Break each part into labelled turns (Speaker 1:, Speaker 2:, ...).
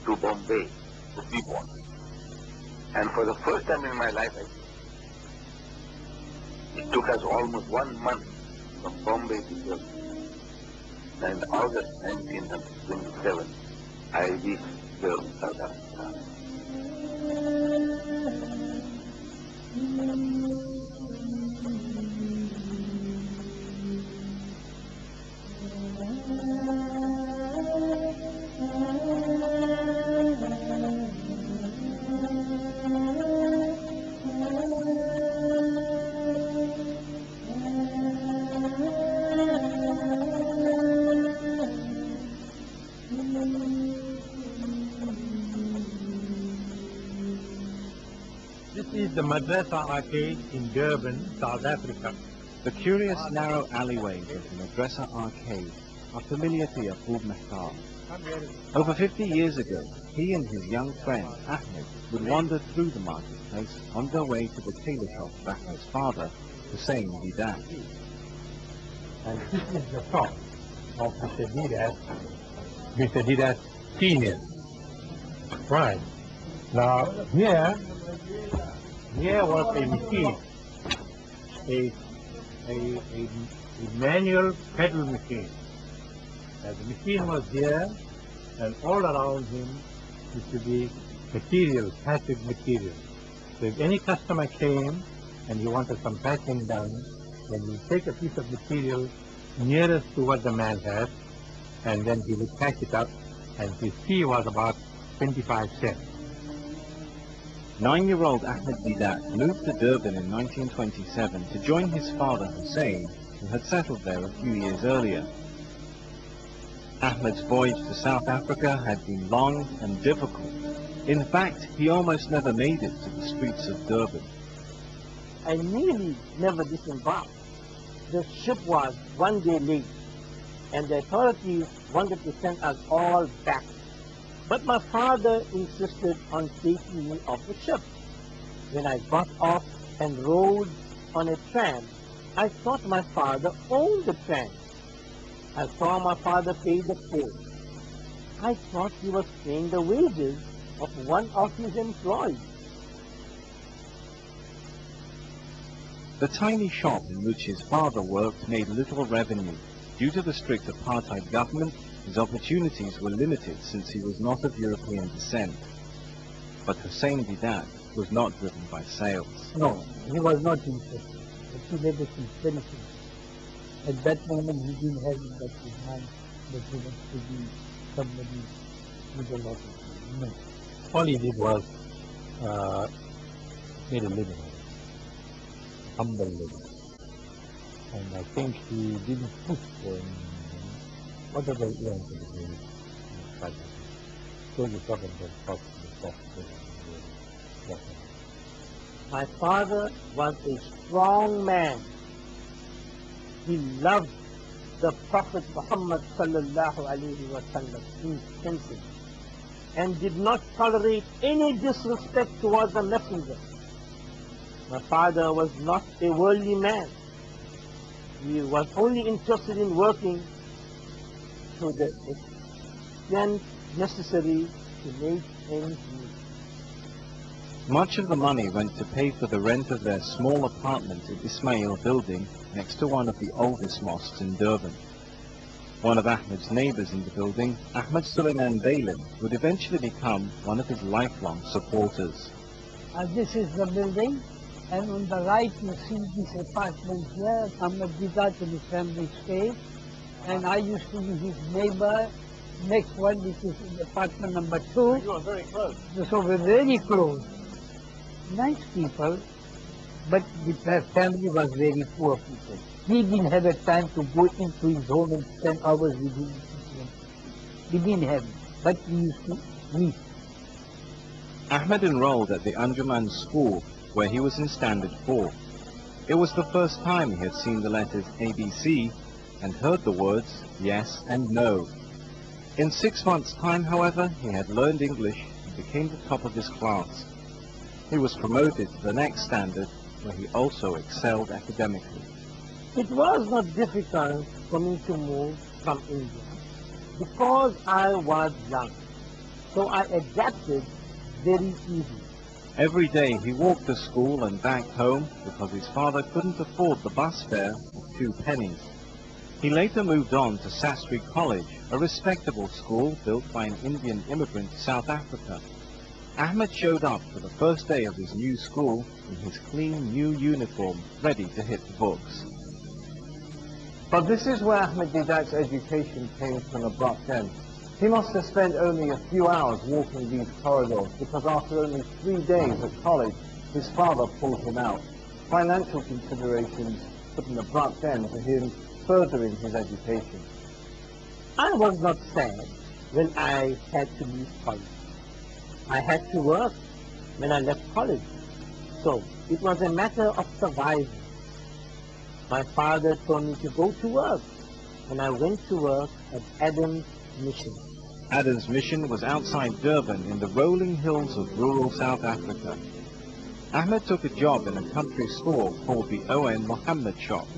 Speaker 1: to Bombay to be born. And for the first time in my life, it took us almost 1 month from Bombay to Durban. And August 1927, I reached Durban, South Africa.
Speaker 2: This is the Madrasa Arcade in Durban, South Africa.
Speaker 3: The curious narrow alleyways of the Madrasa Arcade are familiar to Yaqub Mehtar. Over 50 years ago, he and his young friend Ahmed would wander through the marketplace on their way to the tailor shop of Ahmed's father, Hussein Deedat.
Speaker 2: And this is the shop of Mr. Deedat Senior. Right. Now here was a machine, a manual pedal machine. And the machine was here, and all around him used to be material, passive material. So if any customer came and he wanted some packing done, then he would take a piece of material nearest to what the man had, and then he would pack it up, and his fee was about 25 cents.
Speaker 3: 9-year-old Ahmed Deedat moved to Durban in 1927 to join his father Hussein, who had settled there a few years earlier. Ahmed's voyage to South Africa had been long and difficult. In fact, he almost never made it to the streets of Durban.
Speaker 4: I nearly never disembarked. The ship was 1 day late, and the authorities wanted to send us all back. But my father insisted on taking me off the ship. When I got off and rode on a tram, I thought my father owned the tram. I saw my father pay the fare. I thought he was paying the wages of one of his employees.
Speaker 3: The tiny shop in which his father worked made little revenue. Due to the strict apartheid government, his opportunities were limited since he was not of European descent. But Hussein Deedat was not driven by sales.
Speaker 4: No, he was not interested. He never seemed anything. At that moment, he didn't have in his mind that he wants to be somebody with a lot of money. No.
Speaker 2: All he did was made a living, humble living. And I think he didn't push for anything. Whatever he earned for the day, so you talk about the
Speaker 4: My father was a strong man. He loved the Prophet Muhammad sallallahu alaihi wasallam intensely and did not tolerate any disrespect towards the messenger. My father was not a worldly man. He was only interested in working to the extent necessary to make ends meet.
Speaker 3: Much of the money went to pay for the rent of their small apartment in Ismail building next to one of the oldest mosques in Durban. One of Ahmed's neighbors in the building, Ahmed Suleiman Bailin, would eventually become one of his lifelong supporters.
Speaker 5: This is the building, and on the right you see this apartment here. Ahmed Deedat and his family stay, and I used to be his neighbor. Next one, which is apartment number 2.
Speaker 4: You are very close.
Speaker 5: So we're very close. Nice people, but the family was very poor people. He didn't have a time to go into his home and spend hours with him. He didn't have it, but he used to meet.
Speaker 3: Ahmed enrolled at the Anjuman school, where he was in Standard 4. It was the first time he had seen the letters ABC and heard the words yes and no. In 6 months' time, however, he had learned English and became the top of his class. He was promoted to the next standard, where he also excelled academically.
Speaker 4: It was not difficult for me to move from India because I was young. So I adapted very easy.
Speaker 3: Every day he walked to school and back home because his father couldn't afford the bus fare of 2 pennies. He later moved on to Sastry College, a respectable school built by an Indian immigrant to South Africa. Ahmed showed up for the first day of his new school in his clean new uniform, ready to hit the books.
Speaker 6: But this is where Ahmed Deedat's education came to an abrupt end. He must have spent only a few hours walking these corridors because after only 3 days at college, his father pulled him out. Financial considerations put an abrupt end to him furthering his education.
Speaker 4: I was not sad when I had to leave college. I had to work when I left college. So it was a matter of survival. My father told me to go to work, and I went to work at Adam's Mission.
Speaker 3: Adam's Mission was outside Durban in the rolling hills of rural South Africa. Ahmed took a job in a country store called the O.N. Mohammed shop.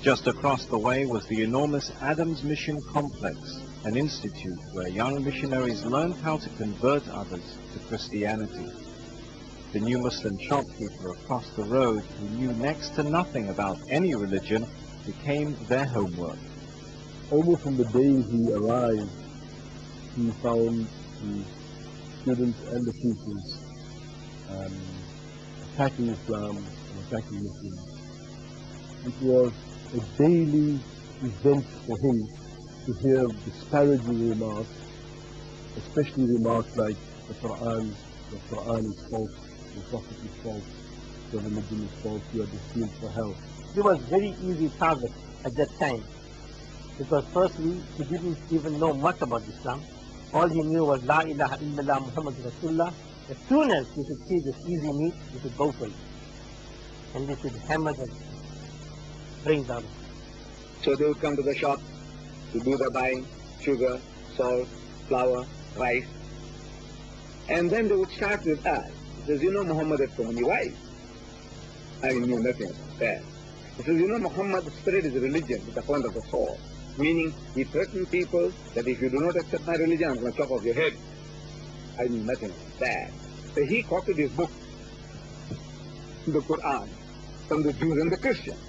Speaker 3: Just across the way was the enormous Adam's Mission complex, an institute where young missionaries learned how to convert others to Christianity. The new Muslim shopkeeper across the road, who knew next to nothing about any religion, became their homework.
Speaker 7: Almost from the day he arrived, he found the students and the teachers attacking Islam and attacking Muslims. It was a daily event for him to hear disparaging remarks, especially remarks like the Quran is false, the Prophet is false, the religion is false, you are destined for hell.
Speaker 4: He was very easy target at that time because firstly he didn't even know much about Islam. All he knew was La ilaha illallah Muhammad Rasulullah. As soon as he should see this easy meat, he should go for it. And they should hammer them, bring them.
Speaker 8: So they would come to the shop to do the buying, sugar, salt, flour, rice. And then they would start with us. He says, you know Muhammad had so many wives. I knew nothing about that. He says, you know Muhammad spread his religion with the point of the sword. Meaning, he threatened people that if you do not accept my religion, I'm going to chop off your head. I knew nothing about that. So he copied his book, the Quran, from the Jews and the Christians.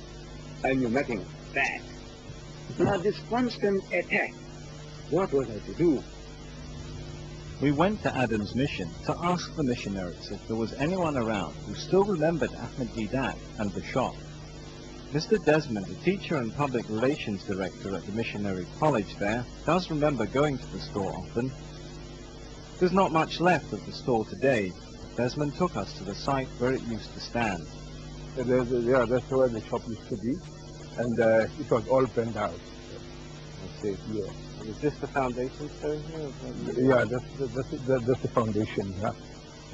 Speaker 8: I knew nothing about that. Now this constant attack, what was I to do?
Speaker 3: We went to Adam's Mission to ask the missionaries if there was anyone around who still remembered Ahmed Deedat and the shop. Mr. Desmond, a teacher and public relations director at the missionary college there, does remember going to the store often. There's not much left of the store today. Desmond took us to the site where it used to stand.
Speaker 7: Yeah, that's where the shop used to be, and it was all burned out. Let's say, yeah.
Speaker 6: Is this the foundation stone here?
Speaker 7: Yeah, that's the foundation, yeah.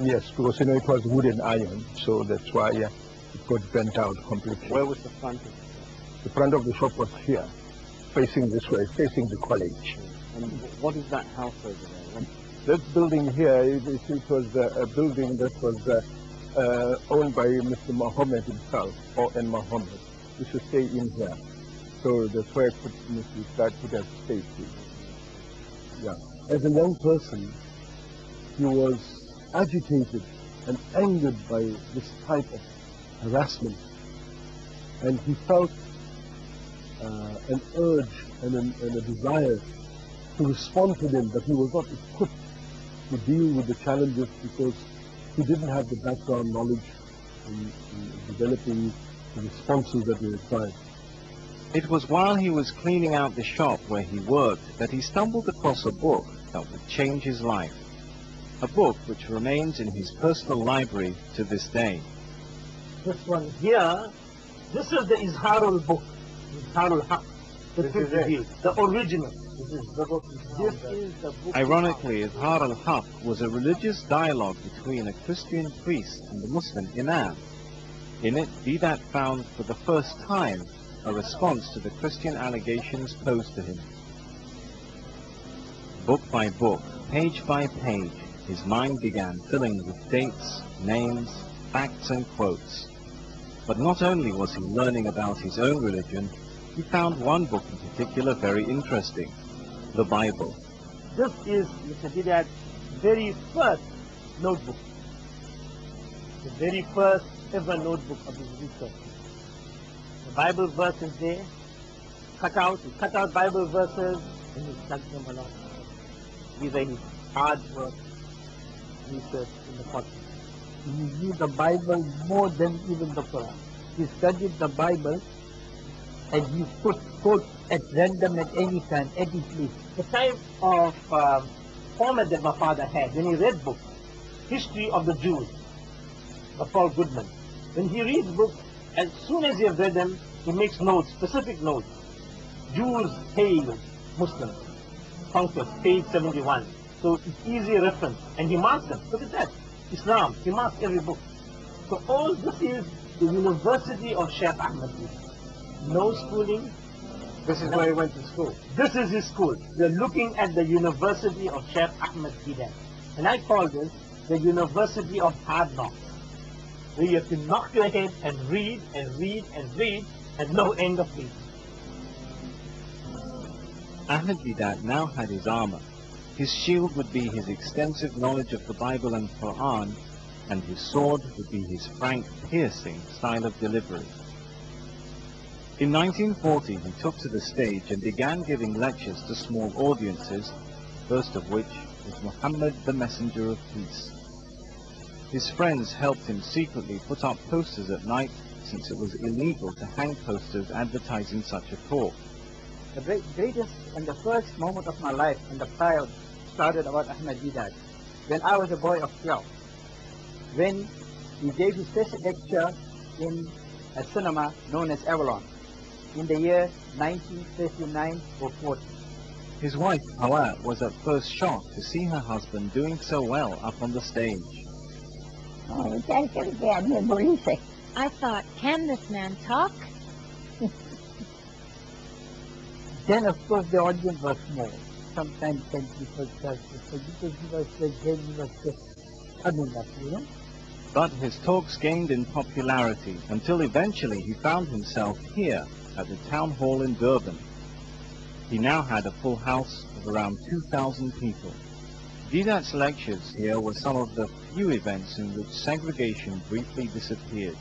Speaker 7: Yes, because, you know, it was wood and iron, so that's why, yeah, it got bent out completely.
Speaker 6: Where was the front of the shop?
Speaker 7: The front of the shop was here, facing this way, facing the college.
Speaker 6: And what is that house over there?
Speaker 7: That building here, it was a building that was owned by Mr. Mohammed himself, O.N. Mohammed. We should stay in here. So that's where Mr. Deedat put us safety. Yeah. As a young person, he was agitated and angered by this type of harassment. And he felt an urge and a desire to respond to them, but he was not equipped to deal with the challenges because he didn't have the background knowledge in developing the responses that were required.
Speaker 3: It was while he was cleaning out the shop where he worked that he stumbled across a book that would change his life. A book which remains in his personal library to this day.
Speaker 4: This one here, this is the Izharul book, Izharul Haq, the original. This is the book. This is the book.
Speaker 3: Ironically, Izhar al-Haq was a religious dialogue between a Christian priest and a Muslim imam. In it, Deedat found for the first time a response to the Christian allegations posed to him. Book by book, page by page, his mind began filling with dates, names, facts and quotes. But not only was he learning about his own religion, he found one book in particular very interesting, the Bible.
Speaker 4: This is Mr. Deedat's very first notebook. The very first ever notebook of his research. The Bible verses there, cut out Bible verses, and he stuck them along. These are his hard work, research in the Quran.
Speaker 5: He knew the Bible more than even the Quran. He studied the Bible and he put quotes at random at any time, any place.
Speaker 4: The type of format that my father had, when he read books, History of the Jews, by Paul Goodman. When he reads books, as soon as he has read them, he makes notes, specific notes. Jews hail Muslims, conquest, page 71. So it's easy reference, and he marks them. Look at that, Islam, he marks every book. So all this is the University of Sheikh Ahmed. No schooling.
Speaker 6: This is where he went to school.
Speaker 4: This is his school. We're looking at the University of Sheikh Ahmed Deedat. And I call this the University of Hard Knocks, where you have to knock your head and read and read and read and no end of reading.
Speaker 3: Ahmed Deedat now had his armor. His shield would be his extensive knowledge of the Bible and Quran, and his sword would be his frank, piercing style of delivery. In 1940, he took to the stage and began giving lectures to small audiences, first of which was Muhammad, the Messenger of Peace. His friends helped him secretly put up posters at night, since it was illegal to hang posters advertising such a talk.
Speaker 5: The greatest and the first moment of my life and the pride started about Ahmed Deedat when I was a boy of 12. When he gave his first lecture in a cinema known as Avalon in the year 1939 or 40.
Speaker 3: His wife, Hawa, was at first shocked to see her husband doing so well up on the stage.
Speaker 9: I thought, can this man talk?
Speaker 5: Then of course the audience was small. Sometimes 10 people, 12 people, because he was like, then he was just coming up, you know.
Speaker 3: But his talks gained in popularity until eventually he found himself here at the town hall in Durban. He now had a full house of around 2,000 people. Deedat's lectures here were some of the few events in which segregation briefly disappeared.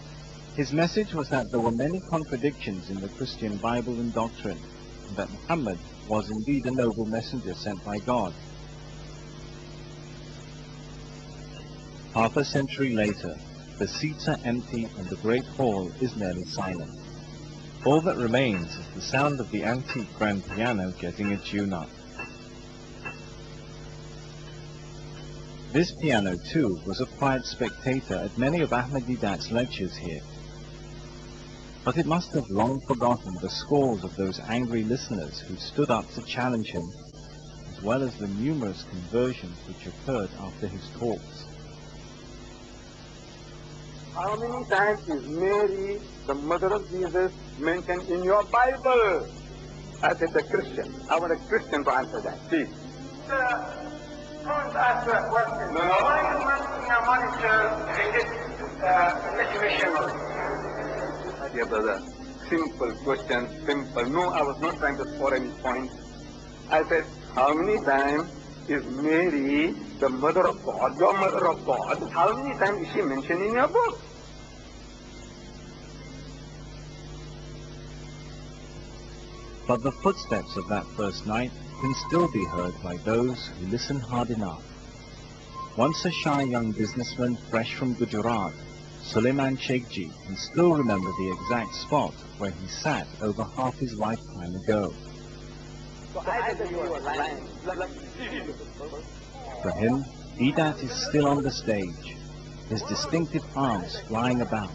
Speaker 3: His message was that there were many contradictions in the Christian Bible and doctrine, and that Muhammad was indeed a noble messenger sent by God. Half a century later, the seats are empty and the great hall is nearly silent. All that remains is the sound of the antique grand piano getting a tune-up. This piano, too, was a quiet spectator at many of Ahmed Deedat's lectures here. But it must have long forgotten the scores of those angry listeners who stood up to challenge him, as well as the numerous conversions which occurred after his talks.
Speaker 8: How many times is Mary, the mother of Jesus, mentioned in your Bible? I said, a Christian. I want a Christian to answer that, please.
Speaker 10: Don't answer a question.
Speaker 8: No.
Speaker 10: Why are you asking a monitor missionary?
Speaker 8: My dear brother, simple question, simple. No, I was not trying to score any points. I said, how many times is Mary, the mother of God, your mother of God, how many times is she mentioned in your book?
Speaker 3: But the footsteps of that first night can still be heard by those who listen hard enough. Once a shy young businessman fresh from Gujarat, Suleiman Sheikhji can still remember the exact spot where he sat over half his lifetime ago. For him, Deedat is still on the stage, his distinctive arms flying about,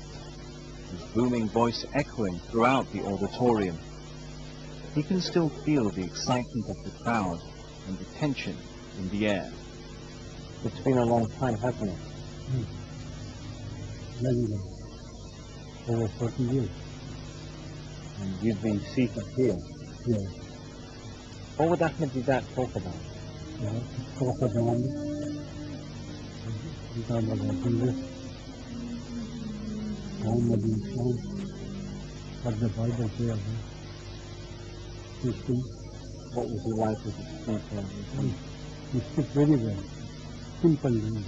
Speaker 3: his booming voice echoing throughout the auditorium. He can still feel the excitement of the crowd and the tension in the air.
Speaker 6: It's been a long time, hasn't it?
Speaker 2: Very long. Over 40 years.
Speaker 6: And you've been seated here.
Speaker 2: Yeah.
Speaker 6: What would Ahmed Deedat talk about?
Speaker 2: Yeah. Talk about Jesus, Muhammad Islam, what the Bible says.
Speaker 6: What was he like as a speaker?
Speaker 11: He speaks very well. Simple English.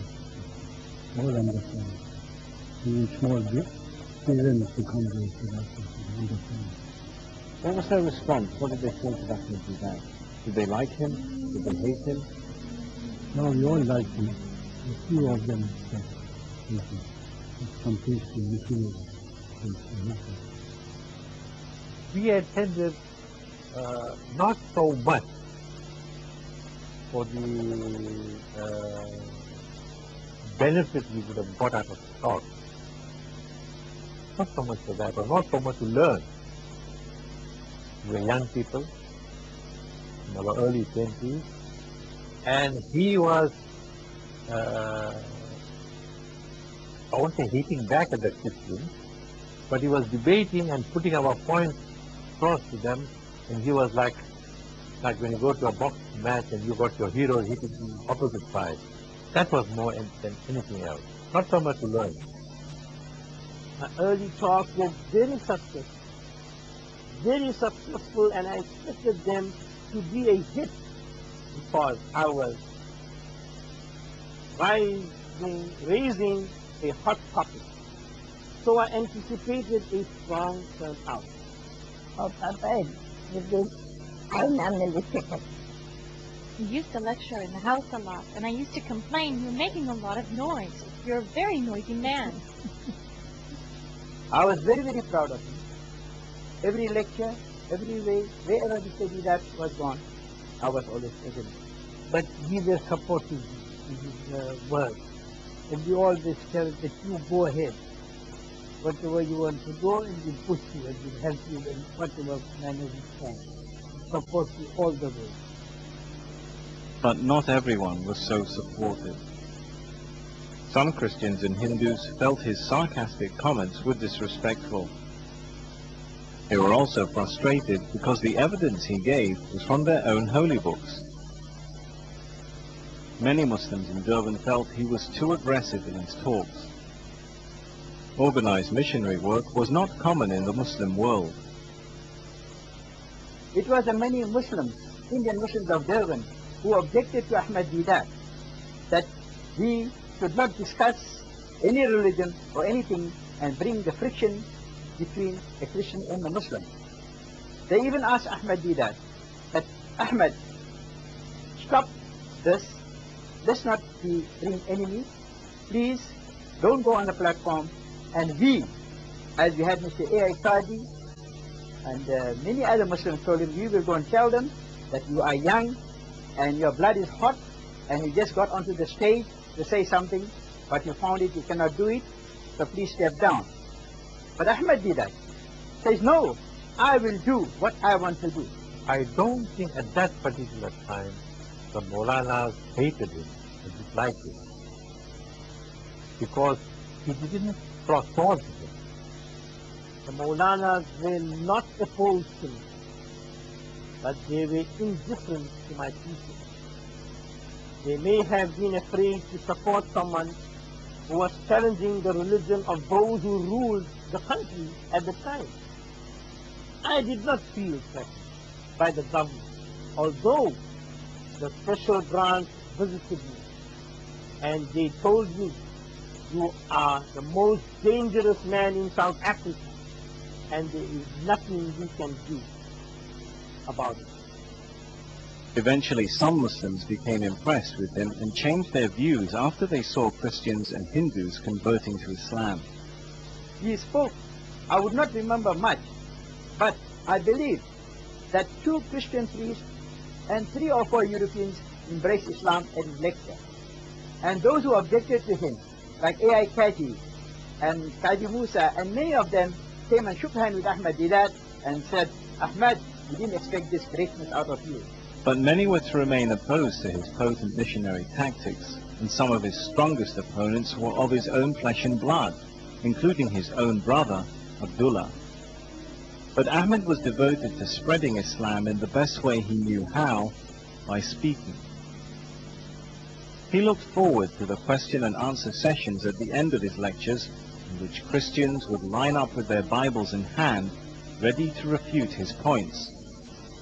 Speaker 11: All understand. Even small bit, even to come to understand.
Speaker 6: What was their response? What did they think of Ahmed Deedat? Did they like him? Did they hate him?
Speaker 11: No, we all like him. A few of them said, some tasty missionaries.
Speaker 2: We attended not so much for the benefit we would have got out of the talk. Not so much for that, or not so much to learn. We were young people in our early 20s, and he was, I won't say hating back at the Christians, but he was debating and putting our points across to them, and he was like when you go to a box match and you got your hero hitting the opposite side. That was more than anything else. Not so much to learn.
Speaker 4: My early talk was very successful, and I expected them to be a hit because I was raising a hot topic. So I anticipated a strong turnout.
Speaker 5: Oh, Papa, I'm the ticket.
Speaker 9: You used to lecture in the house a lot, and I used to complain you were making a lot of noise. You're a very noisy man.
Speaker 4: I was very proud of him. Every lecture, every way, wherever the study that was gone, I was always present. But we were supportive in his work. And we always tell that you go ahead. Whatever you want to go, and we push you and we help you in whatever manner we can. Support you all the way.
Speaker 3: But not everyone was so supportive. Some Christians and Hindus felt his sarcastic comments were disrespectful. They were also frustrated because the evidence he gave was from their own holy books. Many Muslims in Durban felt he was too aggressive in his talks. Organized missionary work was not common in the Muslim world.
Speaker 4: It was the many Muslims, Indian Muslims of Durban, who objected to Ahmed Deedat that we should not discuss any religion or anything and bring the friction between a Christian and a Muslim. They even asked Ahmed Deedat that, Ahmed, stop this, let's not bring enemies, please don't go on the platform, and we, as we had Mr. A.I. Qadi and many other Muslims told him, we will go and tell them that you are young and your blood is hot and you just got onto the stage to say something, but you found it, you cannot do it, so please step down. But Ahmed Deedat says, no, I will do what I want to do.
Speaker 2: I don't think at that particular time the Maulanas hated him and disliked him, because he didn't cross swords with him.
Speaker 4: The Maulanas were not opposed to me, but they were indifferent to my teaching. They may have been afraid to support someone who was challenging the religion of those who ruled the country at the time. I did not feel threatened by the government, although the special branch visited me and they told me, you are the most dangerous man in South Africa and there is nothing we can do about it.
Speaker 3: Eventually, some Muslims became impressed with him and changed their views after they saw Christians and Hindus converting to Islam.
Speaker 4: He spoke, I would not remember much, but I believe that 2 Christian priests and 3 or 4 Europeans embraced Islam at his lecture. And those who objected to him, like A.I. Qadi and Qadi Musa, and many of them came and shook hands with Ahmed Deedat and said, Ahmed, we didn't expect this greatness out of you.
Speaker 3: But many were to remain opposed to his potent missionary tactics, and some of his strongest opponents were of his own flesh and blood, including his own brother, Abdullah. But Ahmed was devoted to spreading Islam in the best way he knew how, by speaking. He looked forward to the question and answer sessions at the end of his lectures, in which Christians would line up with their Bibles in hand, ready to refute his points.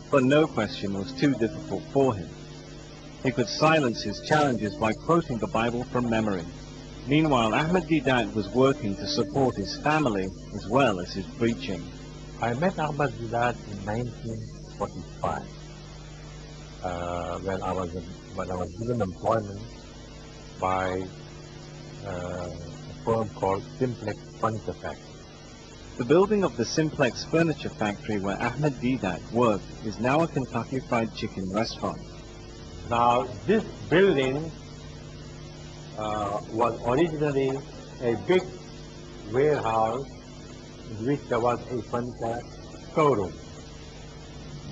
Speaker 3: But no question was too difficult for him. He could silence his challenges by quoting the Bible from memory. Meanwhile, Ahmed Deedat was working to support his family as well as his preaching.
Speaker 2: I met Ahmed Deedat in 1945 when I was given employment by a firm called Simplex Furniture Factory.
Speaker 3: The building of the Simplex Furniture Factory where Ahmed Deedat worked is now a Kentucky Fried Chicken restaurant.
Speaker 2: Now, this building was originally a big warehouse in which there was a furniture showroom.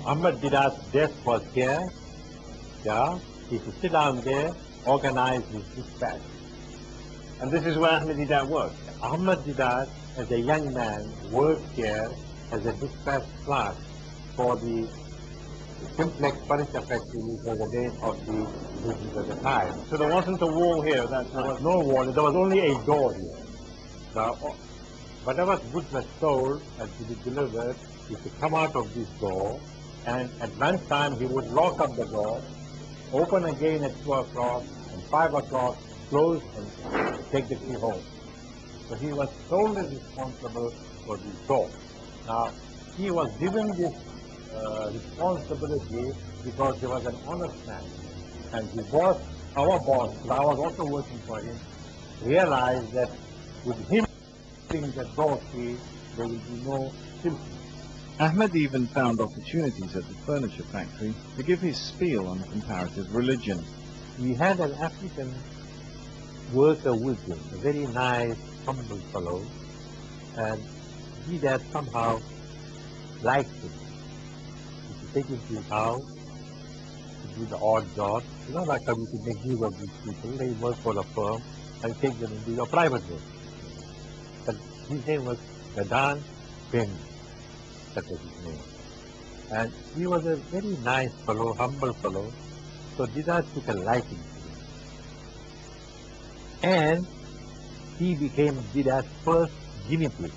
Speaker 2: Ahmed Deedat's desk was here. Yeah, he used to sit down there, organize his dispatch.
Speaker 6: And this is where Ahmed Deedat worked.
Speaker 2: Ahmed Deedat, as a young man, worked here as a dispatch clerk for the Simplex Furniture Factory, which was the name of the business at the time.
Speaker 6: So there wasn't a wall here at that time?
Speaker 2: There was no wall, there was only a door here. Now, whatever goods were sold and to be delivered, he used to come out of this door, and at lunchtime he would lock up the door, open again at 2 o'clock, and 5 o'clock, close and take the key home. So he was solely responsible for this door. Now, he was given this responsibility because he was an honest man. And his boss, our boss, I was also working for him, realized that with him keeping the door key, there will be no symptoms.
Speaker 3: Ahmed even found opportunities at the furniture factory to give his spiel on comparative religion.
Speaker 2: We had an African worker with him, a very nice, humble fellow, and he that somehow liked him. He could take him to his house to do the odd jobs. You know, like how we could make use of these people. They work for a firm and take them into your private work. But his name was Deedat Ben. That was his name. And he was a very nice fellow, humble fellow. So Deedat took a liking to him. And he became Deedat's first guinea pig.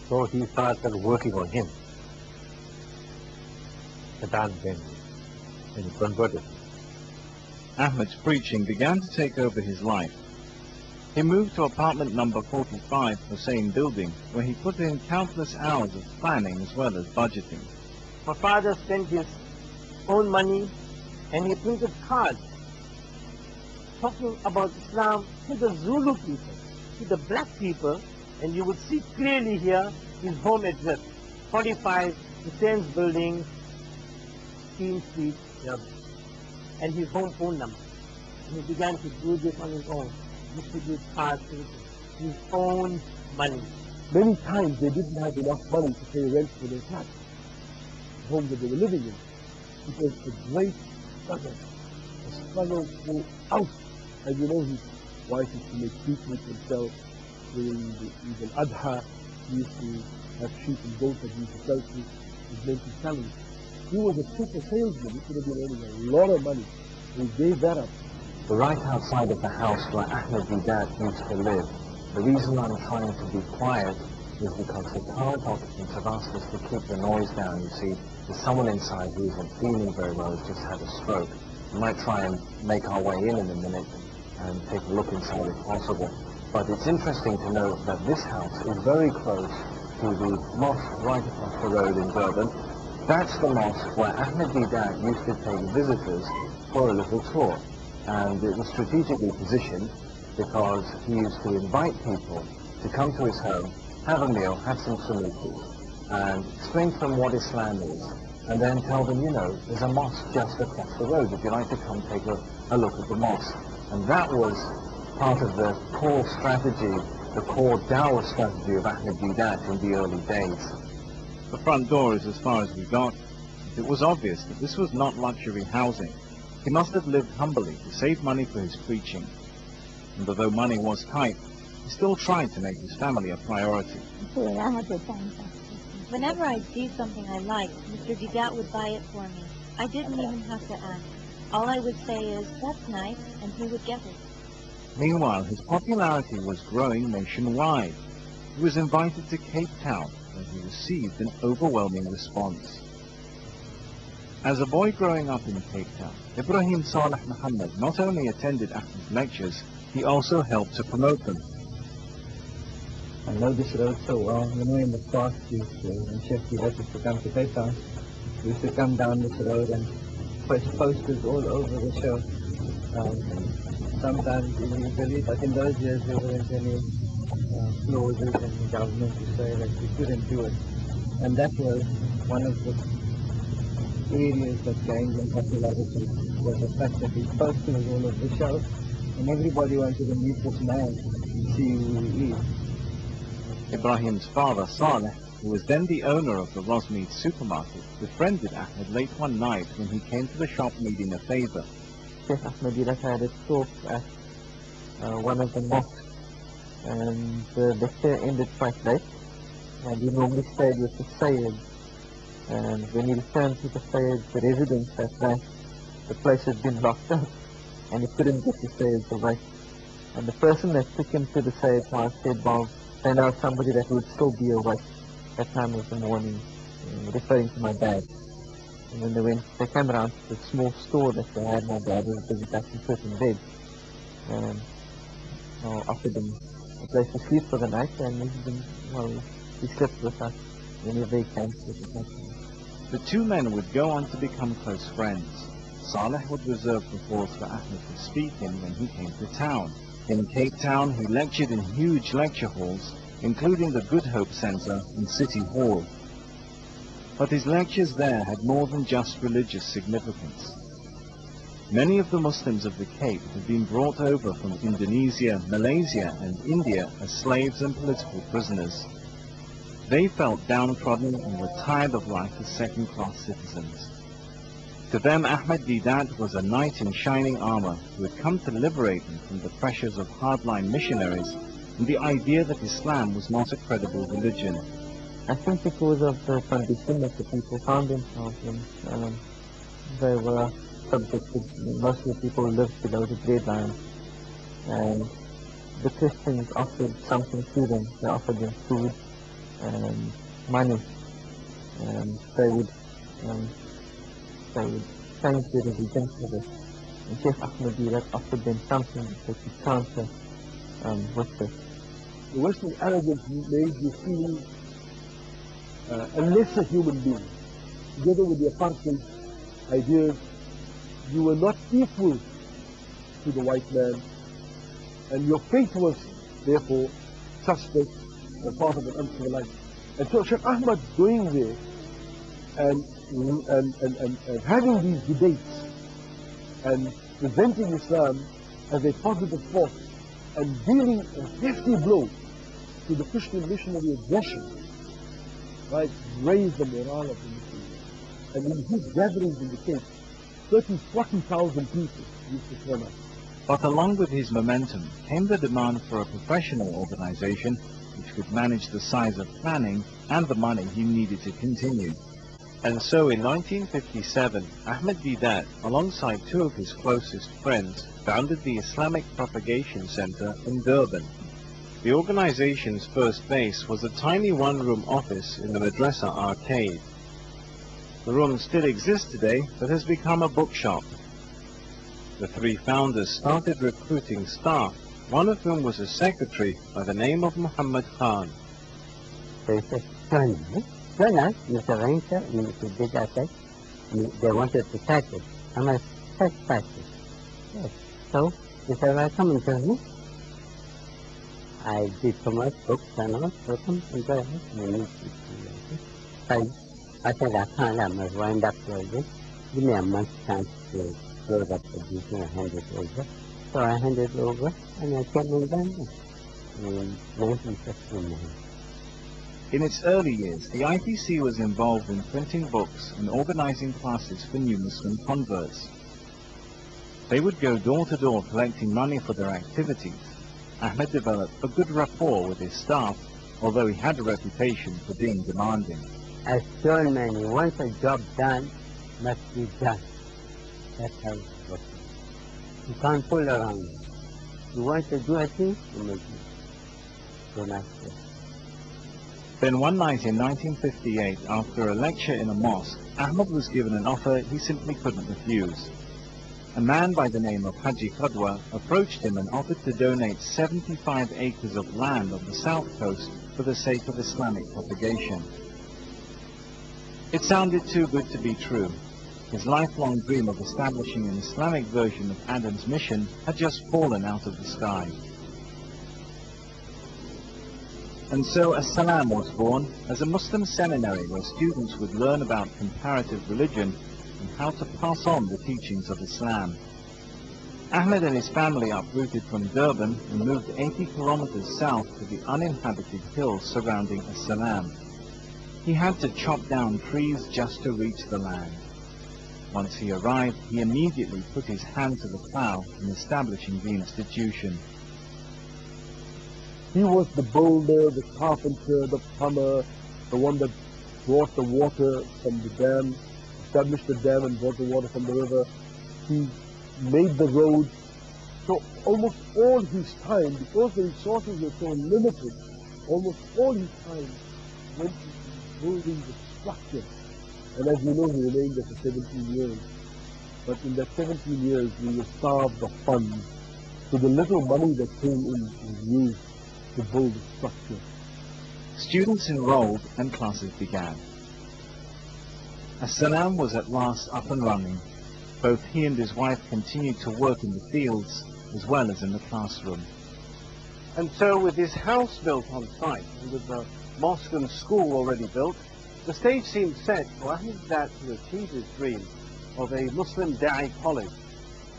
Speaker 2: So he started working on him. Deedat Ben, and he converted him.
Speaker 3: Ahmed's preaching began to take over his life. He moved to apartment number 45, the same building, where he put in countless hours of planning as well as budgeting.
Speaker 4: My father spent his own money and he printed cards talking about Islam to the Zulu people, to the black people, and you would see clearly here his home address, 45 Hussain's Building, King Street, and his home phone number. And he began to do this on his own, distribute cards with his own money.
Speaker 7: Many times they didn't have enough money to pay rent for their flat, the home that they were living in. It was a great struggle throughout. And you know, his wife used to make sweetmeats himself during the Eid al-Adha. He used to have sheep and goats that he used to sell to his men to sell it. He was a super salesman. He could have been earning a lot of money. He gave that up.
Speaker 6: Right outside of the house where Ahmed Deedat used to live, the reason I'm trying to be quiet is because the current occupants have asked us to keep the noise down. You see, there's someone inside who isn't feeling very well, has just had a stroke. We might try and make our way in a minute and take a look inside if possible. But it's interesting to note that this house is very close to the mosque right across the road in Durban. That's the mosque where Ahmed Deedat used to take visitors for a little tour. And it was strategically positioned because he used to invite people to come to his home, have a meal, have some saluki, and explain to them what Islam is, and then tell them, you know, there's a mosque just across the road. Would you like to come take a look at the mosque? And that was part of the core strategy, the core dawah strategy of Ahmed Deedat in the early days.
Speaker 3: The front door is as far as we got. It was obvious that this was not luxury housing. He must have lived humbly to save money for his preaching. And although money was tight, he still tried to make his family a priority.
Speaker 9: Whenever I'd see something I liked, Mr. Deedat would buy it for me. I didn't even have to ask. All I would say is, that's nice, and he would get it.
Speaker 3: Meanwhile, his popularity was growing nationwide. He was invited to Cape Town, where he received an overwhelming response. As a boy growing up in Cape Town, Ibrahim Saleh Muhammad not only attended Ahmed's lectures, he also helped to promote them.
Speaker 12: I know this road so well. You know, in the past, when Sheikh Deedat used to come to Cape Town, we used to come down this road and put posters all over the show. Sometimes illegally, but in those years there weren't any clauses in the government to say that we couldn't do it. And that was one of the areas that gained in popularity, was the fact that he posted all of the show, and everybody wanted to meet this man and see who he is.
Speaker 3: Ibrahim's father, Saleh, who was then the owner of the Rosmead supermarket, befriended Ahmed late one night when he came to the shop needing a favor.
Speaker 12: Sheikh Ahmed Deedat had a talk at one of the mosques, and the lecture ended quite late, and he normally stayed with the Sayyid. And when he returned to the Sayyid's residence that night, the place had been locked up, and he couldn't get the Sayyid's away. And the person that took him to the Sayyid's house said, well, they know somebody that would still be awake that time of the morning, referring to my dad. And when they came around to the small store that they had, my dad was busy packing certain beds, and I offered him a place to sleep for the night, and he slept with us whenever he came to the country.
Speaker 3: The two men would go on to become close friends. Saleh would reserve the halls for Ahmed to speak in when he came to town. In Cape Town, he lectured in huge lecture halls, including the Good Hope Centre and City Hall. But his lectures there had more than just religious significance. Many of the Muslims of the Cape had been brought over from Indonesia, Malaysia and India as slaves and political prisoners. They felt downtrodden and were tired of life as second-class citizens. To them, Ahmed Deedat was a knight in shining armor who had come to liberate them from the pressures of hardline missionaries and the idea that Islam was not a credible religion.
Speaker 12: I think because of the condition that the people found themselves in, they were subjected, most of the people lived below the breadline, and the Christians offered something to them. They offered them food and money, and they would change their religion for this. And Sheikh Ahmed Deedat offered them something that could counter with this.
Speaker 7: The Western arrogance made you feel a lesser human being. Together with the apartheid ideas, you were not equal to the white man, and your fate was therefore suspect or part of an uncivilized. And so Sheikh Ahmad going there and having these debates and presenting Islam as a positive force and dealing a hefty blow to the Christian missionary aggression, right, raised the morale of the Muslims. And in his gatherings in the Cape, 40,000 people used to turn up.
Speaker 3: But along with his momentum came the demand for a professional organization which could manage the size of planning and the money he needed to continue. And so in 1957, Ahmed Deedat, alongside two of his closest friends, founded the Islamic Propagation Center in Durban. The organization's first base was a tiny one-room office in the Madrasa arcade. The room still exists today, but has become a bookshop. The three founders started recruiting staff, one of whom was a secretary by the name of Muhammad Khan.
Speaker 13: They said, join us, Mr. Ranger, Mr. Deedat. They wanted to practice. I'm a practice. Yes. So, they said, well, come and join me. I did so much books and all, so come and join us. I said, I can't, I must wind up like this. Give me a month's chance to close up the business and hand it over. So I handed it over, and I came and done it in 1959.
Speaker 3: In its early years, the IPCI was involved in printing books and organizing classes for new Muslim converts. They would go door to door collecting money for their activities. Ahmed developed a good rapport with his staff, although he had a reputation for being demanding.
Speaker 13: As told many, once a job done, must be done. That's how it works. You can't fool around it. You want to do a thing, you make it. Don't ask it.
Speaker 3: Then one night in 1958, after a lecture in a mosque, Ahmed was given an offer he simply couldn't refuse. A man by the name of Haji Qadwa approached him and offered to donate 75 acres of land on the south coast for the sake of Islamic propagation. It sounded too good to be true. His lifelong dream of establishing an Islamic version of Adam's mission had just fallen out of the sky. And so As-Salam was born as a Muslim seminary where students would learn about comparative religion and how to pass on the teachings of Islam. Ahmed and his family uprooted from Durban and moved 80 kilometers south to the uninhabited hills surrounding As-Salam. He had to chop down trees just to reach the land. Once he arrived, he immediately put his hand to the plow in establishing the institution.
Speaker 7: He was the builder, the carpenter, the plumber, the one that brought the water from the dam, established the dam and brought the water from the river. He made the road. So almost all his time, because the resources were so limited, almost all his time went into building the structure. And as you know, he remained there for 17 years. But in that 17 years, we were starved of funds. So the little money that came in was used to build the structure.
Speaker 3: Students enrolled and classes began. As-Salam was at last up and running. Both he and his wife continued to work in the fields as well as in the classroom.
Speaker 6: And so with his house built on site and with the mosque and school already built, the stage seemed set for Ahmed Deedat to achieve his dream of a Muslim Da'i college.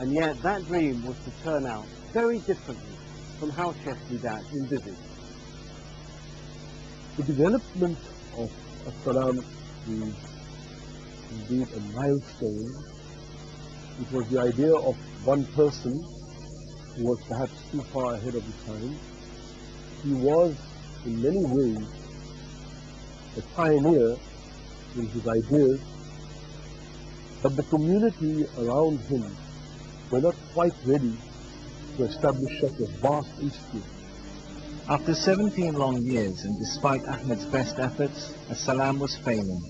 Speaker 6: And yet that dream was to turn out very differently from how Sheikh Deedat envisaged.
Speaker 7: The development of As-Salam is indeed a milestone. It was the idea of one person who was perhaps too far ahead of his time. He was, in many ways, a pioneer in his ideas, but the community around him were not quite ready to establish such a vast institute.
Speaker 3: After 17 long years, and despite Ahmed's best efforts, As-Salam was failing.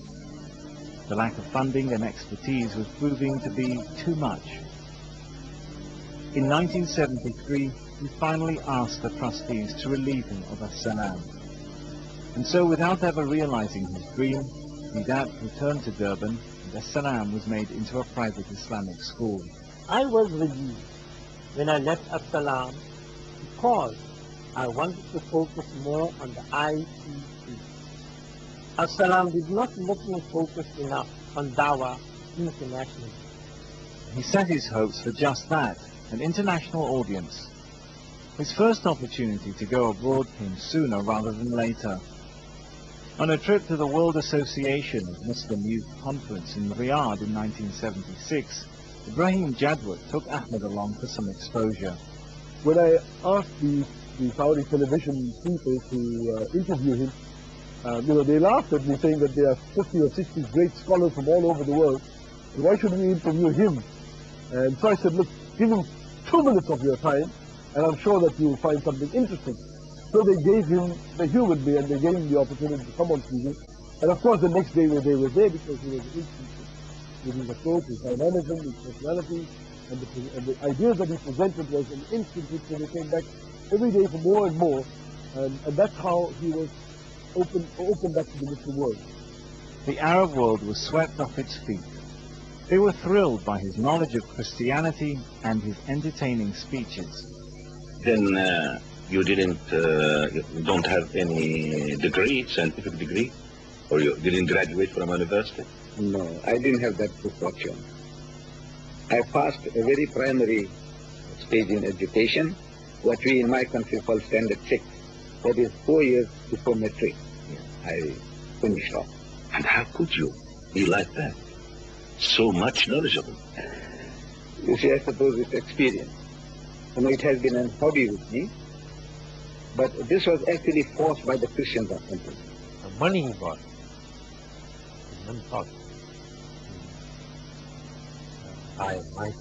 Speaker 3: The lack of funding and expertise was proving to be too much. In 1973, he finally asked the trustees to relieve him of As-Salam. And so, without ever realizing his dream, Deedat returned to Durban, and As-Salam was made into a private Islamic school.
Speaker 4: I was relieved when I left As-Salam because I wanted to focus more on the IPCI. As-Salam did not let me focus enough on Dawah internationally.
Speaker 3: He set his hopes for just that, an international audience. His first opportunity to go abroad came sooner rather than later. On a trip to the World Association of Muslim Youth Conference in Riyadh in 1976, Ibrahim Jadwat took Ahmed along for some exposure.
Speaker 7: When I asked the Saudi television people to interview him, they laughed at me saying that there are 50 or 60 great scholars from all over the world, and why should we interview him? And so I said, look, give him 2 minutes of your time, and I'm sure that you will find something interesting. So they humored me, and they gave him the opportunity to come on TV. And of course the next day they were there because he was an institute with his approach, his dynamism, his personality, and the ideas that he presented was an institute, so they came back every day for more and more, and that's how he was opened up to the Muslim world.
Speaker 3: The Arab world was swept off its feet. They were thrilled by his knowledge of Christianity and his entertaining speeches.
Speaker 1: Then you don't have any degree, scientific degree? Or you didn't graduate from university?
Speaker 8: No, I didn't have that good fortune. I passed a very primary stage in education, what we in my country call standard 6. That is 4 years before matric. I finished off.
Speaker 1: And how could you be like that? So much knowledgeable.
Speaker 8: You see, I suppose it's experience. It has been a hobby with me, but this was actually forced by the Christians of country.
Speaker 2: The money he got, one thought, I might.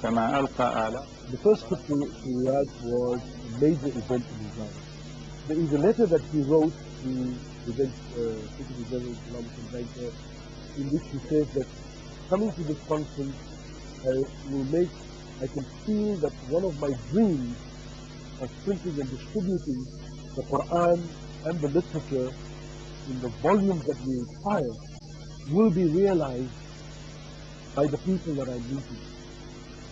Speaker 7: The first trip to Riyadh was a major event in his life. there is a letter that he wrote to the Secretary General of Islamic Advisor, in which he says that coming to this conference, I can feel that one of my dreams of printing and distributing the Quran and the literature in the volumes that we require will be realized by the people that I'm meeting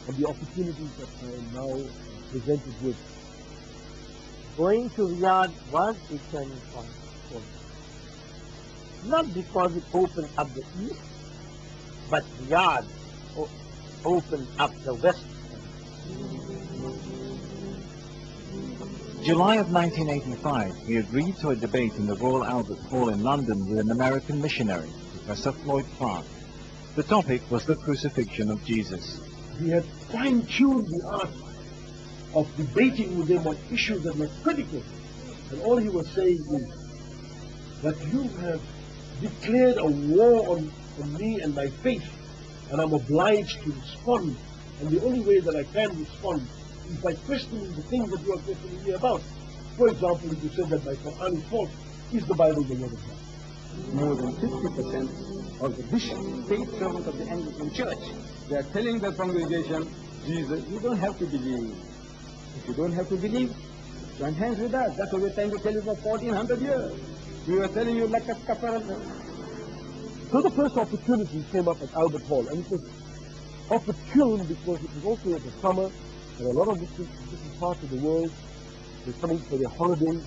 Speaker 7: and the opportunities that I am now presented with.
Speaker 4: Going to Riyadh was a turning point for me. Not because it opened up the east, but Riyadh opened up the west.
Speaker 3: July of 1985, he agreed to a debate in the Royal Albert Hall in London with an American missionary, Professor Floyd Clark. The topic was the crucifixion of Jesus.
Speaker 7: He had fine-tuned the art of debating with them on issues that were critical. And all he was saying is that you have declared a war on me and my faith, and I'm obliged to respond. And the only way that I can respond is by questioning the things that you are questioning me about. For example, if you said that my Quran is false, is the Bible the word of God?
Speaker 14: More than 50% of the bishops, state servants of the Anglican Church, they are telling the congregation, Jesus, you don't have to believe. If you don't have to believe, join hands with us. That's what we're trying to tell you for 1400 years. We were telling you like a kafara.
Speaker 7: So the first opportunity came up at Albert Hall, and it was opportune because it was also the summer, and a lot of Muslims from different parts of the world were coming for their holidays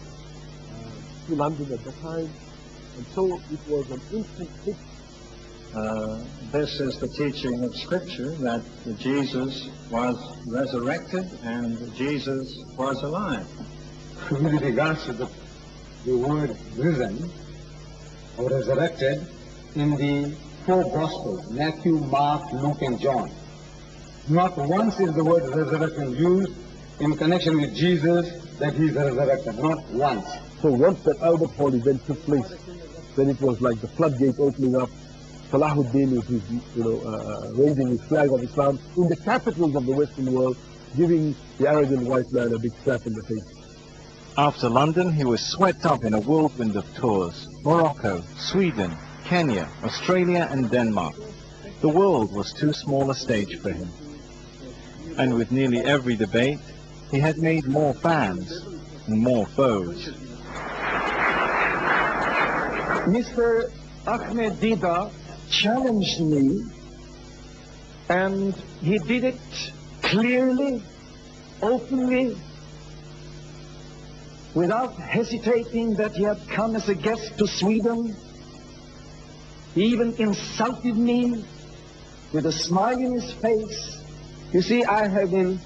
Speaker 7: to London at that time, and so it was an instant hit.
Speaker 15: This is the teaching of Scripture, that Jesus was resurrected and Jesus was alive.
Speaker 14: With regards to the word risen or resurrected, in the four Gospels, Matthew, Mark, Luke, and John, not once is the word resurrection used in connection with Jesus that he is resurrected, not once.
Speaker 7: So once that Albert Hall event took place, then it was like the floodgate opening up. Salahuddin with his, raising his flag of Islam in the capitals of the Western world, giving the arrogant white man a big slap in the face.
Speaker 3: After London, he was swept up in a whirlwind of tours. Morocco, Sweden, Kenya, Australia and Denmark. The world was too small a stage for him. And with nearly every debate, he had made more fans and more foes.
Speaker 16: Mr. Ahmed Deedat challenged me, and he did it clearly, openly, without hesitating that he had come as a guest to Sweden. He even insulted me with a smile in his face.
Speaker 8: You see, I have been,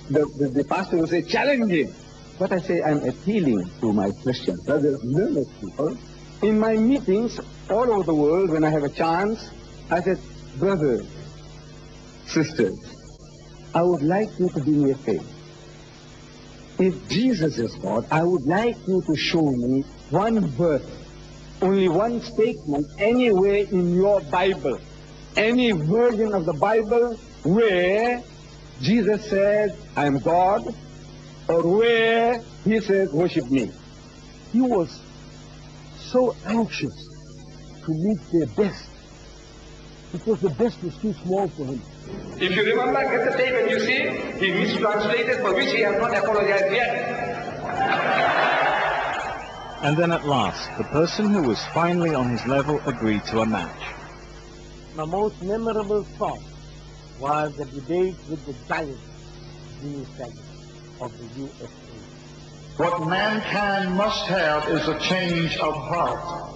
Speaker 8: the pastor will say, challenging. But I say, I'm appealing to my Christian brothers, learned people. In my meetings all over the world, when I have a chance, I said, brothers, sisters, I would like you to do me a favor. If Jesus is God, I would like you to show me one verse, only one statement, anywhere in your Bible, any version of the Bible where Jesus says, I am God, or where he says, worship me.
Speaker 7: He was so anxious to meet their best because the best was too small for him.
Speaker 10: If you remember, get the tape and you see, he mistranslated, for which he has not apologized yet.
Speaker 3: And then at last, the person who was finally on his level agreed to a match.
Speaker 4: My most memorable thought was the debate with the giant Jimmy Swaggart of the USA.
Speaker 17: What mankind must have is a change of heart.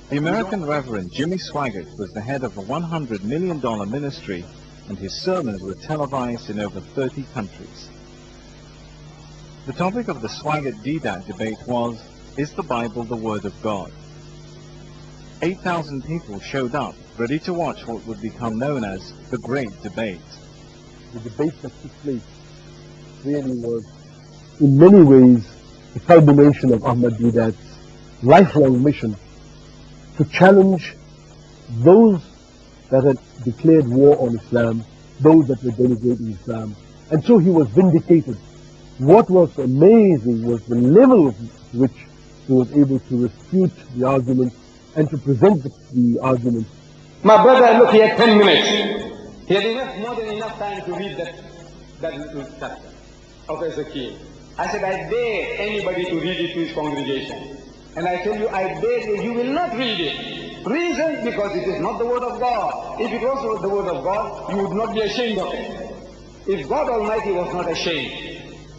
Speaker 3: The American Reverend Jimmy Swaggart was the head of a $100 million ministry, and his sermons were televised in over 30 countries. The topic of the Swaggart-Deedat debate was, is the Bible the Word of God? 8,000 people showed up, ready to watch what would become known as the Great Debate.
Speaker 7: The debate that took place really was, in many ways, the culmination of Ahmed Deedat's lifelong mission to challenge those that had declared war on Islam, those that were denigrating Islam. And so he was vindicated What was amazing was the level of which he was able to refute the arguments and to present the arguments.
Speaker 10: My brother, look, he had 10 minutes. He had more than enough time to read that little chapter of Ezekiel. I said, I dare anybody to read it to his congregation. And I tell you, I dare you will not read it. Reason, because it is not the word of God. If it was the word of God, you would not be ashamed of it. If God Almighty was not ashamed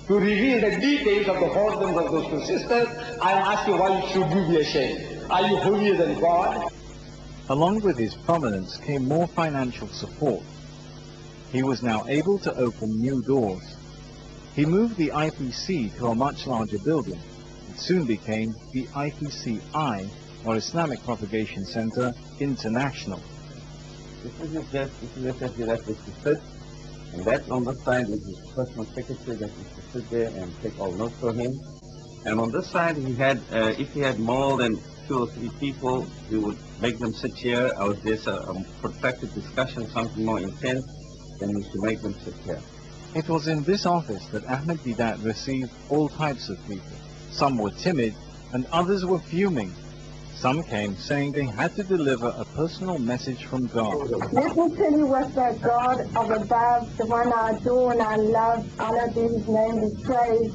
Speaker 10: to reveal the details of the whoredoms of those two sisters, I ask you, why should you be ashamed? Are you holier than God?
Speaker 3: Along with his prominence came more financial support. He was now able to open new doors. He moved the IPC to a much larger building. It soon became the IPCI, or Islamic Propagation Center International.
Speaker 1: This is just Deedat which is sit, and that on the side is his personal secretary that used to sit there and take all notes for him. And on this side he had, if he had more than 2 or 3 people, we would make them sit here, or if there's a protracted discussion, something more intense, then we should make them sit here.
Speaker 3: It was in this office that Ahmed Deedat received all types of people. Some were timid, and others were fuming. Some came saying they had to deliver a personal message from God.
Speaker 18: Let me tell you what the God of above, the one I adore and I love, Allah be his name be praised,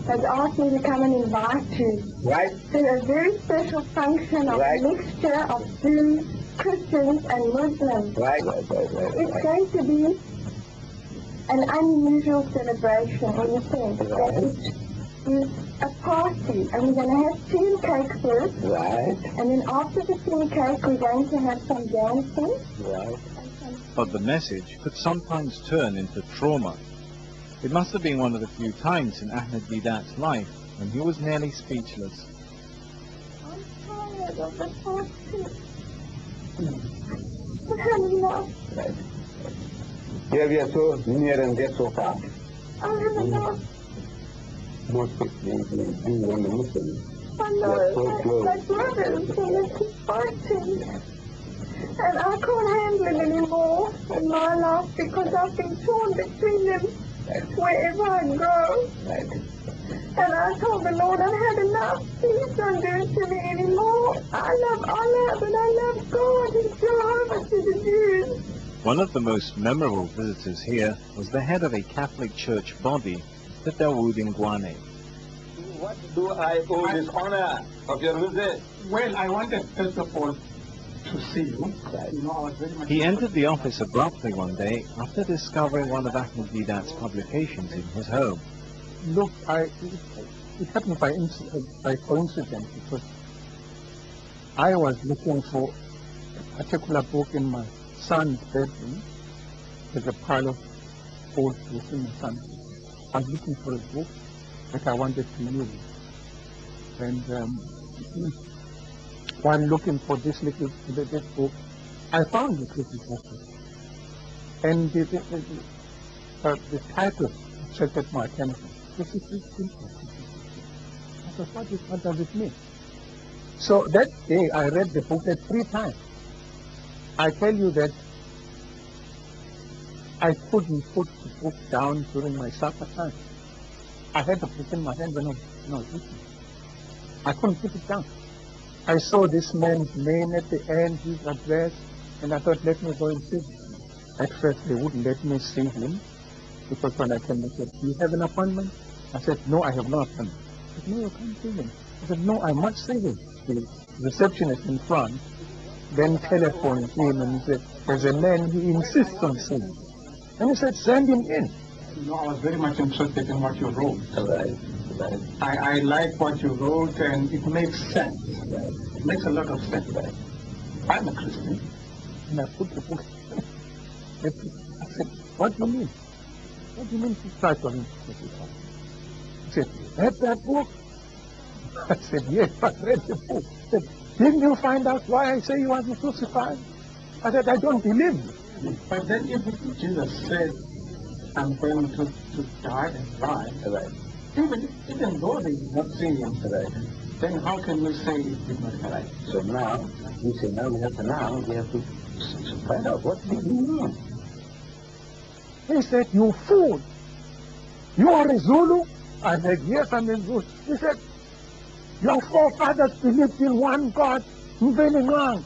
Speaker 18: has asked me to come and invite you to a very special function of mixture of Jews, Christians and Muslims. It's going to be an unusual celebration in the sense that it's a party, and we're going to have tea and cake first, and then after the tea and cake we're going to have some dancing.
Speaker 3: But the message could sometimes turn into trauma. It must have been one of the few times in Ahmed Deedat's life when he was nearly speechless.
Speaker 18: I'm tired of the party. I've had enough.
Speaker 8: Here we are so near and yet so far.
Speaker 18: I've had enough.
Speaker 8: Most Christians, Jews and the Muslims,
Speaker 18: I
Speaker 8: they are so
Speaker 18: know,
Speaker 8: close.
Speaker 18: my brothers, and they keep fighting. And I can't handle it anymore in my life because I've been torn between them wherever I go. And I told the Lord I've had enough. Please don't do it to me anymore. I love Allah, but I love God and Jehovah to the Jews.
Speaker 3: One of the most memorable visitors here was the head of a Catholic church body, the Dawood Ngwane.
Speaker 10: What do I owe this honor of your visit?
Speaker 16: Well, I wanted first of all to see you. You know, I was very much
Speaker 3: He entered the office abruptly one day after discovering one of Ahmed Deedat's publications in his home.
Speaker 16: Look, it happened by coincidence because I was looking for a particular book in my son's bedroom. There's a pile of old books in my son's bedroom. I was looking for a book that I wanted to use. And while looking for this book, I found this little book. And the title attracted my attention. This is simple. I thought, what does it mean? So that day I read the booklet 3 times. I tell you that I couldn't put the book down during my supper time. I had the book in my hand when I was eating. I couldn't put it down. I saw this man's name at the end, his address, and I thought, let me go and see him. At first, they wouldn't let me see him, because when I came, they said, do you have an appointment? I said, no, I have no appointment. I said, no, you can't see him. I said, no, I must see him. The receptionist in front then telephoned him and he said, there's a man, he insists on seeing him. And he said, send him in. You know, I was very much interested in what you wrote. I like what you wrote, and it makes sense. It makes a lot of sense. I'm a Christian, and I put the book. I said, what do you mean? What do you mean to try to him? He said, you read that book? I said, yes, I read the book. He said, didn't you find out why I say you want to crucify? I said, I don't believe you. But then if Jesus said, I'm going to die and rise, even though they did not see him, then how can we say it did not happen?
Speaker 1: So now, we say we have to find out what did he mean.
Speaker 16: He said, you fool. You are a Zulu? I said, yes, I'm a Zulu. He said, your forefathers believed in one God, Mvelingang,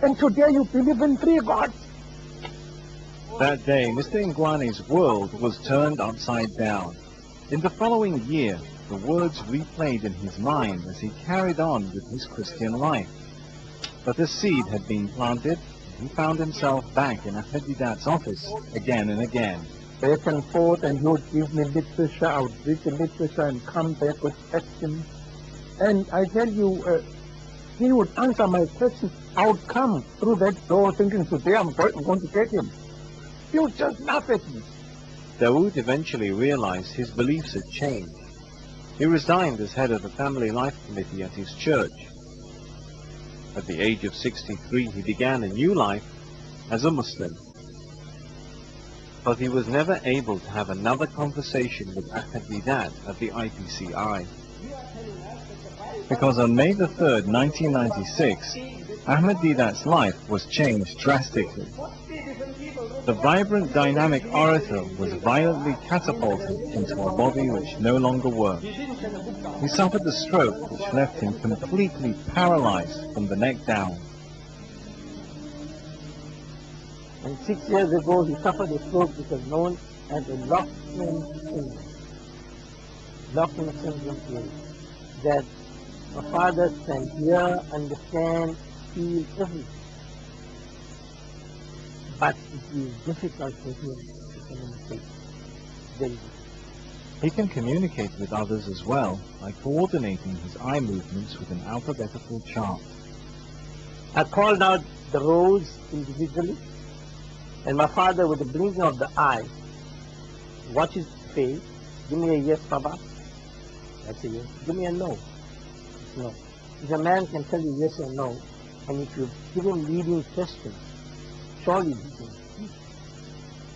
Speaker 16: and today you believe in 3 gods.
Speaker 3: That day, Mr. Ngwane's world was turned upside down. In the following year, the words replayed in his mind as he carried on with his Christian life. But a seed had been planted, and he found himself back in Ahmed Deedat's office again and again.
Speaker 16: Back and forth, and he would give me literature, I would read the literature and come back with questions. And I tell you, he would answer my questions. I would come through that door thinking, today I'm going to get him. He would just laugh at me.
Speaker 3: Dawood eventually realized his beliefs had changed. He resigned as head of the Family Life Committee at his church. At the age of 63, he began a new life as a Muslim. But he was never able to have another conversation with Ahmed Deedat at the IPCI. Because on May the 3rd, 1996, Ahmed Deedat's life was changed drastically. The vibrant, dynamic orator was violently catapulted into a body which no longer worked. He suffered a stroke which left him completely paralyzed from the neck down.
Speaker 4: And 6 years ago, he suffered a stroke which was known as a lock-in syndrome. Lock-in syndrome is that a father can hear, understand, feel everything. But it is difficult for him to communicate. Very difficult.
Speaker 3: He can communicate with others as well by coordinating his eye movements with an alphabetical chart.
Speaker 4: I called out the rows individually, and my father, with the blinking of the eye, watch his face, give me a yes, Baba. That's a yes. Give me a no. It's no. If a man can tell you yes or no, and if you give him leading questions, surely he can speak.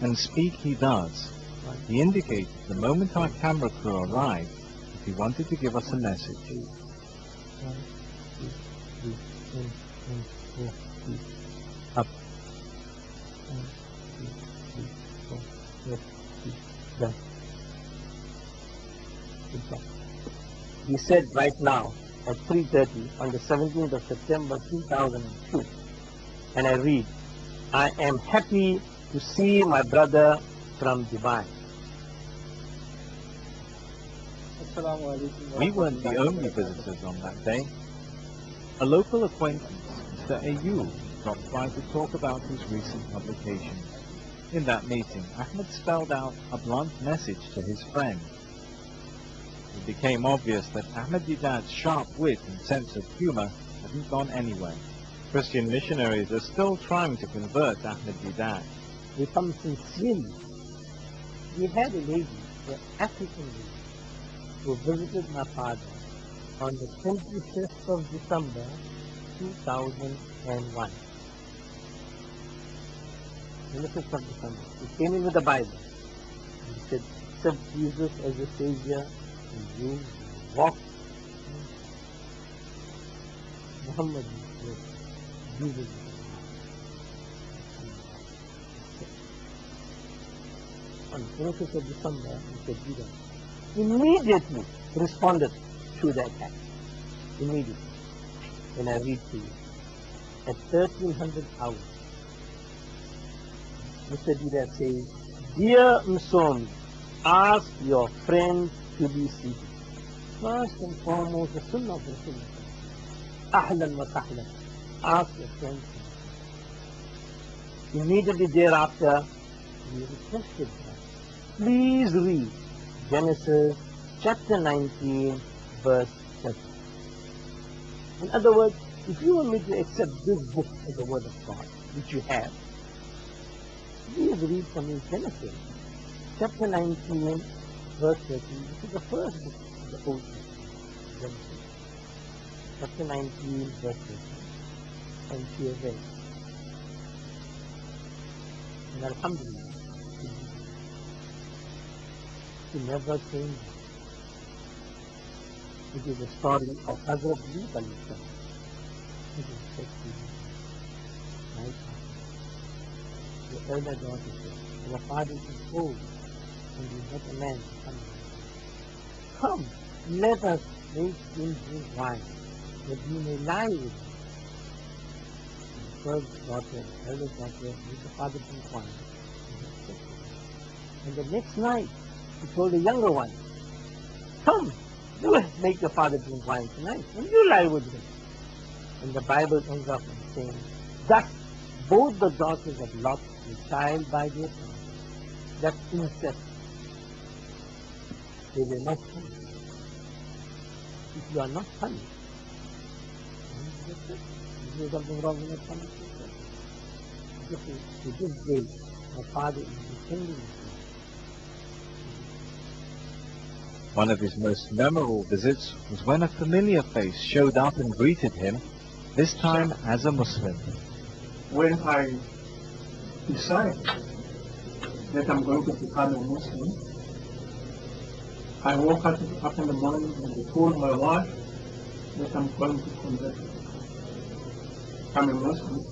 Speaker 3: And speak he does.
Speaker 4: Right.
Speaker 3: He indicated the moment our camera crew arrived if he wanted to give us a message.
Speaker 4: 1, 2, 3, 4, 3, up. 1, 2, 3, 4, left, 3, down. Good job. He said right now at 3:30 on the 17th of September 2002, and I read, I am happy to see my brother from Dubai.
Speaker 3: We weren't the only visitors on that day. A local acquaintance, Mr. Ayu, dropped by to talk about his recent publications. In that meeting, Ahmed spelled out a blunt message to his friend. It became obvious that Ahmed Deedat's sharp wit and sense of humor hadn't gone anywhere. Christian missionaries are still trying to convert Ahmed Deedat.
Speaker 4: We come sincerely. We had a lady, an African lady, who visited my father on the 25th of December 2001. 25th of December. He came in with the Bible. He said, accept Jesus as a Savior, and you walk. Muhammad was Jesus. On the 25th of December, he said, Deedat immediately responded to the attack. Immediately. When I read to you, at 1300 hours, Mr. Deedat says, Dear Msomi, ask your friend to be seated. First and foremost, the Sunnah of Rasulullah. Ahlan wa sahlan. Ask your friend to be seated. Immediately thereafter, we requested her, please read Genesis chapter 19, verse 7. In other words, if you want me to accept this book as the word of God, which you have, please read from me Genesis chapter 19, verse 13. This is the first book of the Old Testament. Genesis chapter 19, verse 13. And she read. And Alhamdulillah, he never changed. It is a story of Hazrat Lut alayhi salam. It is said to me, my father, the elder daughter said, our father is old. and we met a man. Come, let us make him drink wine, that we may lie with him. The first daughter, the eldest daughter, made the father drink wine. And the next night, he told the younger one, come, you make your father drink wine tonight, and you lie with him. And the Bible ends up in saying, thus both the daughters of Lot were child by their parents. That's incest. They were not punished. If you are not punished, there is something wrong with not punishing yourself. To this day, my father is defending himself.
Speaker 3: One of his most memorable visits was when a familiar face showed up and greeted him, this time as a Muslim.
Speaker 16: When I decided that I'm going to become a Muslim, I woke up in the morning and I told my wife that I'm going to convert. I'm a Muslim.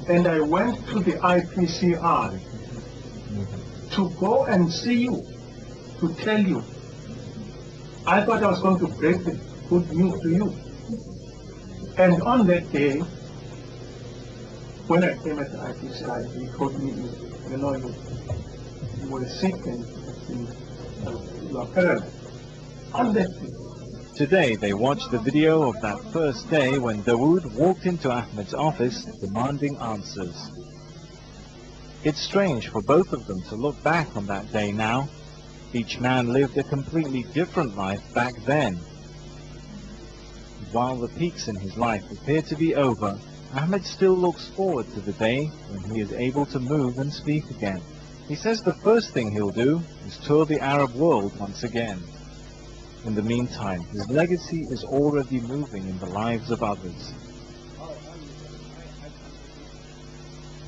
Speaker 16: And I went to the IPCI to go and see you, to tell you. I thought I was going to break the good news to you. And on that day, when I came at the IPCI, he told me, you know, you were sick and you are paralyzed. On that day.
Speaker 3: Today they watched the video of that first day when Dawood walked into Ahmed's office demanding answers. It's strange for both of them to look back on that day now. Each man lived a completely different life back then. While the peaks in his life appear to be over, Ahmed still looks forward to the day when he is able to move and speak again. He says the first thing he'll do is tour the Arab world once again. In the meantime, his legacy is already moving in the lives of others.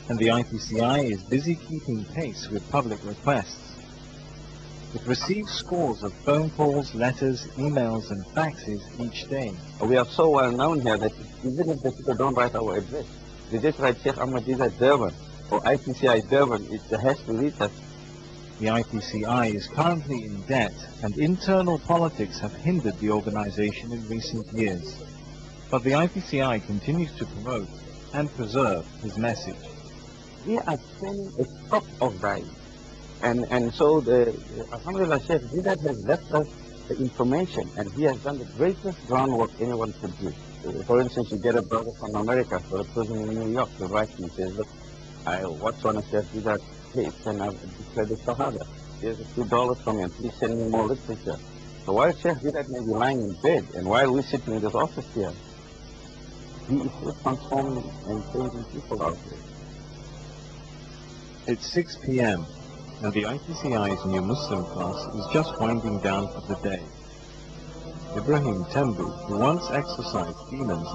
Speaker 3: And the IPCI is busy keeping pace with public requests. It receives scores of phone calls, letters, emails and faxes each day.
Speaker 1: We are so well known here that even if the people don't write our address, they just write Sheikh Ahmed Deedat Durban or IPCI Durban, it has to reach us.
Speaker 3: The IPCI is currently in debt and internal politics have hindered the organization in recent years. But the IPCI continues to promote and preserve his message.
Speaker 1: We are training a crop of guys. And so Alhamdulillah, Sheikh Deedat has left us the information, and he has done the greatest groundwork anyone could do. For instance, you get a brother from America for a prison in New York to write to you, says, look, I watched one of Sheikh Deedat's tapes and I've declared the Shahada. Here's a few dollars from him, please send me more literature. So while Sheikh Deedat may be lying in bed, and while we're sitting in this office here, he is still transforming and changing people out there.
Speaker 3: It's 6 p.m. and the IPCI's new Muslim class is just winding down for the day. Ibrahim Tembu, who once exorcised demons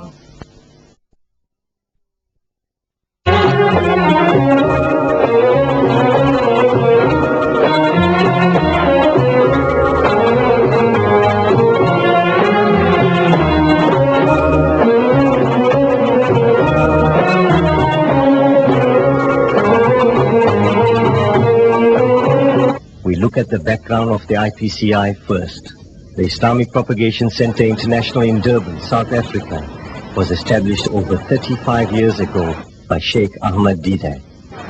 Speaker 19: Look at the background of the IPCI first. The Islamic Propagation Center International in Durban, South Africa, was established over 35 years ago by Sheikh Ahmed Deedat.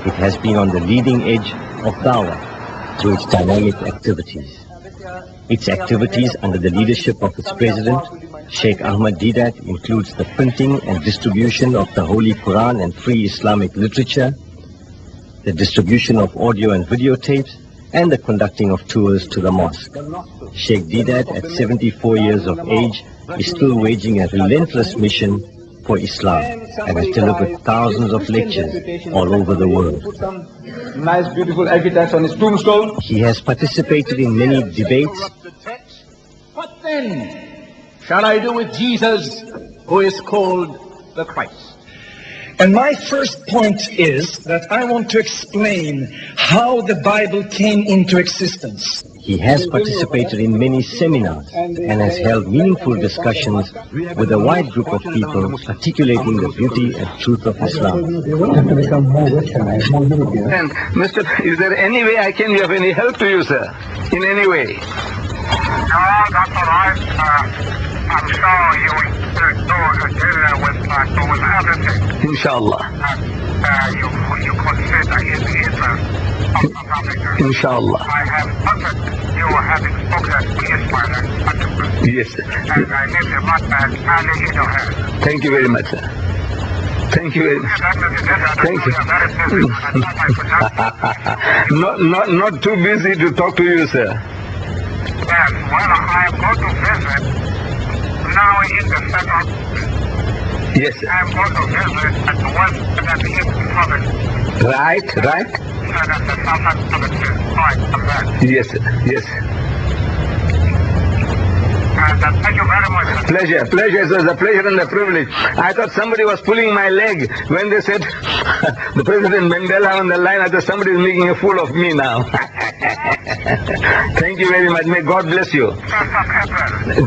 Speaker 19: It has been on the leading edge of dawah through its dynamic activities. Its activities under the leadership of its president, Sheikh Ahmed Deedat, includes the printing and distribution of the Holy Quran and free Islamic literature, the distribution of audio and videotapes, and the conducting of tours to the mosque. Sheikh Deedat, at 74 years of age, is still waging a relentless mission for Islam and has delivered thousands of lectures all over the world.
Speaker 10: Put some nice, beautiful epitaphs on his tombstone.
Speaker 19: He has participated in many debates.
Speaker 20: What then shall I do with Jesus, who is called the Christ?
Speaker 21: And my first point is that I want to explain how the Bible came into existence.
Speaker 19: He has participated in many seminars and has held meaningful discussions with a wide group of people articulating the beauty and truth of Islam.
Speaker 8: And Mr. Is there any way I can be of any help to you, sir? In any way?
Speaker 11: No, that's all right. I'm sure you will do a deal with everything.
Speaker 8: Inshallah.
Speaker 11: You consider his interest of South Africa.
Speaker 8: Inshallah.
Speaker 11: I have noted you having spoken to Ismail and
Speaker 8: Yes, sir.
Speaker 11: and I leave the matter entirely in your hands.
Speaker 8: Thank you very much, sir. Thank you very much. Thank you. Not too busy to talk to you, sir.
Speaker 11: Yes, well, I am going to visit now in the second.
Speaker 8: Yes, sir.
Speaker 11: I am going to visit at the west and at the east province.
Speaker 8: Right.
Speaker 11: And at the southern province. Right, I'm there.
Speaker 8: Yes, sir. Yes.
Speaker 11: Thank you very much.
Speaker 8: Pleasure. It was a pleasure and a privilege. I thought somebody was pulling my leg when they said the President Mandela on the line. I thought somebody is making a fool of me now. Thank you very much. May God bless you.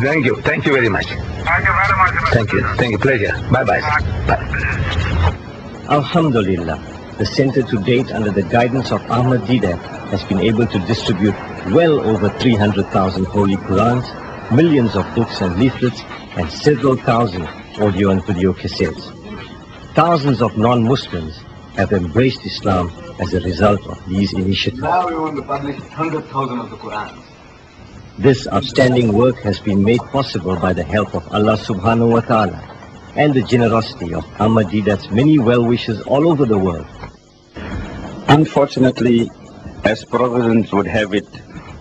Speaker 8: Thank you. Thank you very much.
Speaker 11: Thank you very much.
Speaker 8: Thank you. Thank you. Pleasure. Bye-bye. Bye.
Speaker 19: Alhamdulillah, the center to date under the guidance of Ahmed Deedat has been able to distribute well over 300,000 Holy Qurans, millions of books and leaflets, and several thousand audio and video cassettes. Thousands of non-Muslims have embraced Islam as a result of these initiatives.
Speaker 8: Now we want to publish 100,000 of the Qurans.
Speaker 19: This outstanding work has been made possible by the help of Allah subhanahu wa ta'ala and the generosity of Ahmed Deedat's many well-wishers all over the world.
Speaker 22: Unfortunately, as Providence would have it,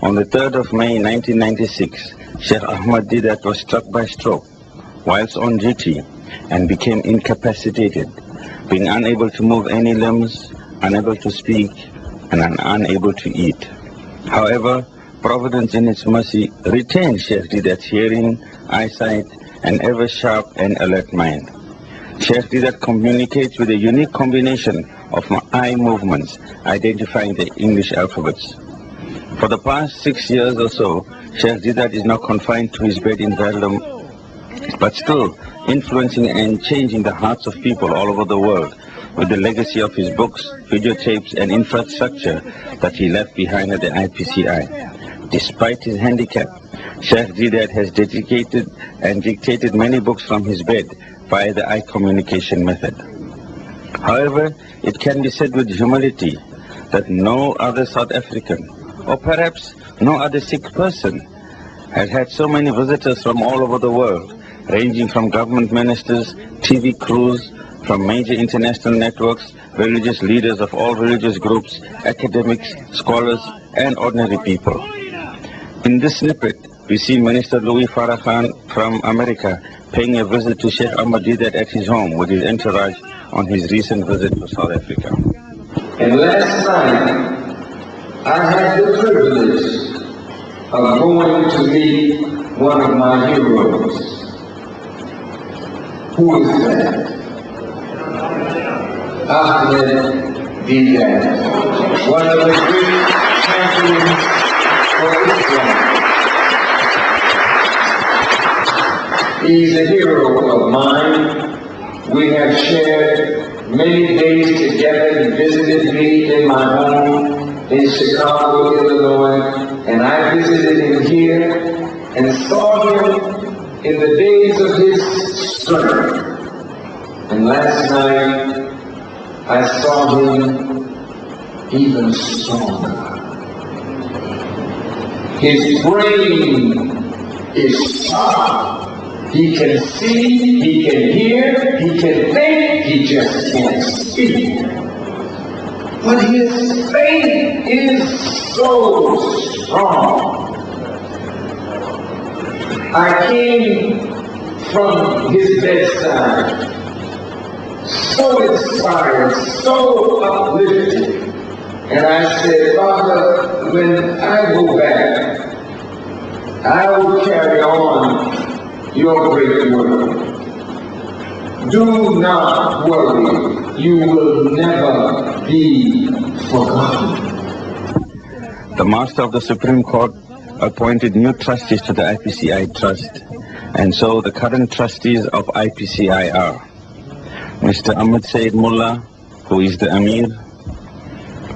Speaker 22: on the 3rd of May 1996, Sheikh Ahmed Deedat was struck by stroke whilst on duty and became incapacitated, being unable to move any limbs, unable to speak, and unable to eat. However, Providence in its mercy retained Sheikh Deedat's hearing, eyesight, and ever sharp and alert mind. Sheikh Deedat communicates with a unique combination of eye movements, identifying the English alphabets. For the past 6 years or so, Sheikh Deedat is not confined to his bed in Verulam, but still influencing and changing the hearts of people all over the world with the legacy of his books, videotapes, and infrastructure that he left behind at the IPCI. Despite his handicap, Sheikh Deedat has dedicated and dictated many books from his bed via the eye communication method. However, it can be said with humility that no other South African, or perhaps no other Sikh person, has had so many visitors from all over the world, ranging from government ministers, TV crews, from major international networks, religious leaders of all religious groups, academics, scholars, and ordinary people. In this snippet, we see Minister Louis Farrakhan from America paying a visit to Sheikh Ahmed Deedat at his home with his entourage on his recent visit to South Africa.
Speaker 23: And last night, I had the privilege of going to meet one of my heroes. Who is that? Ahmed Deedat, one of the great champions of Islam. He's a hero of mine. We have shared many days together. He visited me in my home in Chicago, Illinois, and I visited him here and saw him in the days of his strength. And last night, I saw him even stronger. His brain is sharp. He can see, he can hear, he can think, he just can't speak. But his faith is so strong. I came from his bedside, so inspired, so uplifted. And I said, Father, when I go back, I will carry on your great work. Do not worry, you will never be forgotten.
Speaker 22: The Master of the Supreme Court appointed new trustees to the IPCI Trust, and so the current trustees of IPCI are Mr. Ahmed Said Mullah, who is the Amir,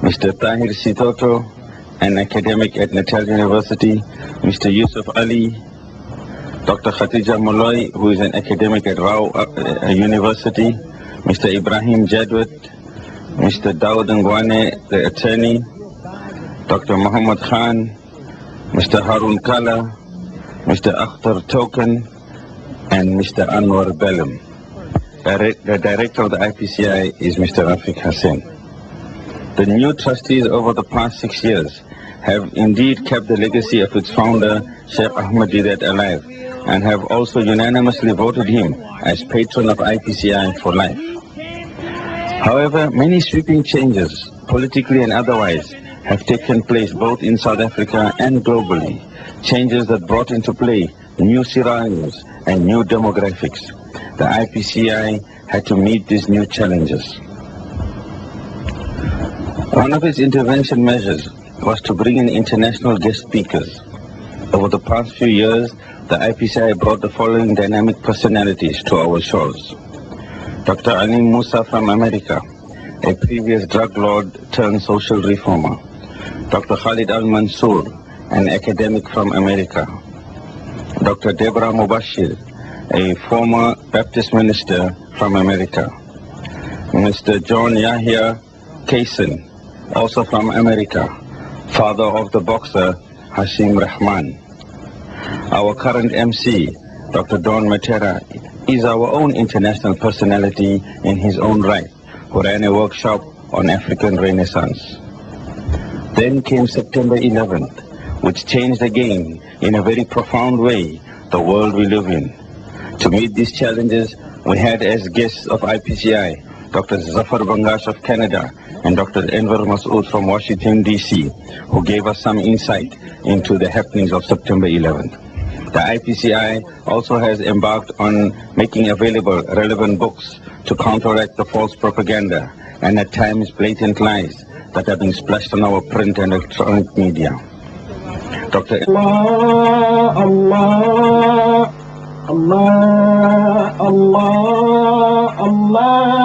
Speaker 22: Mr. Tahir Sitoto, an academic at Natal University, Mr. Yusuf Ali, Dr. Khatija Molloy, who is an academic at Rao University, Mr. Ibrahim Jadwat, Mr. Dawood Ngwane, the attorney, Dr. Muhammad Khan, Mr. Harun Kala, Mr. Akhtar Token, and Mr. Anwar Belem. The director of the IPCI is Mr. Rafiq Hassan. The new trustees over the past 6 years have indeed kept the legacy of its founder, Sheikh Ahmed Deedat, alive, and have also unanimously voted him as patron of IPCI for life. However, many sweeping changes, politically and otherwise, have taken place both in South Africa and globally, changes that brought into play new scenarios and new demographics. The IPCI had to meet these new challenges. One of its intervention measures was to bring in international guest speakers. Over the past few years, the IPCI brought the following dynamic personalities to our shores. Dr. Ali Musa from America, a previous drug lord turned social reformer. Dr. Khalid Al-Mansour, an academic from America. Dr. Deborah Mubashir, a former Baptist minister from America. Mr. John Yahya Kaysen, also from America, father of the boxer Hashim Rahman. Our current MC, Dr. Don Matera, is our own international personality in his own right, who ran a workshop on African Renaissance. Then came September 11th, which changed again in a very profound way the world we live in. To meet these challenges, we had as guests of IPCI, Dr. Zafar Bangash of Canada and Dr. Enver Masood from Washington, D.C., who gave us some insight into the happenings of September 11th. The IPCI also has embarked on making available relevant books to counteract the false propaganda and at times blatant lies that are being splashed on our print and electronic media. Dr.
Speaker 5: Allah, Allah, Allah, Allah, Allah.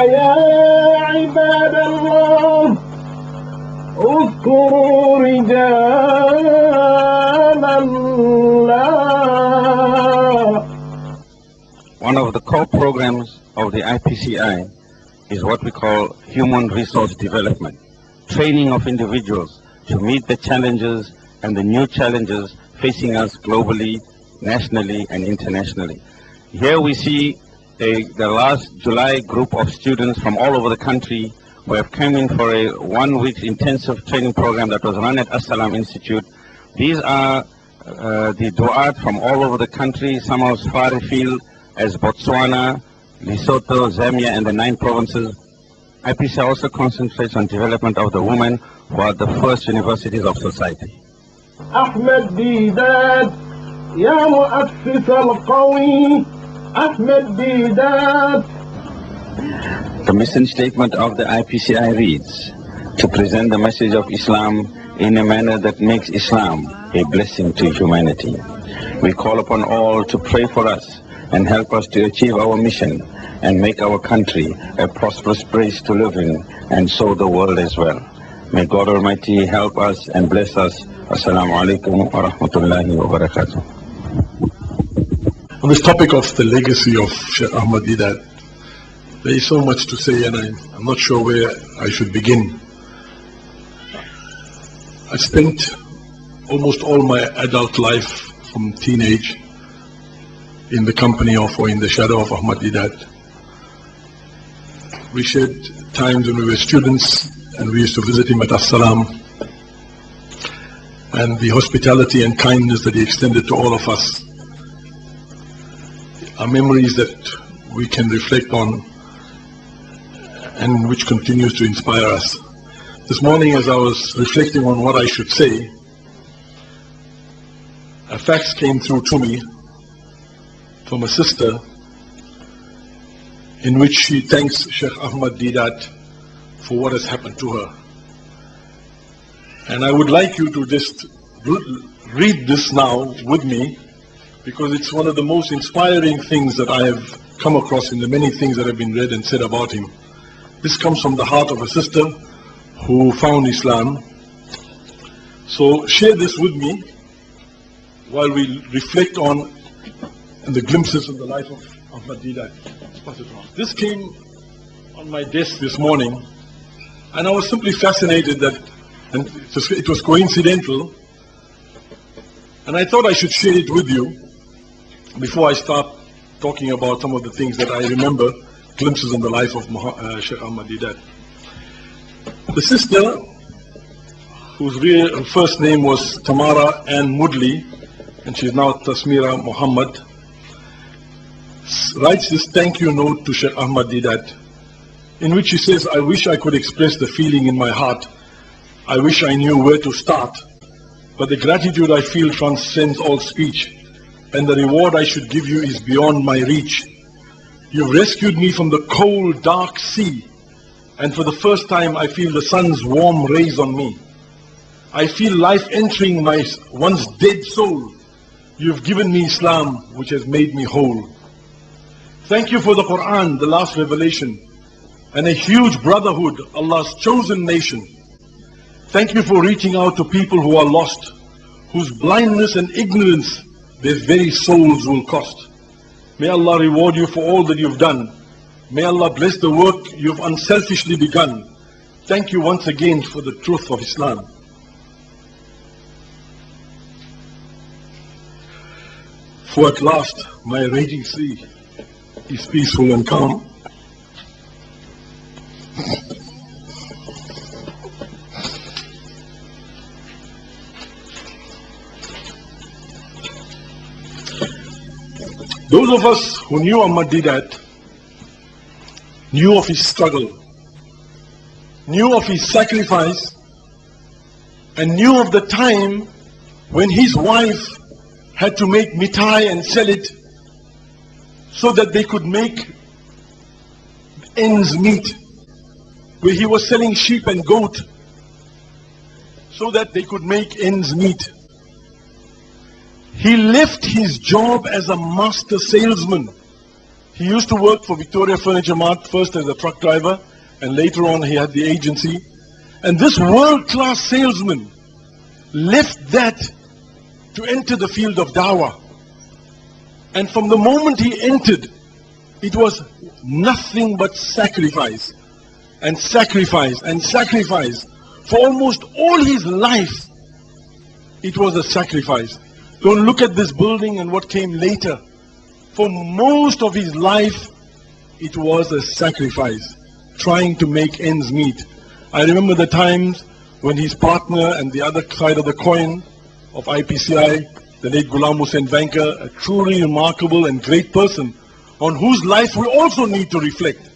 Speaker 5: Ya ibad Allah, اذكروا رجال الله.
Speaker 22: One of the core programs of the IPCI is what we call human resource development, training of individuals to meet the challenges and the new challenges facing us globally, nationally, and internationally. Here we see the last July group of students from all over the country who have come in for a 1-week intensive training program that was run at As-Salam Institute. These are the du'at from all over the country, some as far afield as Botswana, Lesotho, Zambia, and the 9 provinces. IPCI also concentrates on development of the women who are the first universities of society.
Speaker 5: Ahmed Deedat, Ya Mu'assis al-Qawi, Ahmed Deedat.
Speaker 22: The mission statement of the IPCI reads, to present the message of Islam in a manner that makes Islam a blessing to humanity. We call upon all to pray for us and help us to achieve our mission and make our country a prosperous place to live in, and so the world as well. May God Almighty help us and bless us. Assalamu alaikum wa rahmatullahi wa barakatuh.
Speaker 9: On this topic of the legacy of Sheikh Ahmed Deedat, there is so much to say, and I'm not sure where I should begin. I spent almost all my adult life from teenage in the company of or in the shadow of Ahmed Deedat. We shared times when we were students and we used to visit him at As-Salam, and the hospitality and kindness that he extended to all of us are memories that we can reflect on and which continues to inspire us. This morning, as I was reflecting on what I should say, a fax came through to me from a sister in which she thanks Sheikh Ahmed Deedat for what has happened to her. And I would like you to just read this now with me, because it's one of the most inspiring things that I have come across in the many things that have been read and said about him. This comes from the heart of a sister who found Islam. So share this with me while we reflect on the glimpses of the life of Ahmed Deedat. This came on my desk this morning, and I was simply fascinated that, and it was coincidental, and I thought I should share it with you before I start talking about some of the things that I remember, glimpses in the life of Sheikh Ahmed Deedat. The sister, whose first name was Tamara Ann Mudley, and she is now Tasmira Muhammad, writes this thank you note to Sheikh Ahmed Deedat, in which she says, I wish I could express the feeling in my heart. I wish I knew where to start, but the gratitude I feel transcends all speech, and the reward I should give you is beyond my reach. You've rescued me from the cold, dark sea, and for the first time I feel the sun's warm rays on me. I feel life entering my once dead soul. You've given me Islam, which has made me whole. Thank you for the Quran, the last revelation, and a huge brotherhood, Allah's chosen nation. Thank you for reaching out to people who are lost, whose blindness and ignorance their very souls will cost. May Allah reward you for all that you've done. May Allah bless the work you've unselfishly begun. Thank you once again for the truth of Islam. For at last my raging sea is peaceful and calm. Those of us who knew Ahmed Deedat knew of his struggle, knew of his sacrifice, and knew of the time when his wife had to make mithai and sell it so that they could make ends meet, where he was selling sheep and goat so that they could make ends meet. He left his job as a master salesman. He used to work for Victoria Furniture Mart, first as a truck driver, and later on he had the agency. And this world-class salesman left that to enter the field of dawah. And from the moment he entered, it was nothing but sacrifice, and sacrifice, and sacrifice. For almost all his life, it was a sacrifice. Don't look at this building and what came later. For most of his life, it was a sacrifice, trying to make ends meet. I remember the times when his partner and the other side of the coin of IPCI, the late Ghulam Hussain Banker, a truly remarkable and great person on whose life we also need to reflect,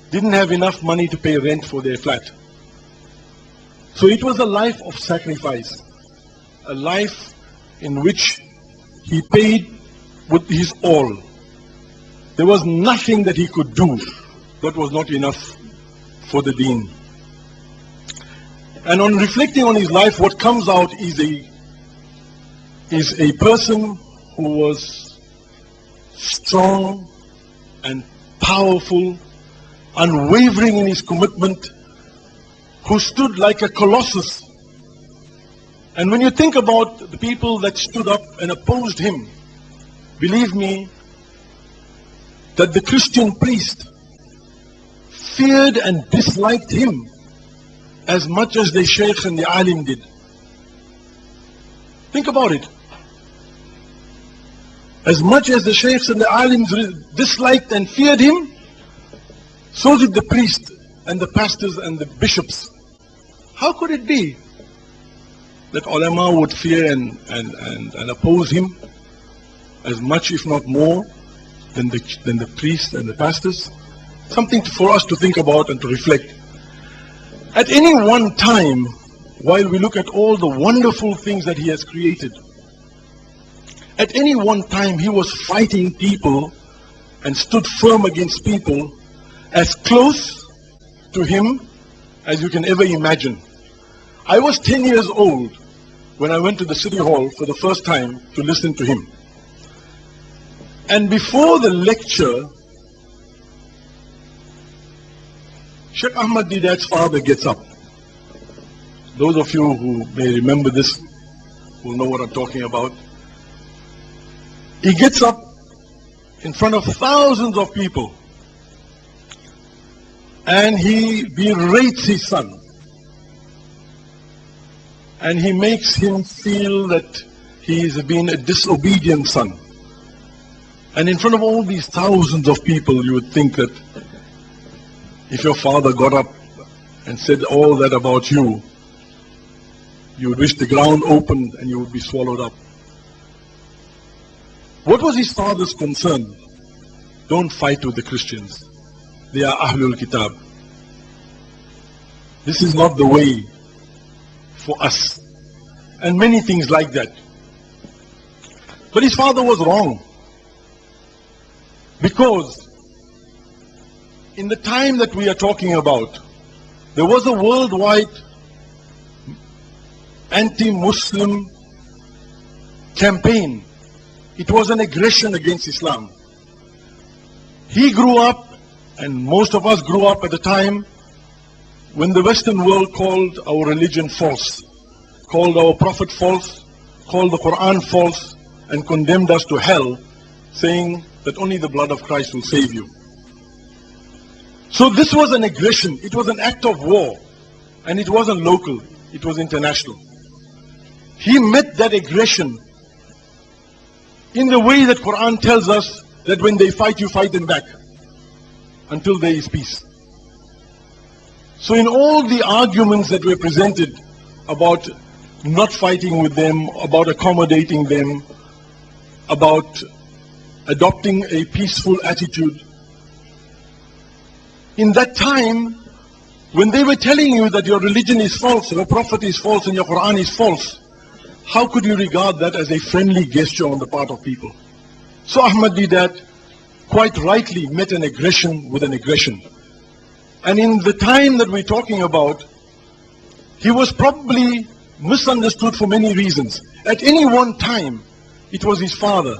Speaker 9: didn't have enough money to pay rent for their flat. So it was a life of sacrifice, a life in which he paid with his all. There was nothing that he could do that was not enough for the deen. And on reflecting on his life, what comes out is a person who was strong and powerful, unwavering in his commitment, who stood like a colossus. And when you think about the people that stood up and opposed him, believe me that the Christian priest feared and disliked him as much as the Sheikh and the Alim did. Think about it. As much as the Sheikhs and the Alims disliked and feared him, so did the priest and the pastors and the bishops. How could it be that ulama would fear and oppose him as much, if not more, than the priests and the pastors? Something for us to think about and to reflect. At any one time, while we look at all the wonderful things that he has created, at any one time he was fighting people and stood firm against people as close to him as you can ever imagine. I was 10 years old when I went to the City Hall for the first time to listen to him. And before the lecture, Sheikh Ahmed Deedat's father gets up. Those of you who may remember this will know what I'm talking about. He gets up in front of thousands of people and he berates his son. And he makes him feel that he's been a disobedient son. And in front of all these thousands of people, you would think that if your father got up and said all that about you, you would wish the ground opened and you would be swallowed up. What was his father's concern? Don't fight with the Christians. They are Ahlul Kitab. This is not the way for us. And many things like that. But his father was wrong. Because in the time that we are talking about, there was a worldwide anti-Muslim campaign. It was an aggression against Islam. He grew up, and most of us grew up at the time when the Western world called our religion false, called our Prophet false, called the Quran false, and condemned us to hell, saying that only the blood of Christ will save you. So this was an aggression, it was an act of war, and it wasn't local, it was international. He met that aggression in the way that Quran tells us that when they fight, you fight them back until there is peace. So in all the arguments that were presented about not fighting with them, about accommodating them, about adopting a peaceful attitude, in that time, when they were telling you that your religion is false, your prophet is false, and your Quran is false, how could you regard that as a friendly gesture on the part of people? So Ahmed Deedat quite rightly met an aggression with an aggression. And in the time that we're talking about, he was probably misunderstood for many reasons. At any one time, it was his father,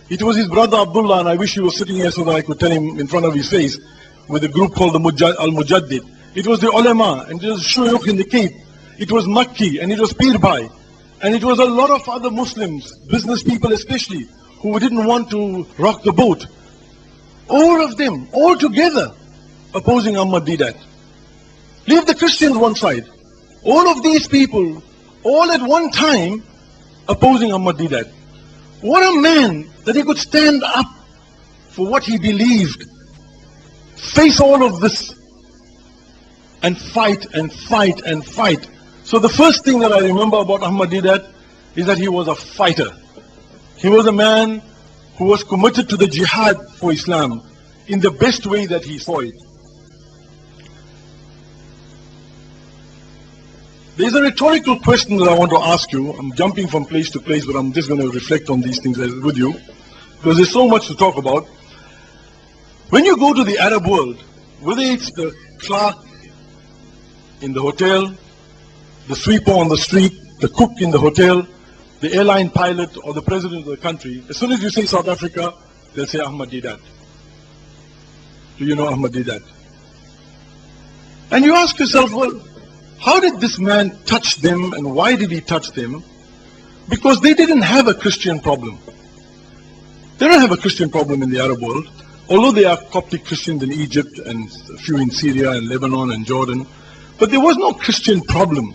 Speaker 9: it was his brother Abdullah, and I wish he was sitting here so that I could tell him in front of his face, with a group called the Al-Mujaddid. It was the ulama, and it was Sheikh in the Cape. It was Makki, and it was Pir Bhai. And it was a lot of other Muslims, business people especially, who didn't want to rock the boat. All of them, all together, opposing Ahmed Deedat. Leave the Christians one side. All of these people, all at one time, opposing Ahmed Deedat. What a man that he could stand up for what he believed, face all of this, and fight and fight and fight. So the first thing that I remember about Ahmed Deedat is that he was a fighter. He was a man who was committed to the jihad for Islam in the best way that he saw it. There's a rhetorical question that I want to ask you. I'm jumping from place to place, but I'm just going to reflect on these things with you, because there's so much to talk about. When you go to the Arab world, whether it's the clerk in the hotel, the sweeper on the street, the cook in the hotel, the airline pilot, or the president of the country, as soon as you say South Africa, they'll say Ahmed Deedat. Do you know Ahmed Deedat? And you ask yourself, well, how did this man touch them, and why did he touch them? Because they didn't have a Christian problem. They don't have a Christian problem in the Arab world, although there are Coptic Christians in Egypt and a few in Syria and Lebanon and Jordan. But there was no Christian problem.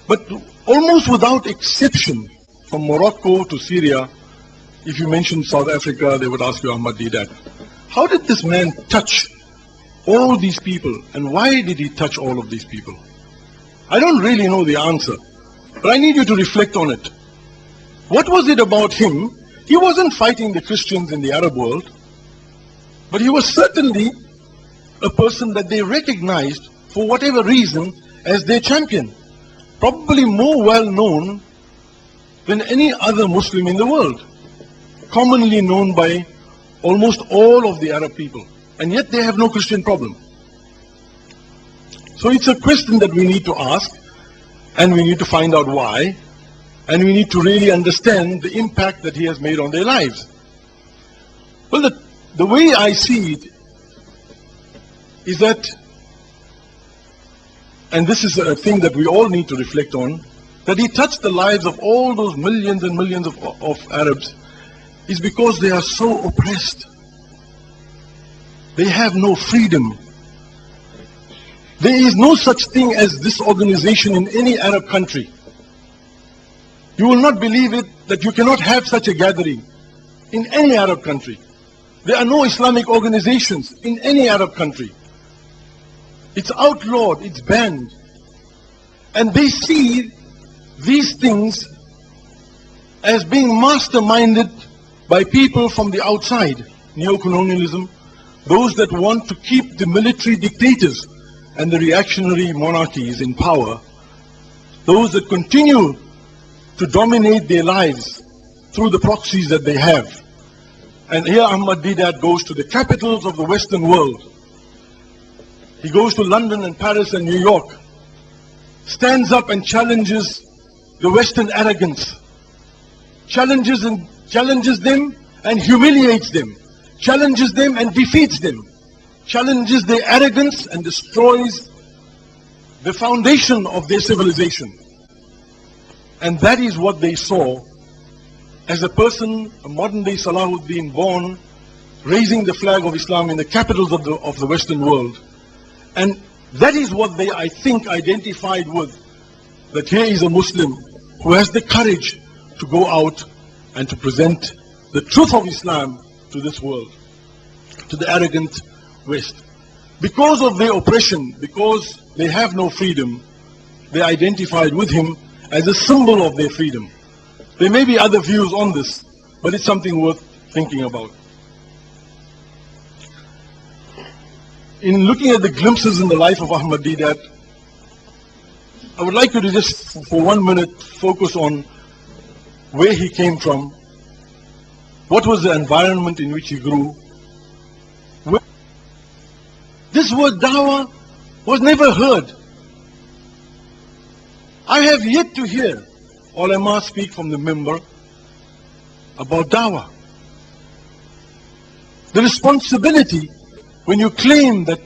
Speaker 9: But almost without exception, from Morocco to Syria, if you mention South Africa, they would ask you Ahmed Deedat. How did this man touch all these people, and why did he touch all of these people? I don't really know the answer, but I need you to reflect on it. What was it about him? He wasn't fighting the Christians in the Arab world, but he was certainly a person that they recognized for whatever reason as their champion. Probably more well known than any other Muslim in the world. Commonly known by almost all of the Arab people. And yet they have no Christian problem. So it's a question that we need to ask, and we need to find out why, and we need to really understand the impact that he has made on their lives. Well, the way I see it is that, and this is a thing that we all need to reflect on, that he touched the lives of all those millions and millions of Arabs is because they are so oppressed. They have no freedom. There is no such thing as this organization in any Arab country. You will not believe it that you cannot have such a gathering in any Arab country. There are no Islamic organizations in any Arab country. It's outlawed, it's banned. And they see these things as being masterminded by people from the outside. Neo-colonialism, those that want to keep the military dictators and the reactionary monarchies in power, those that continue to dominate their lives through the proxies that they have. And here Ahmad Deedat goes to the capitals of the Western world. He goes to London and Paris and New York, stands up and challenges the Western arrogance, challenges them and humiliates them, challenges them and defeats them, challenges their arrogance and destroys the foundation of their civilization. And that is what they saw as a person, a modern day Salahuddin born, raising the flag of Islam in the capitals of the Western world. And that is what they, I think, identified with, that here is a Muslim who has the courage to go out and to present the truth of Islam to this world, to the arrogant West. Because of their oppression, because they have no freedom, they identified with him as a symbol of their freedom. There may be other views on this, but it's something worth thinking about. In looking at the glimpses in the life of Ahmad Deedat, I would like you to just, for 1 minute, focus on where he came from, what was the environment in which he grew. This word dawah was never heard. I have yet to hear ulama speak from the mimbar about dawah. The responsibility, when you claim that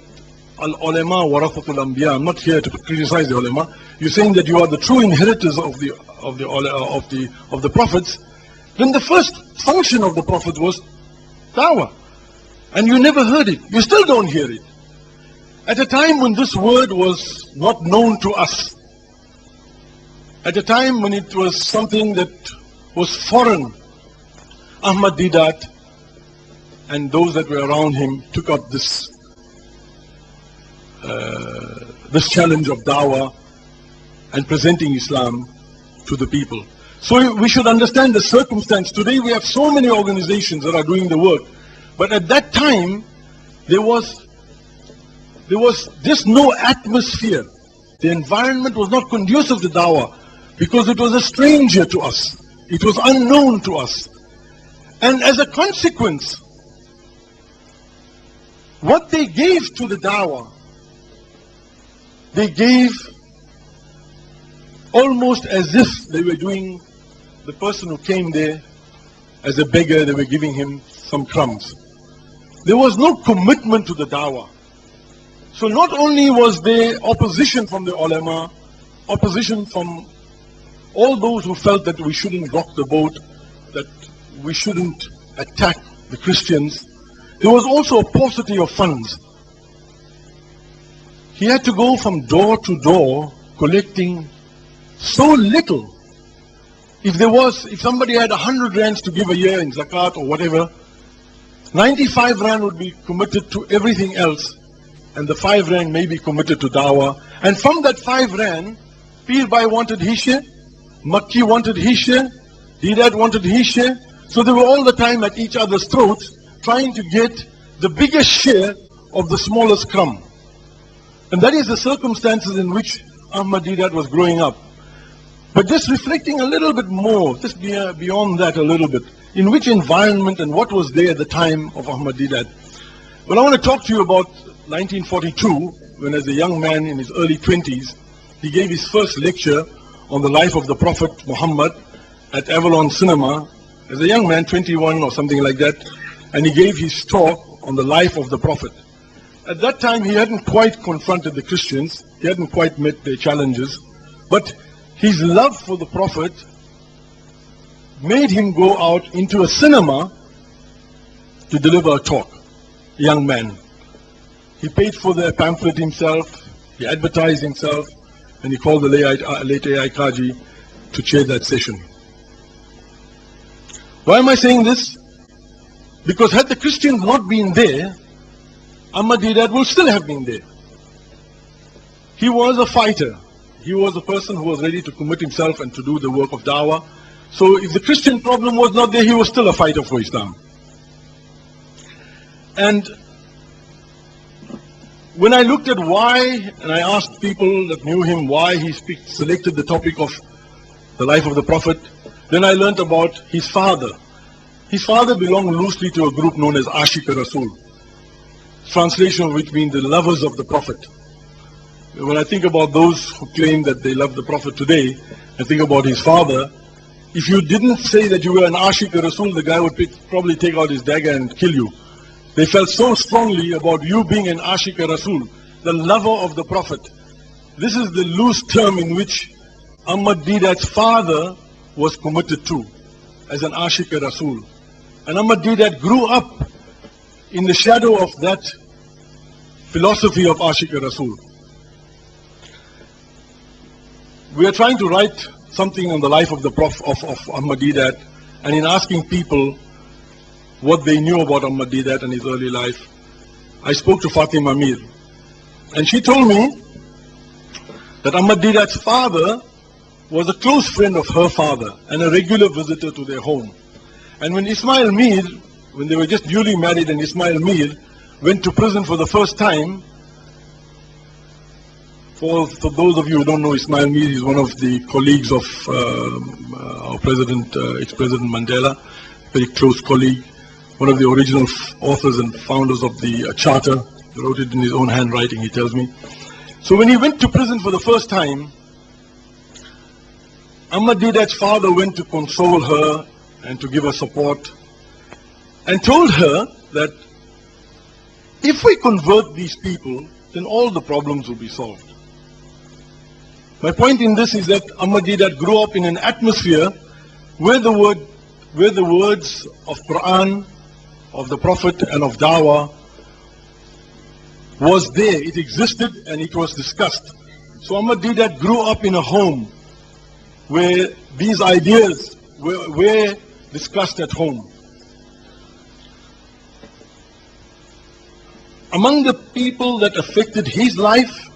Speaker 9: al-ulama warathatul anbiya, I'm not here to criticize the ulama, you're saying that you are the true inheritors of the prophets, then the first function of the prophet was dawah. And you never heard it. You still don't hear it. At a time when this word was not known to us, at a time when it was something that was foreign, Ahmad Deedat and those that were around him took up this challenge of dawah and presenting Islam to the people. So we should understand the circumstance. Today we have so many organizations that are doing the work, but at that time there was just no atmosphere. The environment was not conducive to dawah because it was a stranger to us. It was unknown to us. And as a consequence, what they gave to the dawah, they gave almost as if they were doing the person who came there as a beggar, they were giving him some crumbs. There was no commitment to the dawah. So not only was there opposition from the ulama, opposition from all those who felt that we shouldn't rock the boat, that we shouldn't attack the Christians, there was also a paucity of funds. He had to go from door to door collecting so little. If somebody had 100 rands to give a year in zakat or whatever, 95 rand would be committed to everything else, and the 5 rand may be committed to dawah. And from that 5 rand, Pir Bhai wanted his share, Makki wanted his share, Deedat wanted his share. So they were all the time at each other's throats, trying to get the biggest share of the smallest crumb. And that is the circumstances in which Ahmad Deedat was growing up. But just reflecting a little bit more, just beyond that a little bit, in which environment and what was there at the time of Ahmad Deedat. Well, I want to talk to you about 1942, when as a young man in his early 20s, he gave his first lecture on the life of the Prophet Muhammad at Avalon Cinema, as a young man, 21 or something like that, and he gave his talk on the life of the Prophet. At that time, he hadn't quite confronted the Christians, he hadn't quite met their challenges, but his love for the Prophet made him go out into a cinema to deliver a talk, a young man. He paid for the pamphlet himself, he advertised himself, and he called the late A.I. Kaji to chair that session. Why am I saying this? Because had the Christians not been there, Ahmad Deedat would still have been there. He was a fighter. He was a person who was ready to commit himself and to do the work of da'wah. So if the Christian problem was not there, he was still a fighter for Islam. And when I looked at why, and I asked people that knew him why he selected the topic of the life of the Prophet, then I learnt about his father. His father belonged loosely to a group known as Ashik Rasul, translation of which means the lovers of the Prophet. When I think about those who claim that they love the Prophet today, I think about his father. If you didn't say that you were an Ashik Rasul, the guy would probably take out his dagger and kill you. They felt so strongly about you being an Ashik Rasul, the lover of the Prophet. This is the loose term in which Ahmad Deedat's father was committed to, as an Ashik Rasul. And Ahmad Deedat grew up in the shadow of that philosophy of Ashik Rasul. We are trying to write something on the life of the Prophet of Ahmad Deedat, and in asking people what they knew about Ahmad Deedat and his early life, I spoke to Fatima Mir, and she told me that Ahmad Deedat's father was a close friend of her father and a regular visitor to their home. And when Ismail Mir, when they were just newly married and Ismail Mir went to prison for the first time, for those of you who don't know, Ismail Mir is one of the colleagues of our President, ex-President Mandela, very close colleague, one of the original authors and founders of the Charter. He wrote it in his own handwriting, he tells me. So when he went to prison for the first time, Ahmad Deedat's father went to console her and to give her support, and told her that if we convert these people, then all the problems will be solved. My point in this is that Ahmad Deedat grew up in an atmosphere where the words of Quran, of the Prophet and of Dawah was there. It existed and it was discussed. So Ahmad Deedat grew up in a home where these ideas were discussed at home. Among the people that affected his life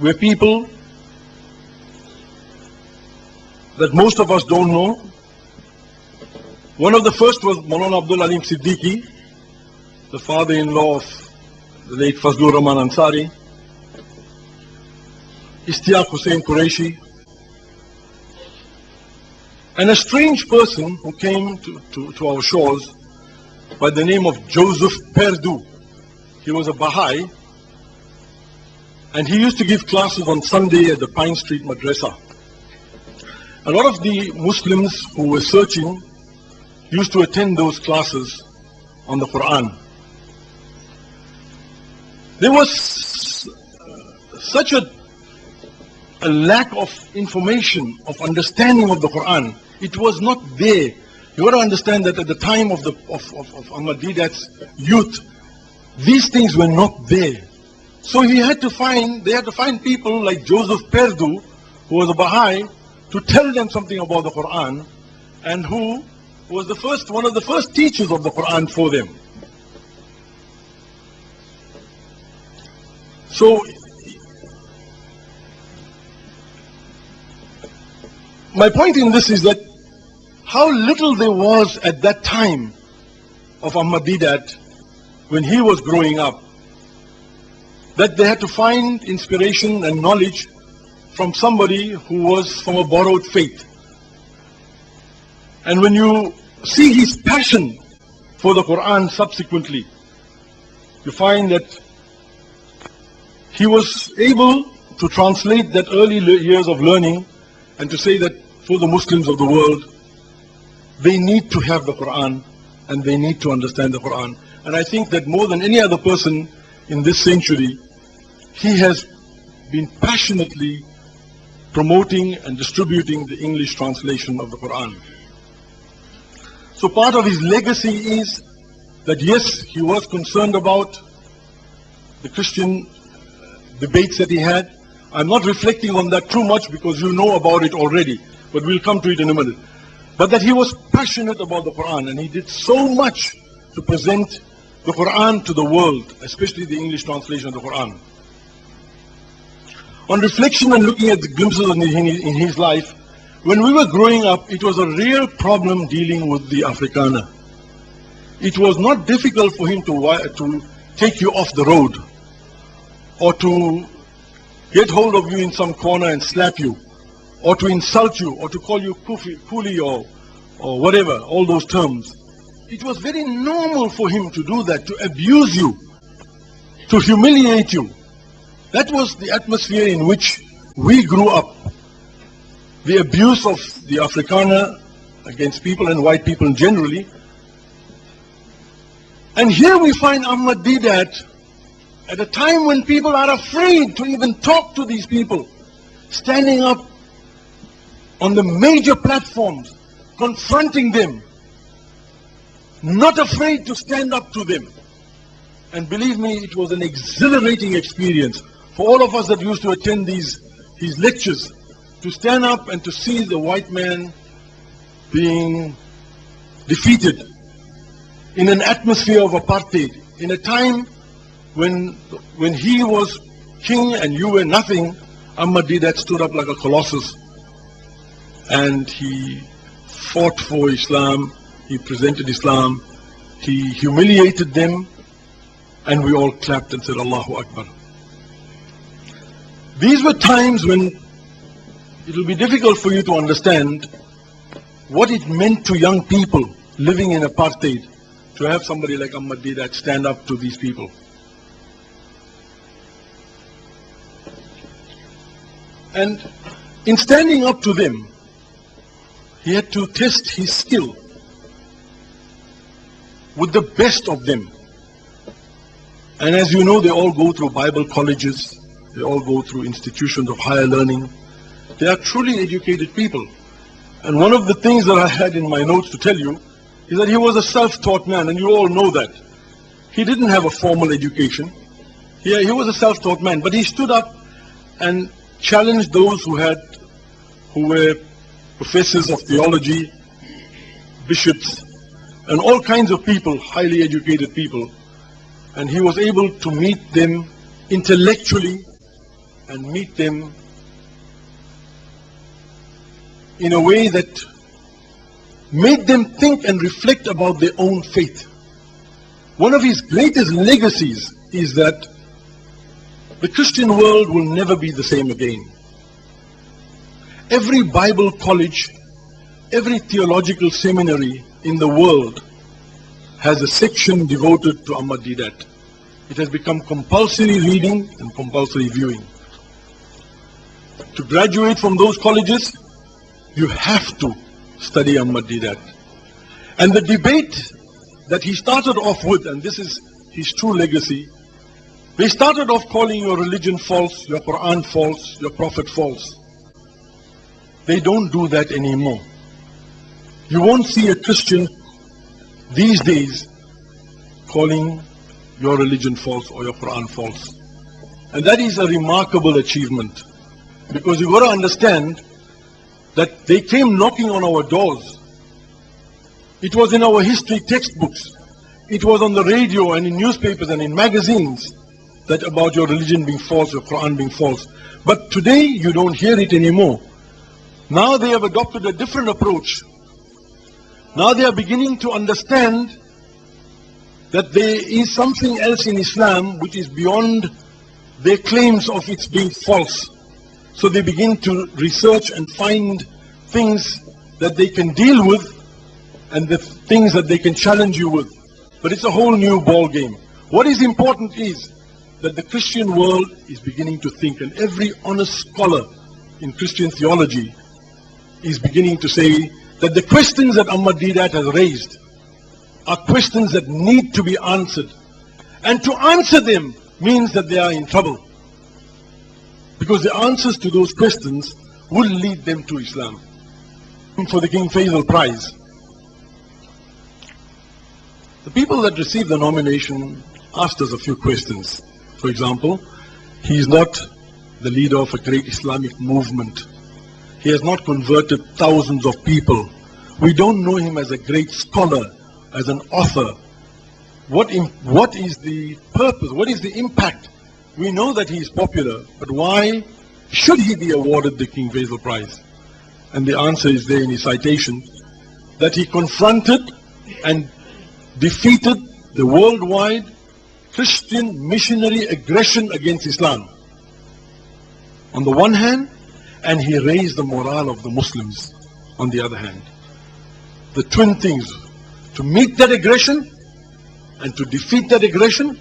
Speaker 9: were people that most of us don't know. One of the first was Maulana Abdul Alim Siddiqui, the father-in-law of the late Fazlur Rahman Ansari, Ishtiaq Hussain Qureshi, and a strange person who came to our shores by the name of Joseph Perdue. He was a Baha'i, and he used to give classes on Sunday at the Pine Street Madrasa. A lot of the Muslims who were searching used to attend those classes on the Quran. There was such a lack of information, of understanding of the Quran. It was not there. You got to understand that at the time of Ahmad Deedat's youth, these things were not there. So they had to find people like Joseph Perdue, who was a Baha'i, to tell them something about the Quran, and who was one of the first teachers of the Quran for them. So my point in this is that how little there was at that time of Ahmad Deedat when he was growing up, that they had to find inspiration and knowledge from somebody who was from a borrowed faith. And when you see his passion for the Quran subsequently, you find that he was able to translate that early years of learning and to say that for the Muslims of the world, they need to have the Quran and they need to understand the Quran. And I think that more than any other person in this century, he has been passionately promoting and distributing the English translation of the Quran. So part of his legacy is that yes, he was concerned about the Christian debates that he had. I'm not reflecting on that too much because you know about it already, but we'll come to it in a minute. But that he was passionate about the Quran, and he did so much to present the Quran to the world, especially the English translation of the Quran. On reflection and looking at the glimpses in his life, when we were growing up, it was a real problem dealing with the Afrikaner. It was not difficult for him to take you off the road, or to get hold of you in some corner and slap you, or to insult you, or to call you coolie or whatever, all those terms. It was very normal for him to do that, to abuse you, to humiliate you. That was the atmosphere in which we grew up. The abuse of the Afrikaner against people and white people generally. And here we find Ahmed Deedat at a time when people are afraid to even talk to these people, standing up on the major platforms, confronting them, not afraid to stand up to them. And believe me, it was an exhilarating experience for all of us that used to attend his lectures, to stand up and to see the white man being defeated in an atmosphere of apartheid, in a time when he was king and you were nothing. Ahmed Deedat stood up like a colossus and he fought for Islam, he presented Islam, he humiliated them, and we all clapped and said Allahu Akbar. These were times when it will be difficult for you to understand what it meant to young people living in apartheid to have somebody like Ahmed Deedat stand up to these people. And in standing up to them, he had to test his skill with the best of them. And as you know, they all go through Bible colleges, they all go through institutions of higher learning. They are truly educated people. And one of the things that I had in my notes to tell you is that he was a self-taught man, and you all know that. He didn't have a formal education. He was a self-taught man, but he stood up and challenged those who were professors of theology, bishops, and all kinds of people, highly educated people. And he was able to meet them intellectually and meet them in a way that made them think and reflect about their own faith. One of his greatest legacies is that the Christian world will never be the same again. Every Bible college, every theological seminary in the world has a section devoted to Ahmed Deedat. It has become compulsory reading and compulsory viewing. To graduate from those colleges, you have to study Ahmed Deedat. And the debate that he started off with, and this is his true legacy, they started off calling your religion false, your Quran false, your Prophet false. They don't do that anymore. You won't see a Christian these days calling your religion false or your Quran false. And that is a remarkable achievement, because you've got to understand that they came knocking on our doors. It was in our history textbooks. It was on the radio and in newspapers and in magazines that about your religion being false, your Quran being false. But today you don't hear it anymore. Now they have adopted a different approach. Now they are beginning to understand that there is something else in Islam which is beyond their claims of its being false. So they begin to research and find things that they can deal with and the things that they can challenge you with. But it's a whole new ball game. What is important is that the Christian world is beginning to think, and every honest scholar in Christian theology is beginning to say that the questions that Ahmad Deedat has raised are questions that need to be answered. And to answer them means that they are in trouble, because the answers to those questions will lead them to Islam. For the King Faisal Prize, the people that received the nomination asked us a few questions. For example, he is not the leader of a great Islamic movement. He has not converted thousands of people. We don't know him as a great scholar, as an author. What is the purpose? What is the impact? We know that he is popular, but why should he be awarded the King Faisal Prize? And the answer is there in his citation, that he confronted and defeated the worldwide Christian missionary aggression against Islam on the one hand, and he raised the morale of the Muslims on the other hand. The twin things, to meet that aggression and to defeat that aggression,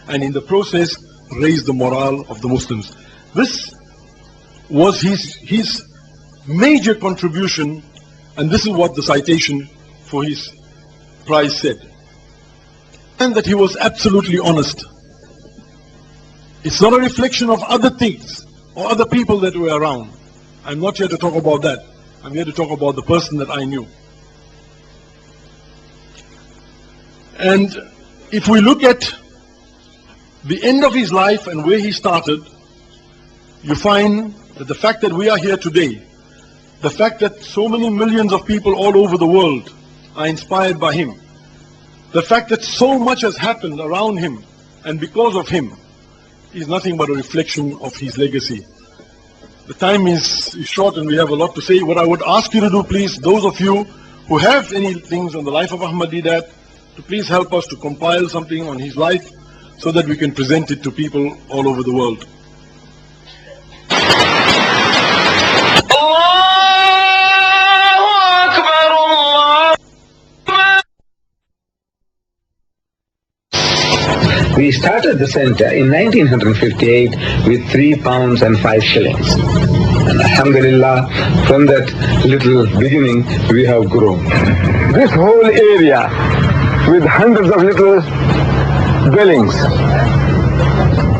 Speaker 9: and in the process raise the morale of the Muslims. This was his major contribution, and this is what the citation for his prize said. And that he was absolutely honest. It's not a reflection of other things or other people that were around. I'm not here to talk about that. I'm here to talk about the person that I knew. And if we look at the end of his life and where he started, you find that the fact that we are here today, the fact that so many millions of people all over the world are inspired by him, the fact that so much has happened around him and because of him, is nothing but a reflection of his legacy. The time is short and we have a lot to say. What I would ask you to do, please, those of you who have any things on the life of Ahmad Deedat, to please help us to compile something on his life so that we can present it to people all over the world.
Speaker 23: We started the center in 1958 with 3 pounds and 5 shillings. And alhamdulillah, from that little beginning, we have grown. This whole area, with hundreds of little dwellings,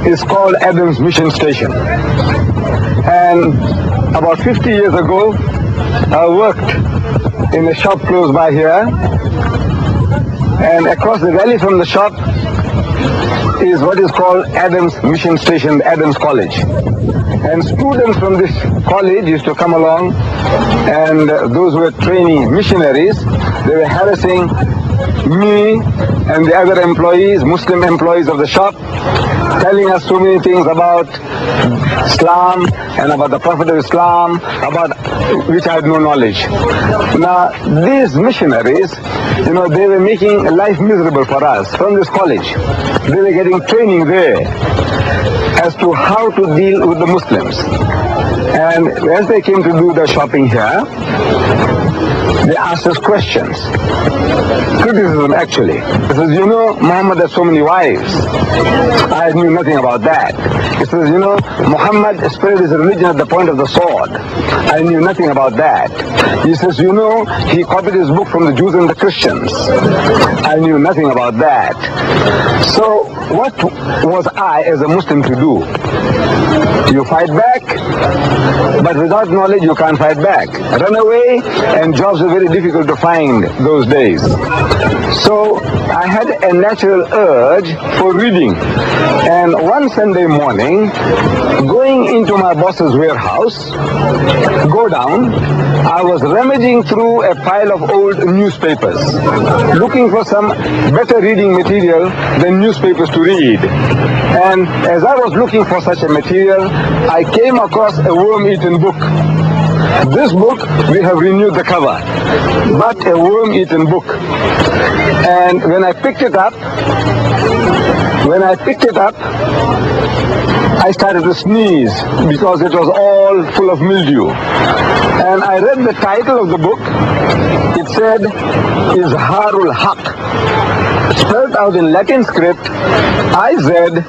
Speaker 23: is called Adam's Mission Station. And about 50 years ago, I worked in a shop close by here, and across the valley from the shop is what is called Adam's Mission Station, Adam's College. And students from this college used to come along, and those who were training missionaries, they were harassing me and the other employees, Muslim employees of the shop, telling us so many things about Islam and about the Prophet of Islam, about which I had no knowledge. Now, these missionaries, they were making life miserable for us from this college. They were getting training there as to how to deal with the Muslims. And as they came to do the shopping here, they asked us questions. Criticism, actually. He says, Muhammad has so many wives. I knew nothing about that. He says, Muhammad spread his religion at the point of the sword. I knew nothing about that. He says, he copied his book from the Jews and the Christians. I knew nothing about that. So what was I as a Muslim to do? You fight back, but without knowledge you can't fight back. Run away, and jobs are very difficult to find those days. So I had a natural urge for reading. And one Sunday morning, going into my boss's warehouse, I was rummaging through a pile of old newspapers, looking for some better reading material than newspapers to read. And as I was looking for such a material, I came across a worm-eaten book. This book, we have renewed the cover, but a worm-eaten book. And when I picked it up, I started to sneeze because it was all full of mildew. And I read the title of the book. It said, Izharul Haq, spelled out in Latin script, IZHARULHAKK,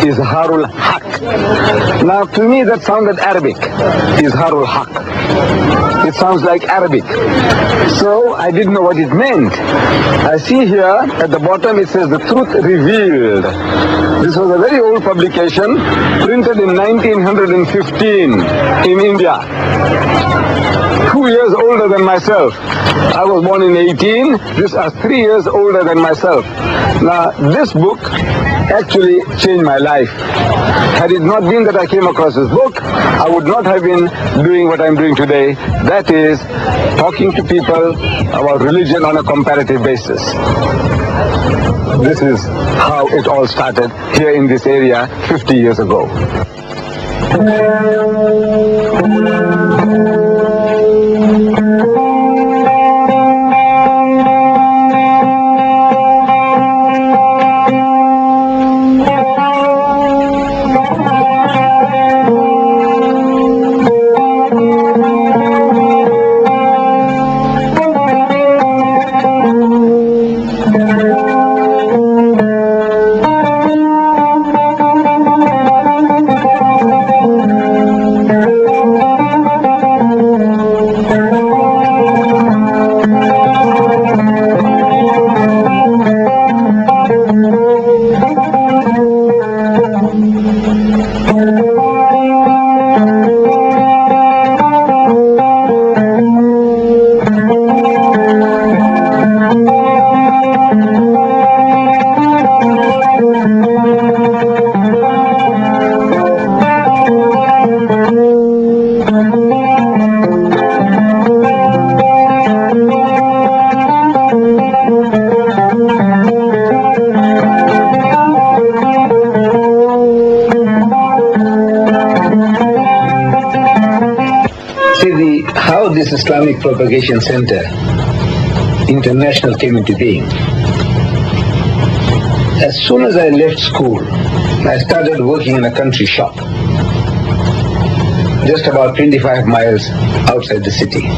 Speaker 23: Izharul Haq. Now to me that sounded Arabic, Izharul Haq. It sounds like Arabic. So I didn't know what it meant. I see here at the bottom it says the truth revealed. This was a very old publication, printed in 1915 in India. 2 years older than myself. I was born in 18, these are 3 years older than myself. Now this book actually changed my life. Had it not been that I came across this book, I would not have been doing what I'm doing today. That is, talking to people about religion on a comparative basis. This is how it all started here in this area 50 years ago. Islamic Propagation Center International came into being. As soon as I left school, I started working in a country shop, just about 25 miles outside the city,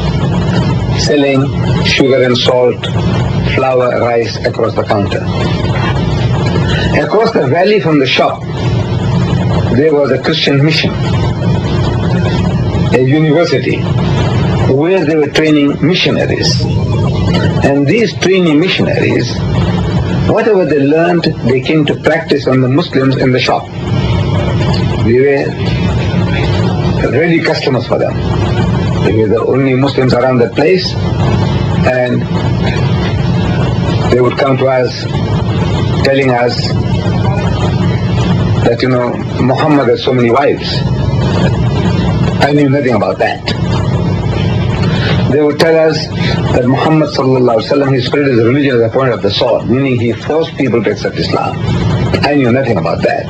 Speaker 23: selling sugar and salt, flour, rice across the counter. Across the valley from the shop, there was a Christian mission, a university, where they were training missionaries. And these training missionaries, whatever they learned, they came to practice on the Muslims in the shop. We were ready customers for them. We were the only Muslims around that place, and they would come to us telling us that, Muhammad has so many wives. I knew nothing about that. They would tell us that Muhammad sallallahu alaihi wasallam, he spread his religion at the point of the sword, meaning he forced people to accept Islam. I knew nothing about that.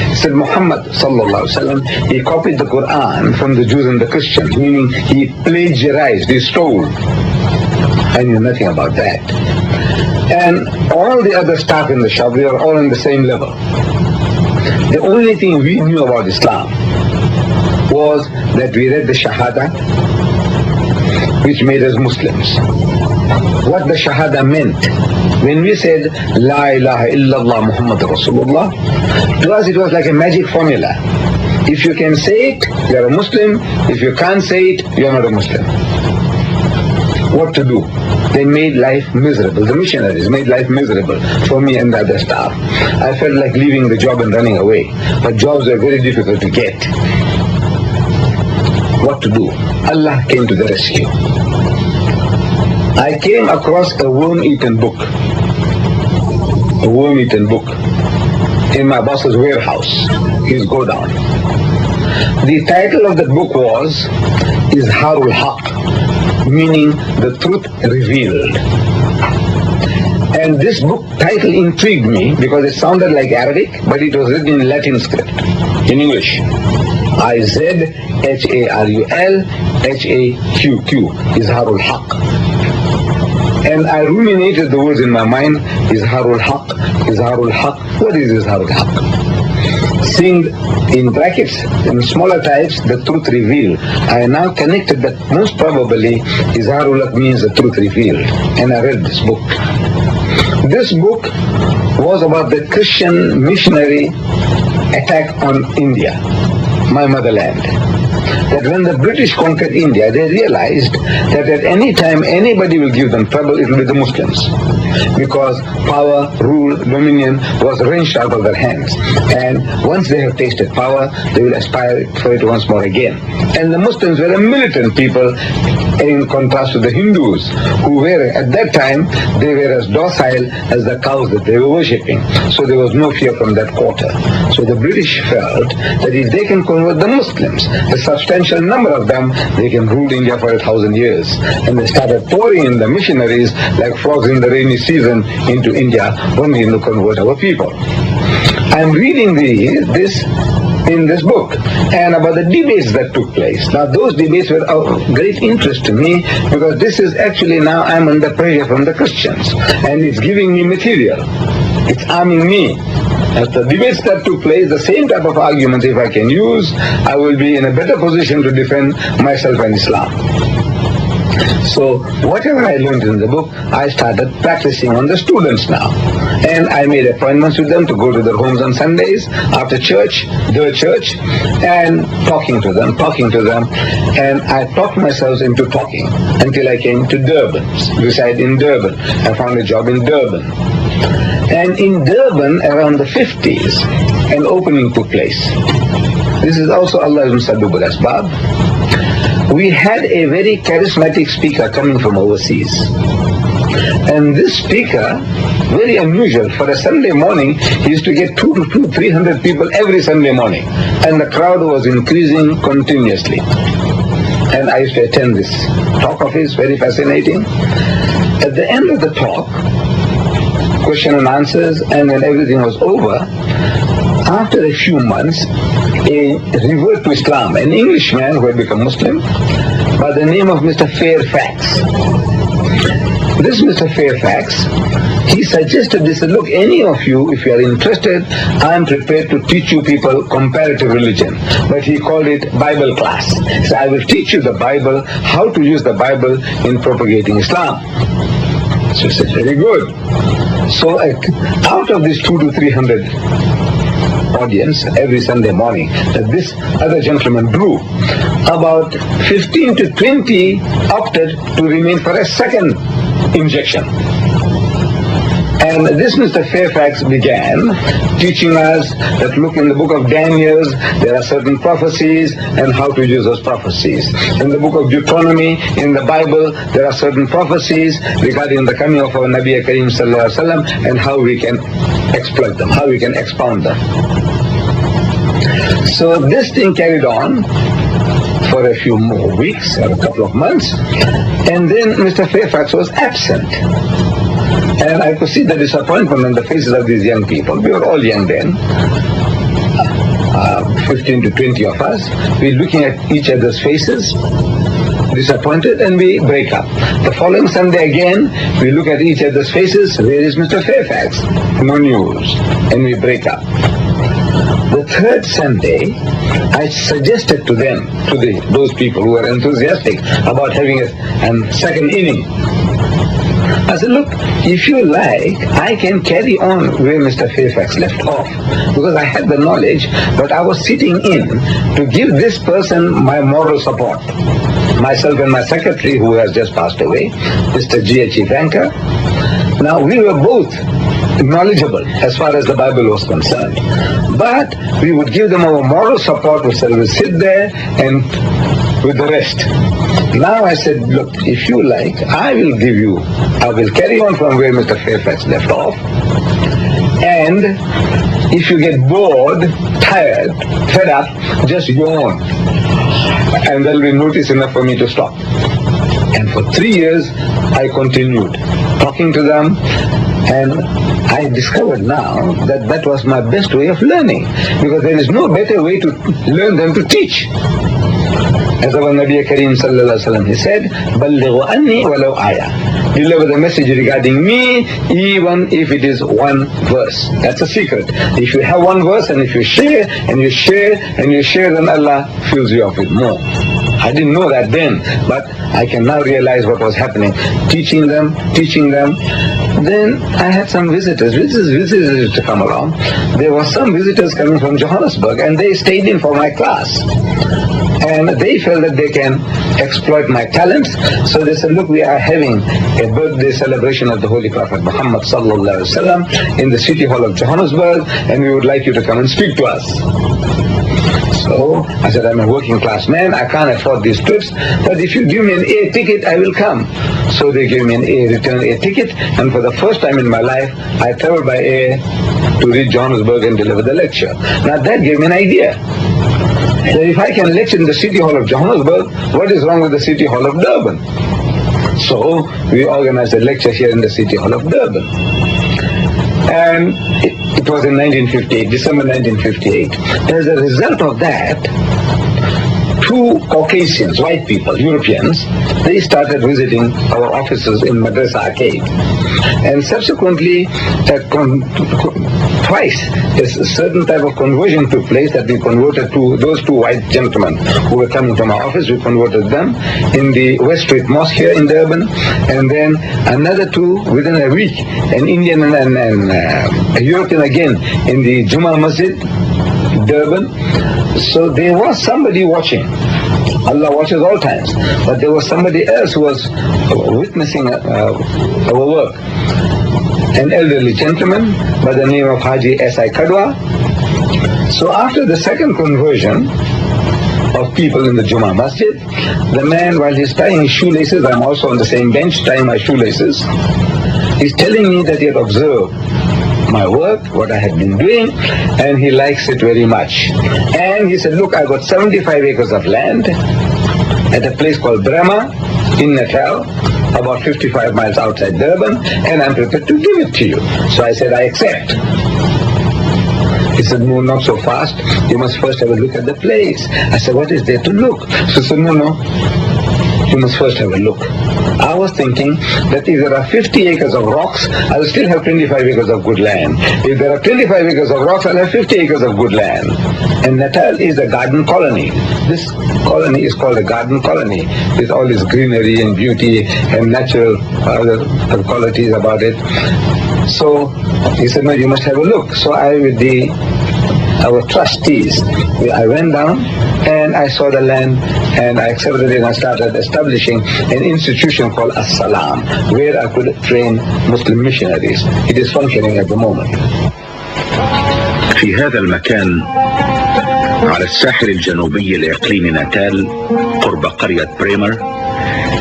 Speaker 23: He said Muhammad sallallahu alaihi wasallam, he copied the Quran from the Jews and the Christians, meaning he plagiarized, he stole. I knew nothing about that. And all the other staff in the shop, they were all on the same level. The only thing we knew about Islam was that we read the Shahada, which made us Muslims. What the Shahada meant, when we said La ilaha illallah Muhammad Rasulullah, to us it was like a magic formula. If you can say it, you are a Muslim. If you can't say it, you are not a Muslim. What to do? They made life miserable. The missionaries made life miserable for me and the other staff. I felt like leaving the job and running away. But jobs are very difficult to get. What to do? Allah came to the rescue. I came across a worm-eaten book. A worm-eaten book in my boss's warehouse, his godown. The title of the book was Izharul Haq, meaning the truth revealed. And this book title intrigued me because it sounded like Arabic, but it was written in Latin script, in English. IZHARULHAKK, Izharul Haq. And I ruminated the words in my mind, Izharul Haq, Izharul Haq. What is Izharul Haq? seeing in brackets, in smaller types, the truth revealed. I now connected that most probably Izharul means the truth revealed. And I read this book. This book was about the Christian missionary attack on India, my motherland. That when the British conquered India, they realized that at any time anybody will give them trouble, it will be the Muslims. Because power, rule, dominion was wrenched out of their hands. And once they have tasted power, they will aspire for it once more again. And the Muslims were a militant people in contrast to the Hindus, who were, at that time, they were as docile as the cows that they were worshipping. So there was no fear from that quarter. So the British felt that if they can convert the Muslims, a substantial number of them, they can rule India for 1,000 years. And they started pouring in the missionaries like frogs in the rainy season into India, only to convert our people. I'm reading this in this book and about the debates that took place. Now those debates were of great interest to me because this is actually now I'm under pressure from the Christians and it's giving me material. It's arming me. As the debates that took place, the same type of arguments if I can use, I will be in a better position to defend myself and Islam. So whatever I learned in the book, I started practicing on the students now. And I made appointments with them to go to their homes on Sundays, after church, their church, and talking to them. And I talked myself into talking until I came to Durban, reside in Durban. I found a job in Durban. And in Durban, around the 50s, an opening took place. This is also Allah's Musabbibul Asbab. We had a very charismatic speaker coming from overseas. And this speaker, very unusual, for a Sunday morning, he used to get 200 to 300 people every Sunday morning. And the crowd was increasing continuously. And I used to attend this talk of his, very fascinating. At the end of the talk, question and answers, and when everything was over, after a few months, a revert to Islam, an Englishman who had become Muslim, by the name of Mr. Fairfax. This Mr. Fairfax, he suggested this, look, any of you, if you are interested, I am prepared to teach you people comparative religion. But he called it Bible class. So I will teach you the Bible, how to use the Bible in propagating Islam. So he said, very good. So out of these 200 to 300 audience every Sunday morning that this other gentleman drew, about 15 to 20 opted to remain for a second injection. And this Mr. Fairfax began teaching us that, look, in the book of Daniel, there are certain prophecies and how to use those prophecies. In the book of Deuteronomy, in the Bible, there are certain prophecies regarding the coming of our Nabi Kareem Sallallahu Alaihi Wasallam and how we can exploit them, how we can expound them. So this thing carried on for a few more weeks or a couple of months, and then Mr. Fairfax was absent. And I could see the disappointment on the faces of these young people. We were all young then, 15 to 20 of us. We're looking at each other's faces, disappointed, and we break up. The following Sunday again, we look at each other's faces. Where is Mr. Fairfax? No news. And we break up. The third Sunday, I suggested to them, to those people who were enthusiastic about having a second inning, I said, look, if you like, I can carry on where Mr. Fairfax left off, because I had the knowledge, but I was sitting in to give this person my moral support. Myself and my secretary, who has just passed away, Mr. G.H. Vanker. Now, we were both knowledgeable as far as the Bible was concerned, but we would give them our moral support, which we would sit there and with the rest. Now I said, look, if you like, I will carry on from where Mr. Fairfax left off, and if you get bored, tired, fed up, just yawn, and there will be notice enough for me to stop. And for 3 years, I continued talking to them, and I discovered now that that was my best way of learning, because there is no better way to learn than to teach. As our Nabi Kareem sallallahu alaihi wasallam, he said, "Ballighu anni walau ayah." Deliver the message regarding me, even if it is one verse. That's a secret. If you have one verse and if you share and you share and you share, then Allah fills you up with more. I didn't know that then, but I can now realize what was happening. Teaching them. Then I had some visitors to come along. There were some visitors coming from Johannesburg, and they stayed in for my class. And they felt that they can exploit my talents, so they said, look, we are having a birthday celebration of the Holy Prophet Muhammad sallallahu alaihi wasallam in the City Hall of Johannesburg, and we would like you to come and speak to us. So I said, I'm a working class man, I can't afford these trips, but if you give me an air ticket, I will come. So they gave me an return air ticket, and for the first time in my life, I traveled by air to reach Johannesburg and deliver the lecture. Now that gave me an idea. That if I can lecture in the City Hall of Johannesburg, what is wrong with the City Hall of Durban? So we organized a lecture here in the City Hall of Durban. And it was in 1958, December 1958. As a result of that, two Caucasians, white people, Europeans, they started visiting our offices in Madrasa Arcade. And subsequently, twice, a certain type of conversion took place that we converted to those two white gentlemen who were coming from our office. We converted them in the West Street Mosque here in Durban, and then another two within a week, an Indian and a European again in the Jummah Masjid, Durban. So there was somebody watching. Allah watches all times, but there was somebody else who was witnessing our work. An elderly gentleman by the name of Haji S.I. Kadwa. So after the second conversion of people in the Jummah Masjid, the man, while he's tying his shoelaces, I'm also on the same bench tying my shoelaces, he's telling me that he had observed my work, what I had been doing, and he likes it very much. And he said, look, I got 75 acres of land at a place called Brahma in Natal, about 55 miles outside Durban, and I'm prepared to give it to you. So I said, I accept. He said, no, not so fast. You must first have a look at the place. I said, what is there to look? So he said, no, you must first have a look. I was thinking that if there are 50 acres of rocks, I'll still have 25 acres of good land. If there are 25 acres of rocks, I'll have 50 acres of good land. And Natal is a garden colony. This colony is called a garden colony, with all its greenery and beauty and natural other qualities about it. So he said, no, you must have a look. So I, with our trustees, I went down and I saw the land and I accepted it and I started establishing an institution called As-Salam, where I could train Muslim missionaries. It is functioning at the moment.
Speaker 6: في هذا المكان على الساحل الجنوبي لإقليم ناتال قرب قرية بريمر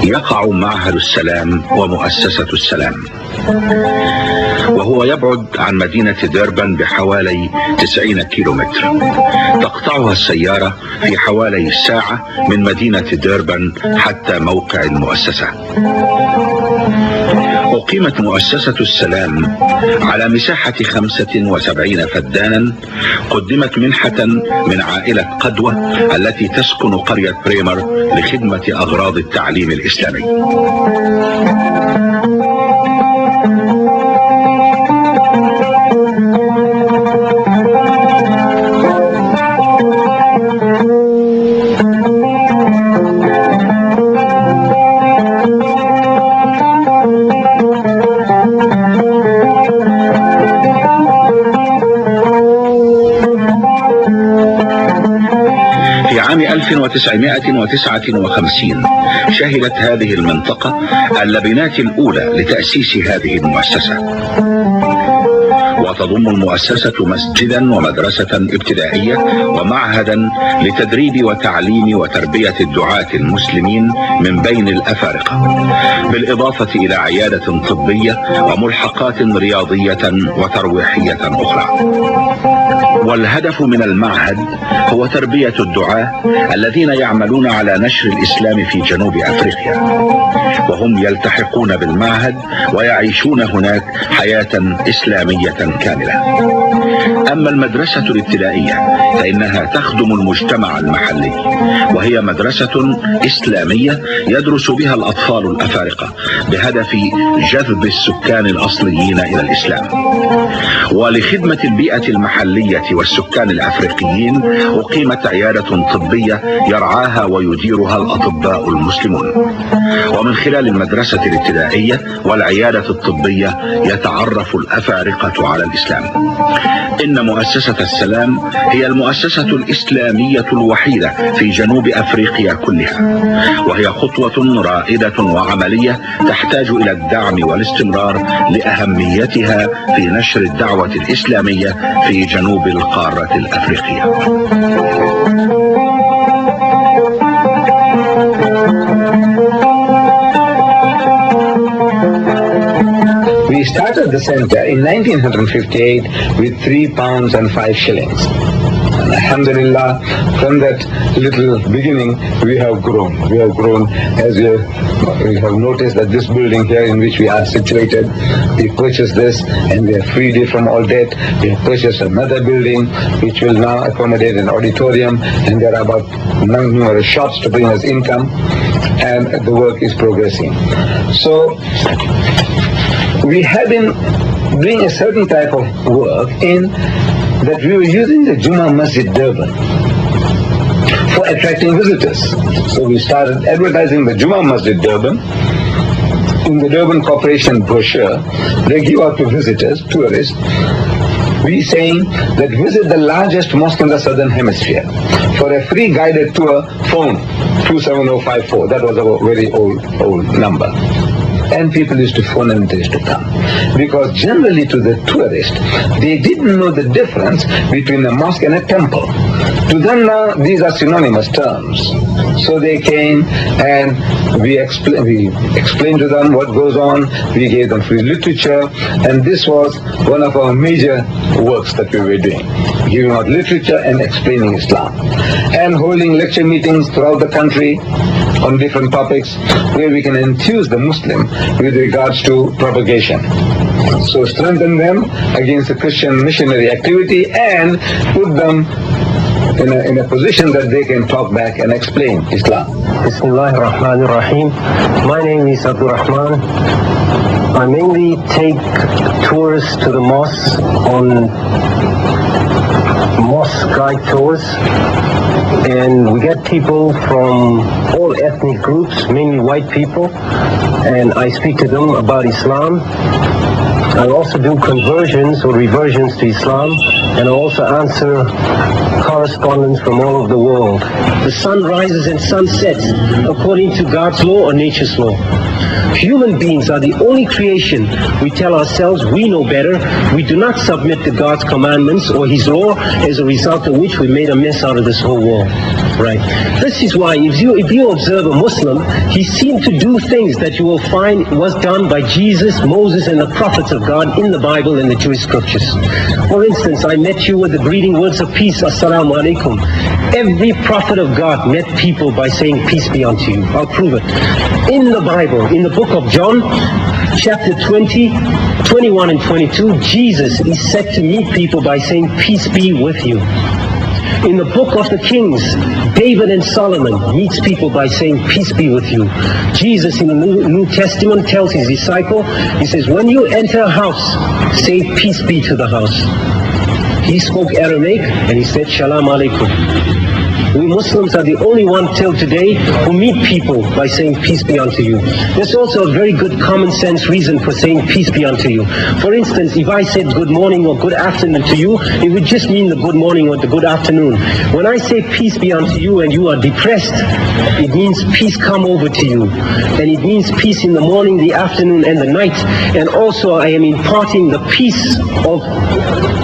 Speaker 6: يقع معهد السلام ومؤسسة السلام، وهو يبعد عن مدينة ديربان بحوالي 90 كيلومتر. تقطعها السيارة في حوالي ساعة من مدينة ديربان حتى موقع المؤسسة. أقيمت مؤسسة السلام على مساحة 75 فدانا. قدمت منحة من عائلة قدوة التي تسكن قرية بريمر لخدمة أغراض التعليم الإسلامي. عام 1959 شهدت هذه المنطقة اللبنات الأولى لتأسيس هذه المؤسسة، وتضم المؤسسة مسجدا ومدرسة ابتدائية ومعهدا لتدريب وتعليم وتربية الدعاة المسلمين من بين الأفارقة، بالإضافة إلى عيادة طبية وملحقات رياضية وترويحية أخرى. والهدف من المعهد هو تربية الدعاة الذين يعملون على نشر الإسلام في جنوب أفريقيا، وهم يلتحقون بالمعهد ويعيشون هناك حياة إسلامية كاملة. أما المدرسة الابتدائية فإنها تخدم المجتمع المحلي، وهي مدرسة إسلامية يدرس بها الأطفال الأفارقة بهدف جذب السكان الأصليين إلى الإسلام. ولخدمة البيئة المحلية والسكان الأفريقيين أقيمت عيادة طبية يرعاها ويديرها الأطباء المسلمون. ومن خلال المدرسة الابتدائية والعيادة الطبية يتعرف الأفارقة على الإسلام. إن مؤسسة السلام هي المؤسسة الإسلامية الوحيدة في جنوب أفريقيا كلها، وهي خطوة رائدة وعملية تحتاج إلى الدعم والاستمرار لأهميتها في نشر الدعوة الإسلامية في جنوب القارة الأفريقية.
Speaker 23: We started the center in 1958 with £3 and 5 shillings. And alhamdulillah, from that little beginning, we have grown. We have grown, as you have noticed that this building here in which we are situated, we purchased this and we have freed it from all debt. We have purchased another building which will now accommodate an auditorium, and there are about numerous shops to bring us income, and the work is progressing. So we have been doing a certain type of work in that we were using the Jummah Masjid Durban for attracting visitors. So we started advertising the Jummah Masjid Durban. In the Durban Corporation brochure, they give out to visitors, tourists, we saying that visit the largest mosque in the southern hemisphere. For a free guided tour, phone 27054. That was a very old number. And people used to phone and they used to come. Because generally to the tourist, they didn't know the difference between a mosque and a temple. To them now, these are synonymous terms. So they came and we explained to them what goes on. We gave them free literature, and this was one of our major works that we were doing, giving out literature and explaining Islam. And holding lecture meetings throughout the country on different topics where we can enthuse the Muslim with regards to propagation. So strengthen them against the Christian missionary activity and put them in a position that they can talk back and explain Islam.
Speaker 2: Bismillahir Rahmanir Rahim. My name is Abdul Rahman. I mainly take tours to the mosques on mosque guide tours, and we get people from all ethnic groups, mainly white people, and I speak to them about Islam. I also do conversions or reversions to Islam, and I also answer correspondence from all over the world. The sun rises and sun sets according to God's law or nature's law. Human beings are the only creation we tell ourselves we know better. We do not submit to God's commandments or His law, as a result of which we made a mess out of this whole world. Right? This is why if you observe a Muslim, he seemed to do things that you will find was done by Jesus, Moses, and the prophets of God in the Bible and the Jewish scriptures. For instance, I met you with the greeting words of peace, Assalamu alaikum. Every prophet of God met people by saying peace be unto you. I'll prove it. In the Bible, in the book of John, chapter 20, 21 and 22, Jesus is said to meet people by saying peace be with you. In the book of the Kings, David and Solomon meets people by saying peace be with you. Jesus in the New Testament tells his disciple, he says, when you enter a house, say peace be to the house. He spoke Aramaic and he said shalom alaikum. We Muslims are the only one till today who meet people by saying peace be unto you. There's also a very good common sense reason for saying peace be unto you. For instance, if I said good morning or good afternoon to you, it would just mean the good morning or the good afternoon. When I say peace be unto you and you are depressed, it means peace come over to you. And it means peace in the morning, the afternoon and the night. And also I am imparting the peace of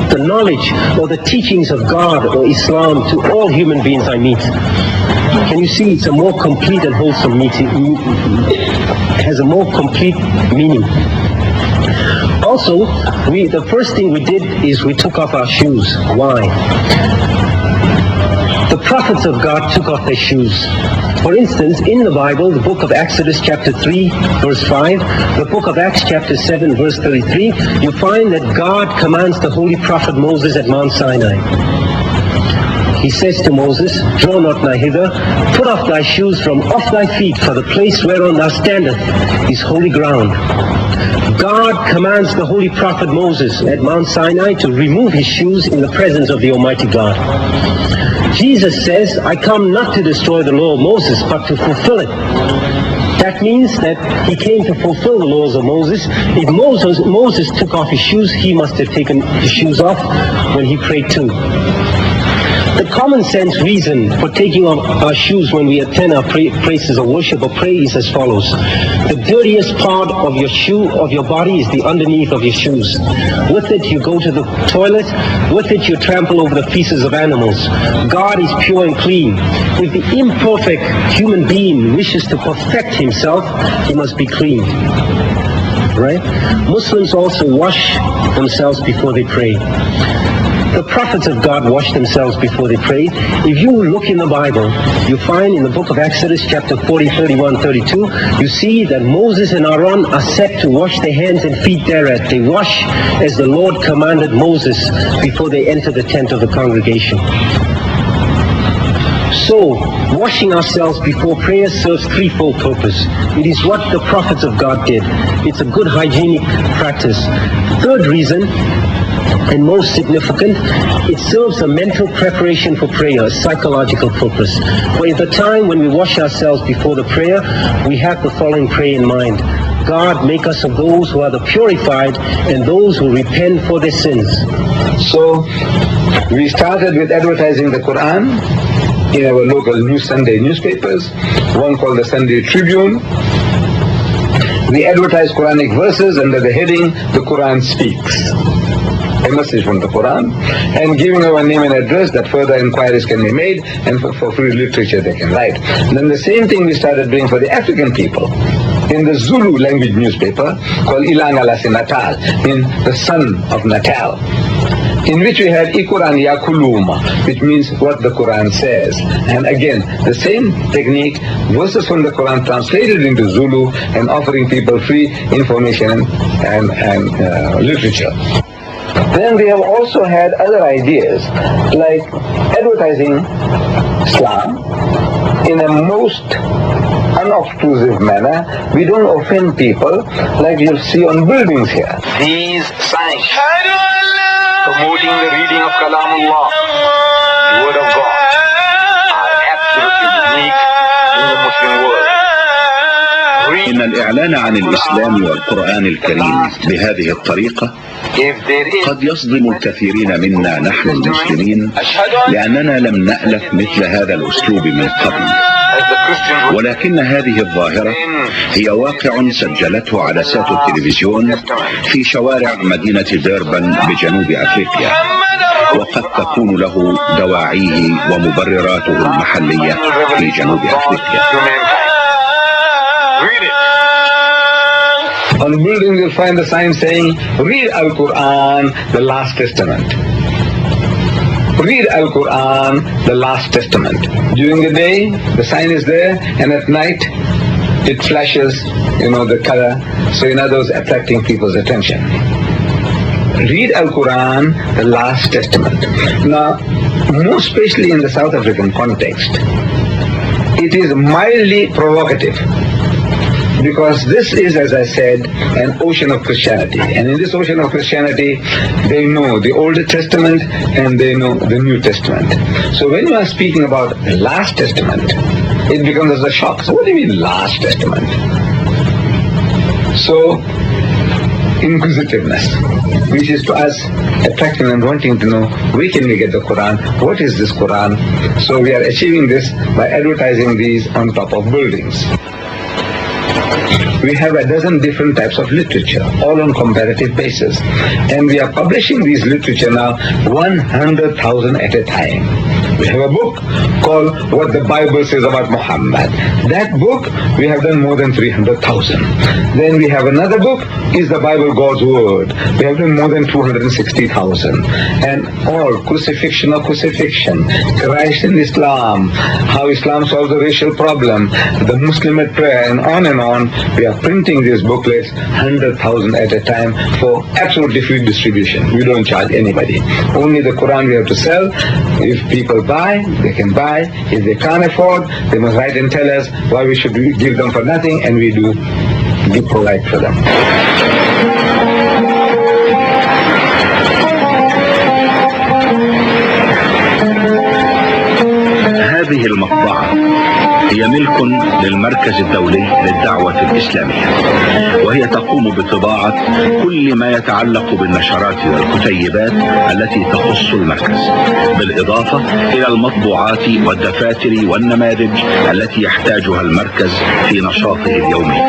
Speaker 2: the knowledge or the teachings of God or Islam to all human beings I meet. Can you see it's a more complete and wholesome meeting? It has a more complete meaning. Also, the first thing we did is we took off our shoes. Why? The The prophets of God took off their shoes. For instance, in the Bible, the book of Exodus chapter 3 verse 5, the book of Acts chapter 7 verse 33, you find that God commands the holy prophet Moses at Mount Sinai. He says to Moses, "Draw not nigh hither, put off thy shoes from off thy feet, for the place whereon thou standest is holy ground." God commands the holy prophet Moses at Mount Sinai to remove his shoes in the presence of the Almighty God. Jesus says, "I come not to destroy the law of Moses, but to fulfill it." That means that he came to fulfill the laws of Moses. If Moses took off his shoes, he must have taken his shoes off when he prayed too. The common sense reason for taking off our shoes when we attend our places of worship or pray is as follows. The dirtiest part of your shoe, of your body, is the underneath of your shoes. With it you go to the toilet, with it you trample over the feces of animals. God is pure and clean. If the imperfect human being wishes to perfect himself, he must be clean. Right? Muslims also wash themselves before they pray. The prophets of God washed themselves before they prayed. If you look in the Bible, you find in the book of Exodus chapter 40, 31, 32, you see that Moses and Aaron are set to wash their hands and feet thereat. They wash as the Lord commanded Moses before they enter the tent of the congregation. So, washing ourselves before prayer serves threefold purpose. It is what the prophets of God did. It's a good hygienic practice. Third reason, and most significant, it serves a mental preparation for prayer, a psychological purpose. For at the time when we wash ourselves before the prayer, we have the following prayer in mind. God, make us of those who are the purified and those who repent for their sins.
Speaker 8: So, we started with advertising the Quran in our local Sunday newspapers, one called the Sunday Tribune. We advertised Quranic verses under the heading, "The Quran Speaks," a message from the Quran, and giving our name and address that further inquiries can be made, and for free literature they can write. And then the same thing we started doing for the African people in the Zulu language newspaper called Ilanga Lasi Natal, in the Son of Natal, in which we had Quran Ya Kuluma, which means what the Quran says. And again, the same technique, verses from the Quran translated into Zulu and offering people free information and literature. Then we have also had other ideas, like advertising Islam in a most unobtrusive manner. We don't offend people, like you'll see on buildings here. These signs promoting the reading of Kalamullah, the word of God, are absolutely unique in the Muslim world.
Speaker 6: إن الإعلان عن الإسلام والقرآن الكريم بهذه الطريقة قد يصدم الكثيرين منا نحن المسلمين، لأننا لم نألف مثل هذا الأسلوب من قبل. ولكن هذه الظاهرة هي واقع سجلته عدسات التلفزيون في شوارع مدينة ديربان بجنوب أفريقيا، وقد تكون له دواعيه ومبرراته المحلية في جنوب أفريقيا.
Speaker 8: On the building you'll find the sign saying, "Read Al-Quran, the Last Testament." Read Al-Quran, the Last Testament. During the day, the sign is there, and at night, it flashes, the color, so in other words, attracting people's attention. Read Al-Quran, the Last Testament. Now, more especially in the South African context, it is mildly provocative. Because this is, as I said, an ocean of Christianity. And in this ocean of Christianity, they know the Old Testament and they know the New Testament. So when you are speaking about the Last Testament, it becomes as a shock. So what do you mean Last Testament? So, inquisitiveness, which is to us attracting and wanting to know, where can we get the Quran? What is this Quran? So we are achieving this by advertising these on top of buildings.
Speaker 23: We have a dozen different types of literature, all on comparative basis. And we are publishing these literature now 100,000 at a time. We have a book called What the Bible Says About Muhammad. That book, we have done more than 300,000. Then we have another book, Is the Bible God's Word? We have done more than 260,000. And all crucifixion or crucifixion, Christ in Islam, how Islam solves the racial problem, the Muslim at prayer, and on. We are printing these booklets 100,000 at a time for absolutely free distribution. We don't charge anybody. Only the Quran we have to sell. If people buy, they can buy. If they can't afford, they must write and tell us why we should give them for nothing, and we do provide for them.
Speaker 6: هذه المطبعة هي ملك للمركز الدولي للدعوة الإسلامية، وهي تقوم بطباعة كل ما يتعلق بالنشرات والكتيبات التي تخص المركز، بالإضافة إلى المطبوعات والدفاتر والنماذج التي يحتاجها المركز في نشاطه اليومي.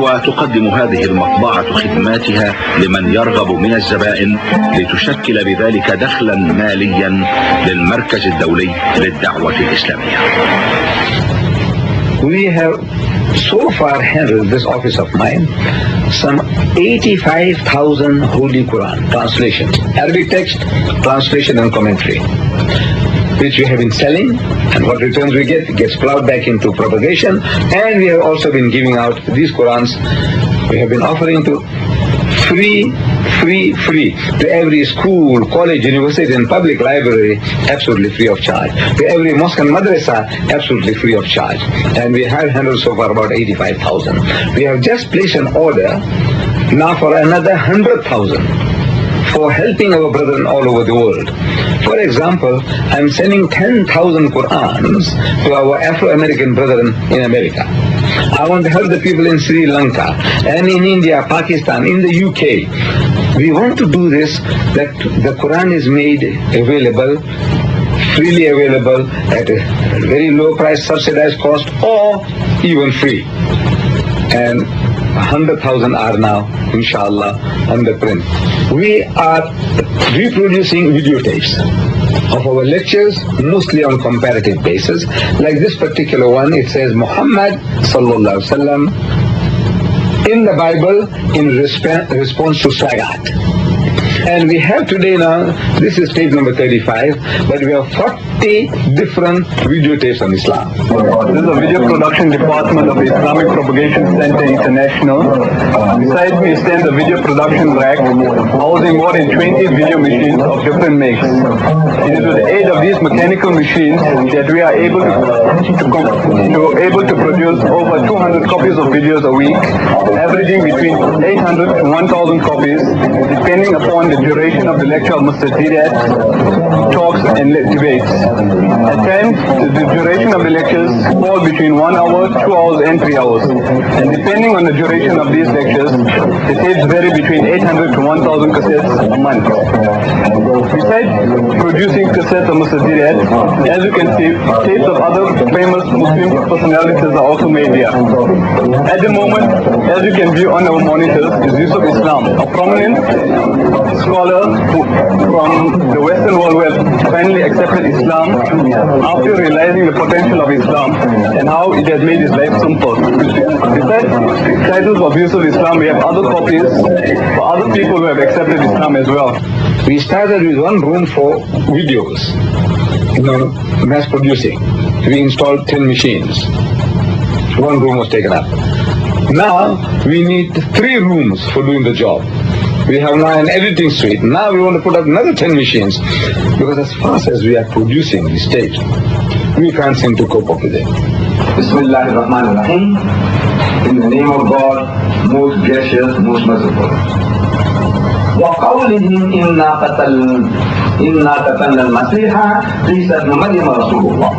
Speaker 6: وتقدم هذه المطبعة خدماتها لمن يرغب من الزبائن لتشكل بذلك دخلا ماليا للمركز الدولي للدعوة الإسلامية.
Speaker 23: We have so far handled this office of mine some 85,000 Holy Quran translations, Arabic text, translation and commentary, which we have been selling, and what returns we get gets plowed back into propagation. And we have also been giving out these Qurans. We have been offering to free to every school, college, university and public library, absolutely free of charge. To every mosque and madrasa, absolutely free of charge. And we have handled so far about 85,000. We have just placed an order now for another 100,000 for helping our brethren all over the world. For example, I'm sending 10,000 Qurans to our Afro-American brethren in America. I want to help the people in Sri Lanka and in India, Pakistan, in the UK. We want to do this, that the Quran is made available, freely available at a very low price, subsidized cost, or even free. And 100,000 are now, inshallah, on the print. We are reproducing videotapes of our lectures, mostly on comparative basis. Like this particular one, it says Muhammad sallallahu alaihi wasallam in the Bible in response to Sagat. And we have today now, this is tape number 35, but we have 40 different videotapes on Islam.
Speaker 12: This is the video production department of the Islamic Propagation Center International. Beside me stands the video production rack, housing more than 20 video machines of different makes. It is with the aid of these mechanical machines that we are able to produce over 200 copies of videos a week, averaging between 800 to 1,000 copies, depending upon the duration of the lecture of Mr. Deedat, talks and debates. At times, the duration of the lectures fall between 1 hour, 2 hours and 3 hours. And depending on the duration of these lectures, the tapes vary between 800 to 1,000 cassettes a month. Besides producing cassettes of Mr. Deedat, as you can see, tapes of other famous Muslim personalities are also made here. At the moment, as you can view on our monitors, is Yusuf Islam, a prominent scholar from the Western world who has finally accepted Islam after realizing the potential of Islam and how it has made his life simple. Besides titles of Yusuf Islam, we have other copies for other people who have accepted Islam as well.
Speaker 23: We started with one room for videos, mass producing. We installed 10 machines. One room was taken up. Now we need 3 rooms for doing the job. We have now an editing suite. Now we want to put up another 10 machines, because as fast as we are producing these tapes, we can't seem to cope up with it. Bismillahir Rahmanir Rahim. In the name of God, most gracious, most merciful.
Speaker 13: وقولهم إنا قتلنا المسيح عيسى ابن مريم رسول الله.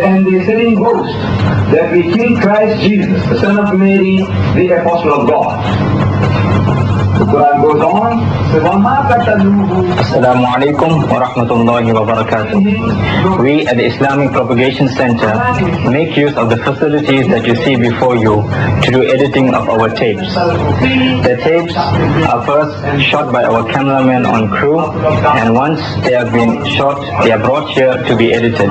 Speaker 13: And they saying boast that we killed Christ Jesus, the son of Mary, the apostle of God. Quran goes on,
Speaker 12: Assalamu alaikum wa rahmatullahi wa barakatuh. We at the Islamic Propagation Center make use of the facilities that you see before you to do editing of our tapes. The tapes are first shot by our cameramen on crew, and once they have been shot, they are brought here to be edited.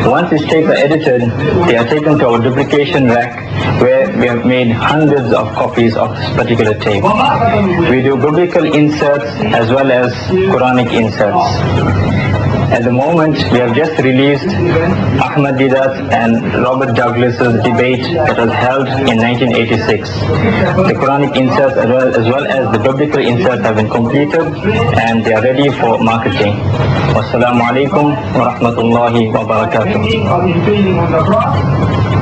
Speaker 12: Once these tapes are edited, they are taken to our duplication rack where we have made hundreds of copies of this particular tape. We do biblical inserts as well as Quranic inserts. At the moment, we have just released Ahmed Deedat and Robert Douglas's debate that was held in 1986. The Quranic inserts as well as the biblical inserts have been completed and they are ready for marketing. Wassalamu alaikum wa rahmatullahi wa barakatuh.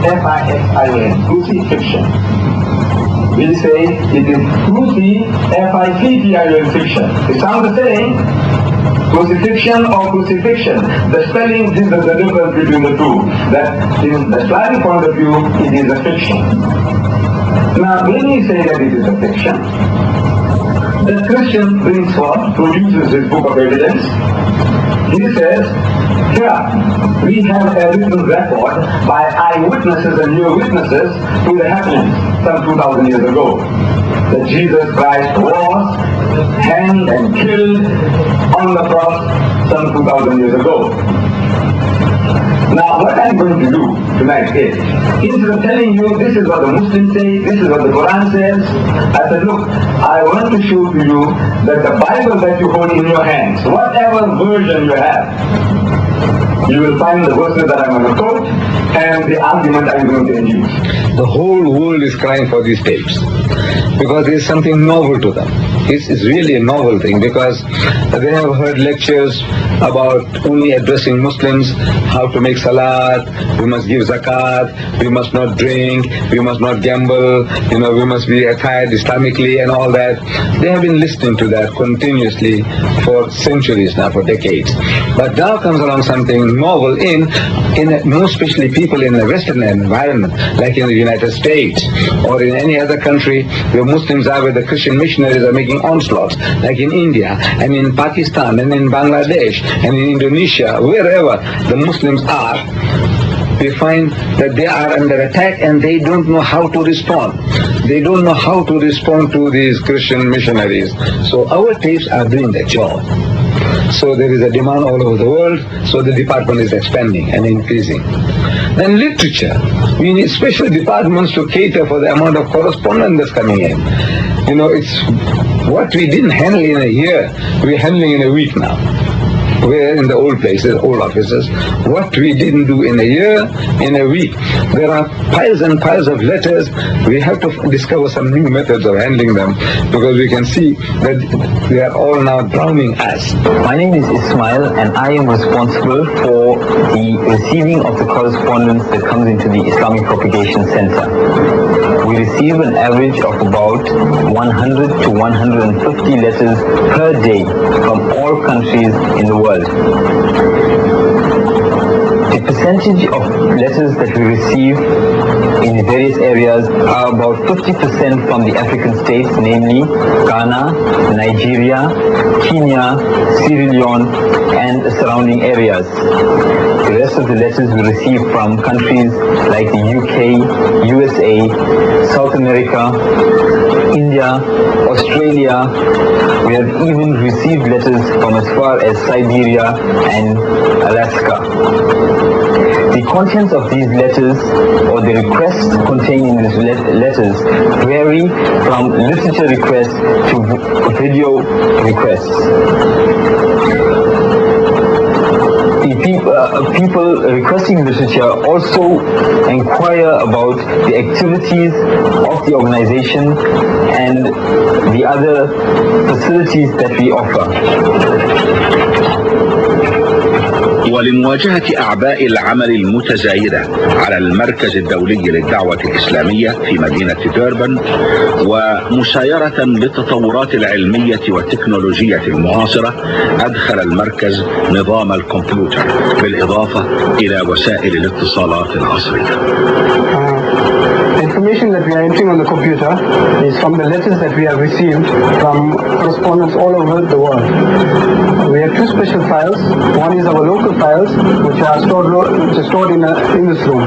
Speaker 13: F-I-X-I-N, crucifixion. We say it is F-I-C-T-I-O-N fiction. It sounds the same. Crucifixion or crucifixion. The spelling is the difference between the two. That in the Islamic point of view, it is a fiction. Now, when we say that it is a fiction, the Christian brings forth, produces his book of evidence. He says, here, we have a written record by eyewitnesses and near witnesses to the happenings some 2,000 years ago. That Jesus Christ was hanged and killed on the cross some 2,000 years ago. Now, what I'm going to do tonight is, instead of telling you this is what the Muslims say, this is what the Quran says, I said, look, I want to show to you that the Bible that you hold in your hands, whatever version you have, you will find the verses that I'm going to quote and the argument I'm going to use.
Speaker 23: The whole world is crying for these tapes because there is something novel to them. It's really a novel thing because they have heard lectures about only addressing Muslims, how to make salat, we must give zakat, we must not drink, we must not gamble, we must be attired Islamically and all that. They have been listening to that continuously for centuries now, for decades. But now comes along something novel more especially people in a Western environment, like in the United States or in any other country where Muslims are, where the Christian missionaries are making onslaughts, like in India and in Pakistan and in Bangladesh and in Indonesia, wherever the Muslims are, we find that they are under attack and they don't know how to respond. They don't know how to respond to these Christian missionaries. So our tapes are doing that job. So there is a demand all over the world, so the department is expanding and increasing. Then literature. We need special departments to cater for the amount of correspondence that's coming in. It's what we didn't handle in a year, we're handling in a week now. We're in the old places, old offices. What we didn't do in a year, in a week. There are piles and piles of letters. We have to discover some new methods of handling them because we can see that they are all now drowning us.
Speaker 12: My name is Ismail and I am responsible for the receiving of the correspondence that comes into the Islamic Propagation Center. We receive an average of about 100 to 150 letters per day from all countries in the world. The percentage of letters that we receive in the various areas are about 50% from the African states, namely Ghana, Nigeria, Kenya, Sierra Leone, and the surrounding areas. The rest of the letters we receive from countries like the UK, USA, South America, India, Australia. We have even received letters from as far as Siberia and Alaska. The contents of these letters or the requests contained in these letters vary from literature requests to video requests. People requesting literature also inquire about the activities of the organization and the other facilities that we offer.
Speaker 6: ولمواجهة أعباء العمل المتزايدة على المركز الدولي للدعوة الإسلامية في مدينة ديربن ومسايرة للتطورات العلمية والتكنولوجية المعاصرة، أدخل المركز نظام الكمبيوتر بالإضافة إلى وسائل الاتصالات العصرية.
Speaker 12: The information that we are entering on the computer is from the letters that we have received from correspondents all over the world. We have two special files. One is our local files, which are stored in this room,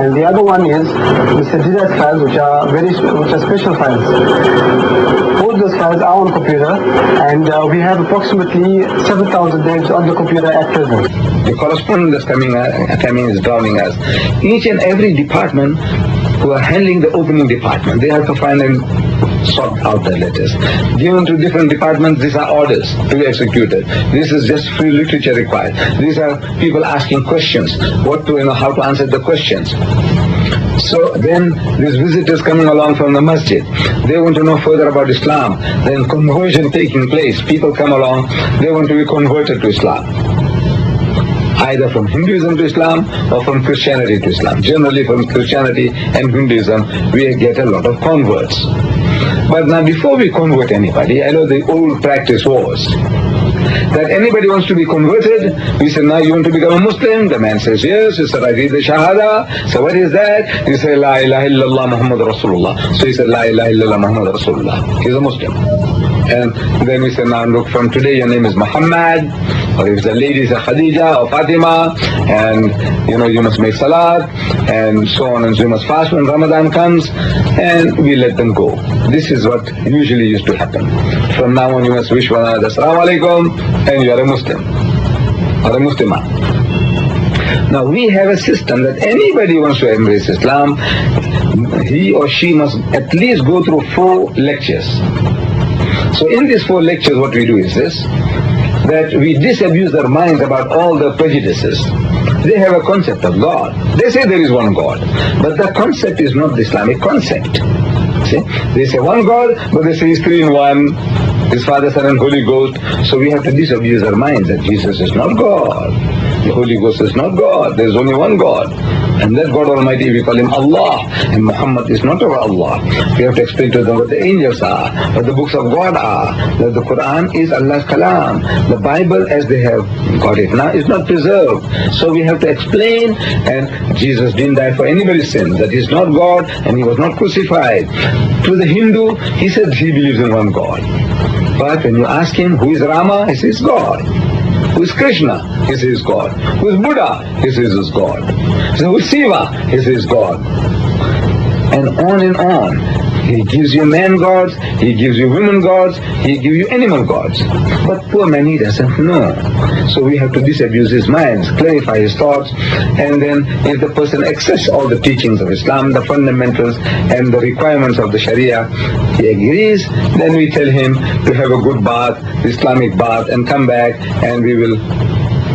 Speaker 12: and the other one is Mr. Deedat's files, which are special files. Both those files are on computer, and we have approximately 7,000 names on the computer at present.
Speaker 23: The correspondent that's coming is drowning us. Each and every department who are handling the opening department, they have to find and sort out the letters. Given to different departments, these are orders to be executed. This is just free literature required. These are people asking questions, how to answer the questions. So then these visitors coming along from the masjid, they want to know further about Islam. Then conversion taking place. People come along, they want to be converted to Islam. Either from Hinduism to Islam or from Christianity to Islam. Generally from Christianity and Hinduism, we get a lot of converts. But now before we convert anybody, I know the old practice was that anybody wants to be converted, we say, now you want to become a Muslim? The man says, yes. He said, I read the Shahada. So what is that? He said, La ilaha illallah Muhammad Rasulullah. So he said, La ilaha illallah Muhammad Rasulullah. He's a Muslim. And then we say, now look, from today your name is Muhammad, or if the lady is a Khadija or Fatima, and you must make salat, and so on, and so you must fast when Ramadan comes, and we let them go. This is what usually used to happen. From now on you must wish one another Assalamu alaikum, and you are a Muslim, or a Muslimah. Now we have a system that anybody who wants to embrace Islam, he or she must at least go through 4 lectures. So in these 4 lectures what we do is this, that we disabuse their minds about all the prejudices. They have a concept of God. They say there is one God, but the concept is not the Islamic concept. See? They say one God, but they say He's 3 in 1, His Father, Son and Holy Ghost. So we have to disabuse our minds that Jesus is not God, the Holy Ghost is not God, there is only one God. And that God Almighty, we call Him Allah, and Muhammad is not our Allah. We have to explain to them what the angels are, what the books of God are, that the Quran is Allah's Kalam. The Bible as they have got it now is not preserved. So we have to explain, and Jesus didn't die for anybody's sins, that He is not God and He was not crucified. To the Hindu, he said he believes in one God. But when you ask him, who is Rama? He says God. Who is Krishna? He says God. Who is Buddha? He says is God. So who is Shiva? He says God. And on and on. He gives you man gods, He gives you women gods, He gives you animal gods. But poor man, he doesn't know. So we have to disabuse his mind, clarify his thoughts, and then if the person accepts all the teachings of Islam, the fundamentals and the requirements of the Sharia, he agrees, then we tell him to have a good bath, Islamic bath, and come back and we will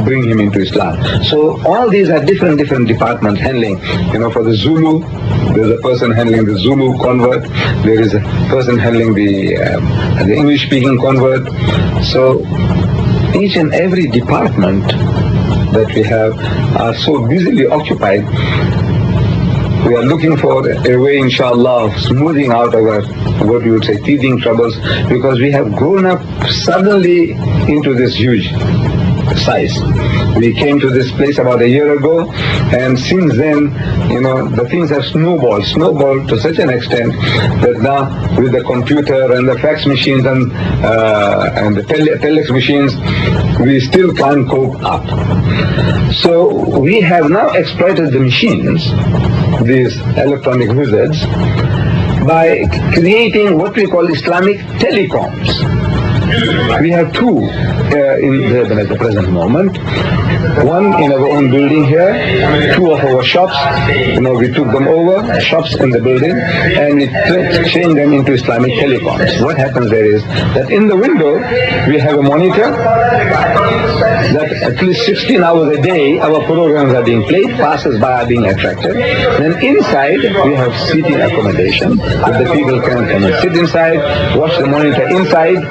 Speaker 23: bring him into Islam. So all these are different departments handling. For the Zulu, there's a person handling the Zulu convert. There is a person handling the English-speaking convert. So each and every department that we have are so busily occupied. We are looking for a way, inshallah, of smoothing out our, what you would say, teething troubles, because we have grown up suddenly into this huge size. We came to this place about a year ago, and since then, the things have snowballed to such an extent that now with the computer and the fax machines and the telex machines, we still can't cope up. So we have now exploited the machines, these electronic wizards, by creating what we call Islamic telecoms. We have 2 in Durban at the present moment. One in our own building here, 2 of our shops, we took them over, shops in the building, and we changed them into Islamic telecoms. What happens there is that in the window we have a monitor that at least 16 hours a day our programs are being played, passers-by are being attracted. Then inside we have seating accommodation that the people can come and sit inside, watch the monitor inside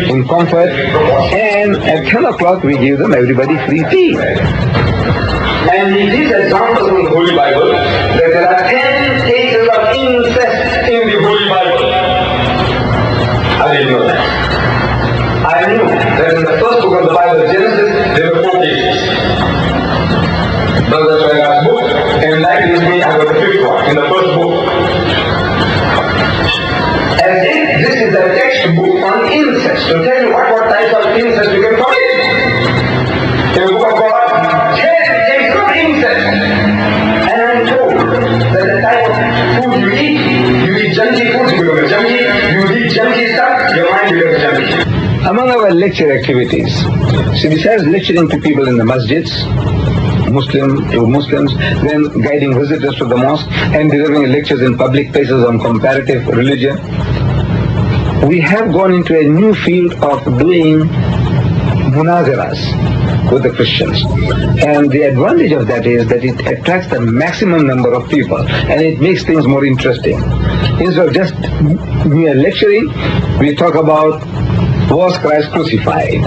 Speaker 23: in comfort, and at 10 o'clock we give them everybody free tea.
Speaker 13: And it is examples in the Holy Bible that there are 10 cases of incest in the Holy Bible. I didn't know that. I knew that in the first book of the Bible, Genesis, there were 4 cases. But that's my last book, and that gives me, I got the 5th one in the first book. on incest, to tell you what types of incest you can commit. In the book of God, there is not incest. And I'm told that the type of food you eat junky food, you become a junkie. You eat junky stuff, your mind becomes junky.
Speaker 12: Among our lecture activities, so besides lecturing to people in the masjids, Muslims, then guiding visitors to the mosque and delivering lectures in public places on comparative religion, we have gone into a new field of doing munazaras with the Christians. And the advantage of that is that it attracts the maximum number of people and it makes things more interesting. Instead of just mere lecturing, we talk about, was Christ crucified?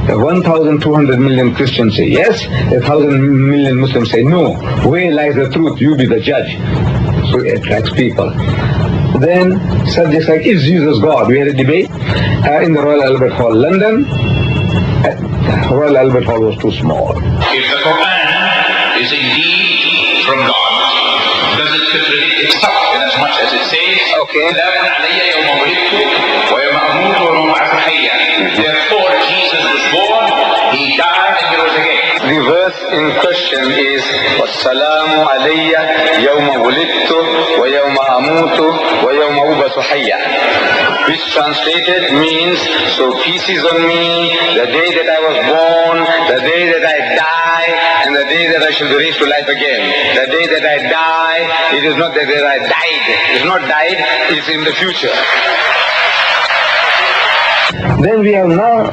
Speaker 12: 1,200 million Christians say yes, 1,000 million Muslims say no. Where lies the truth? You be the judge. So it attracts people. Then subjects like, is Jesus God? We had a debate in the Royal Albert Hall, London. Royal Albert Hall was too small.
Speaker 6: If the Quran is indeed from God, does it contradict itself in as much as it says, therefore Jesus was born, he died and he rose again.
Speaker 12: The verse in question is Wassalamu alayya yawma wulidtu wa yawma amutu wa yawma ubasu hayya, which translated means, so peace is on me the day that I was born, the day that I die, and the day that I shall be raised to life again. The day that I die, it is not the day that I died. It's not died, it's in the future. Then we have now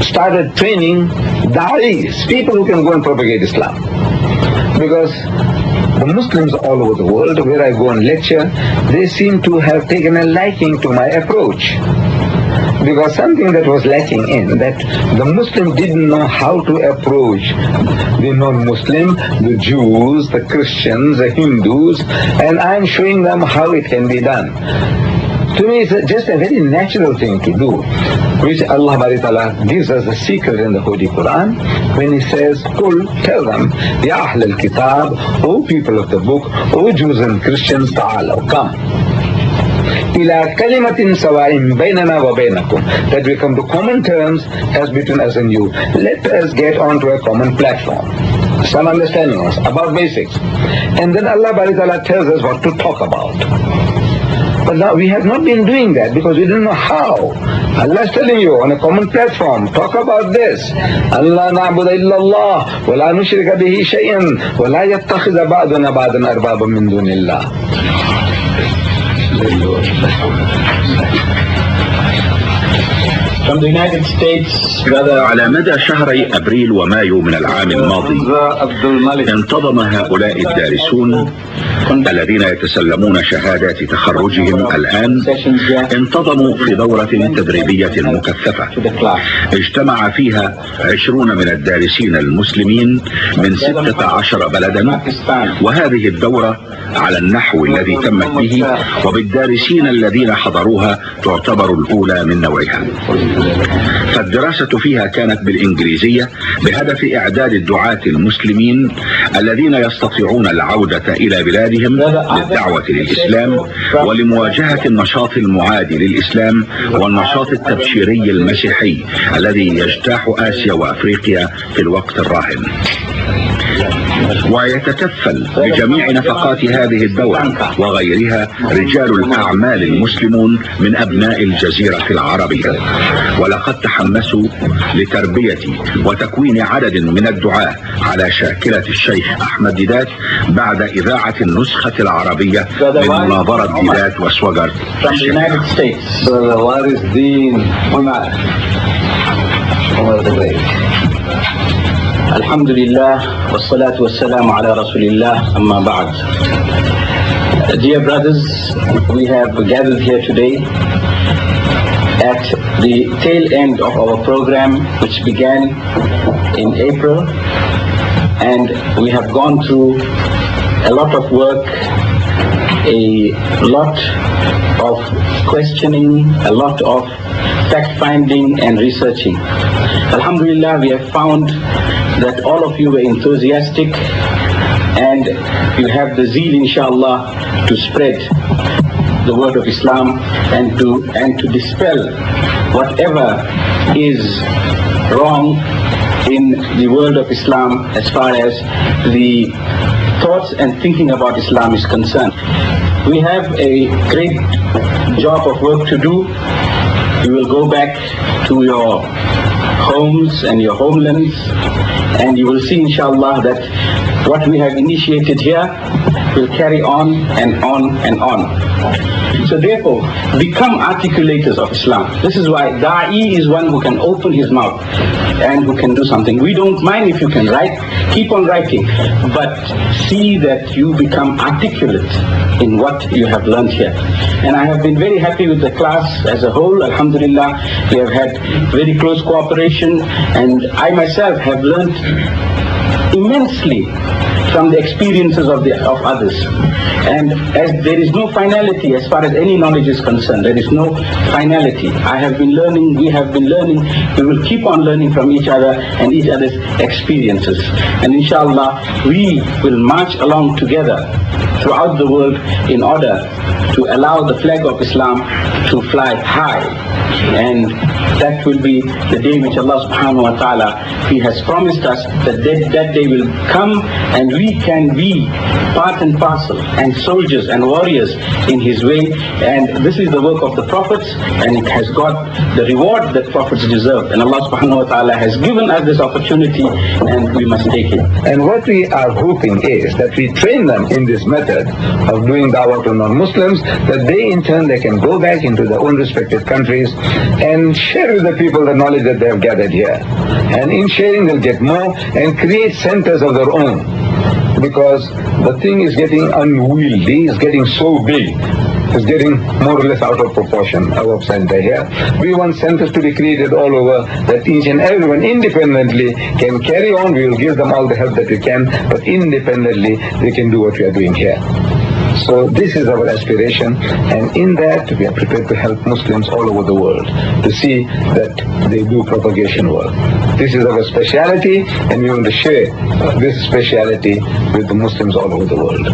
Speaker 12: started training da'is, people who can go and propagate Islam. Because the Muslims all over the world, where I go and lecture, they seem to have taken a liking to my approach. Because something that was lacking in, that the Muslim didn't know how to approach the non-Muslim, the Jews, the Christians, the Hindus, and I'm showing them how it can be done. To me, it's just a very natural thing to do, which Allah Ta'ala gives us a secret in the Holy Quran when He says, Qul, tell them, Ya Ahl al-Kitab, O people of the book, O Jews and Christians, Ta'alaw, come. Ila kalimatin sawa'in baynana wa baynakum, that we come to common terms as between us and you. Let us get onto a common platform. Some understanding us about basics. And then Allah Ta'ala tells us what to talk about. But now we have not been doing that because we don't know how. Allah is telling you on a common platform, talk about this. Allah na'budu illallah wa la nushrika bihi shay'an wa la yattakhidha ba'duna ba'dan arbaban min dunillah.
Speaker 14: From the United States,
Speaker 6: على مدى شهري أبريل ومايو من العام الماضي انتظم هؤلاء الدارسون الذين يتسلمون شهادات تخرجهم الآن انتظموا في دورة تدريبية مكثفة اجتمع فيها 20 من الدارسين المسلمين من 16 بلدا، وهذه الدورة على النحو الذي تمت به وبالدارسين الذين حضروها تعتبر الأولى من نوعها. فالدراسة فيها كانت بالإنجليزية بهدف إعداد الدعاة المسلمين الذين يستطيعون العودة إلى بلادهم للدعوة للإسلام ولمواجهة النشاط المعادي للإسلام والنشاط التبشيري المسيحي الذي يجتاح آسيا وأفريقيا في الوقت الراهن. ويتكفل بجميع نفقات هذه الدورة وغيرها رجال الأعمال المسلمون من أبناء الجزيرة العربية، ولقد تحمسوا لتربية وتكوين عدد من الدعاة على شاكلة الشيخ أحمد ديدات بعد إذاعة النسخة العربية من مناظرة ديدات وسوغر.
Speaker 14: Alhamdulillah, wassalatu wassalamu ala Rasulillah, amma ba'd. Dear brothers, we have gathered here today at the tail end of our program, which began in April, and we have gone through a lot of work, a lot of questioning, a lot of fact-finding and researching. Alhamdulillah, we have found that all of you were enthusiastic and you have the zeal, inshallah, to spread the word of Islam and to dispel whatever is wrong in the world of Islam as far as the thoughts and thinking about Islam is concerned. We have a great job of work to do. You will go back to your homes and your homelands, and you will see inshallah that what we have initiated here will carry on and on and on. So therefore, become articulators of Islam. This is why Da'i is one who can open his mouth and who can do something. We don't mind if you can write, keep on writing, but see that you become articulate in what you have learned here. And I have been very happy with the class as a whole. Alhamdulillah, we have had very close cooperation, and I myself have learned immensely from the experiences of others. And as there is no finality as far as any knowledge is concerned, there is no finality. I have been learning, we have been learning, we will keep on learning from each other and each other's experiences. And inshallah, we will march along together throughout the world in order to allow the flag of Islam to fly high. And that will be the day which Allah subhanahu wa ta'ala, He has promised us that that day will come, and we can be part and parcel and soldiers and warriors in His way. And this is the work of the prophets, and it has got the reward that prophets deserve. And Allah subhanahu wa ta'ala has given us this opportunity, and we must take it.
Speaker 13: And what we are hoping is that we train them in this method of doing dawah to non-Muslims, that they in turn they can go back into their own respective countries and share with the people the knowledge that they have gathered here. And in sharing they'll get more and create centers of their own. Because the thing is getting unwieldy, it's getting so big, it's getting more or less out of proportion, our center here. We want centers to be created all over, that each and everyone independently can carry on. We will give them all the help that we can, but independently they can do what we are doing here. So this is our aspiration, and in that we are prepared to help Muslims all over the world to see that they do propagation work. This is our speciality, and we want to share this speciality with the Muslims all over the world.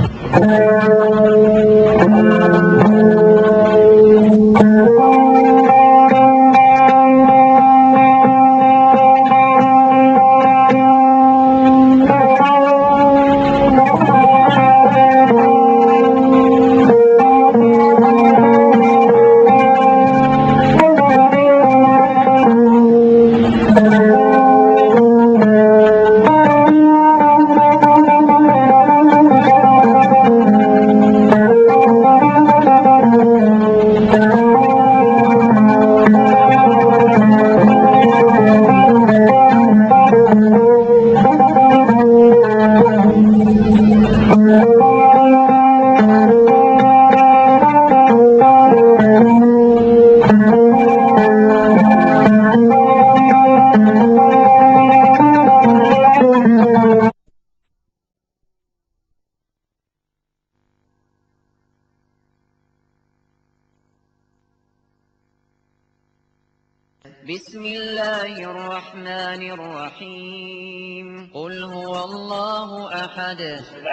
Speaker 7: بسم الله الرحمن الرحيم قل هو الله أحد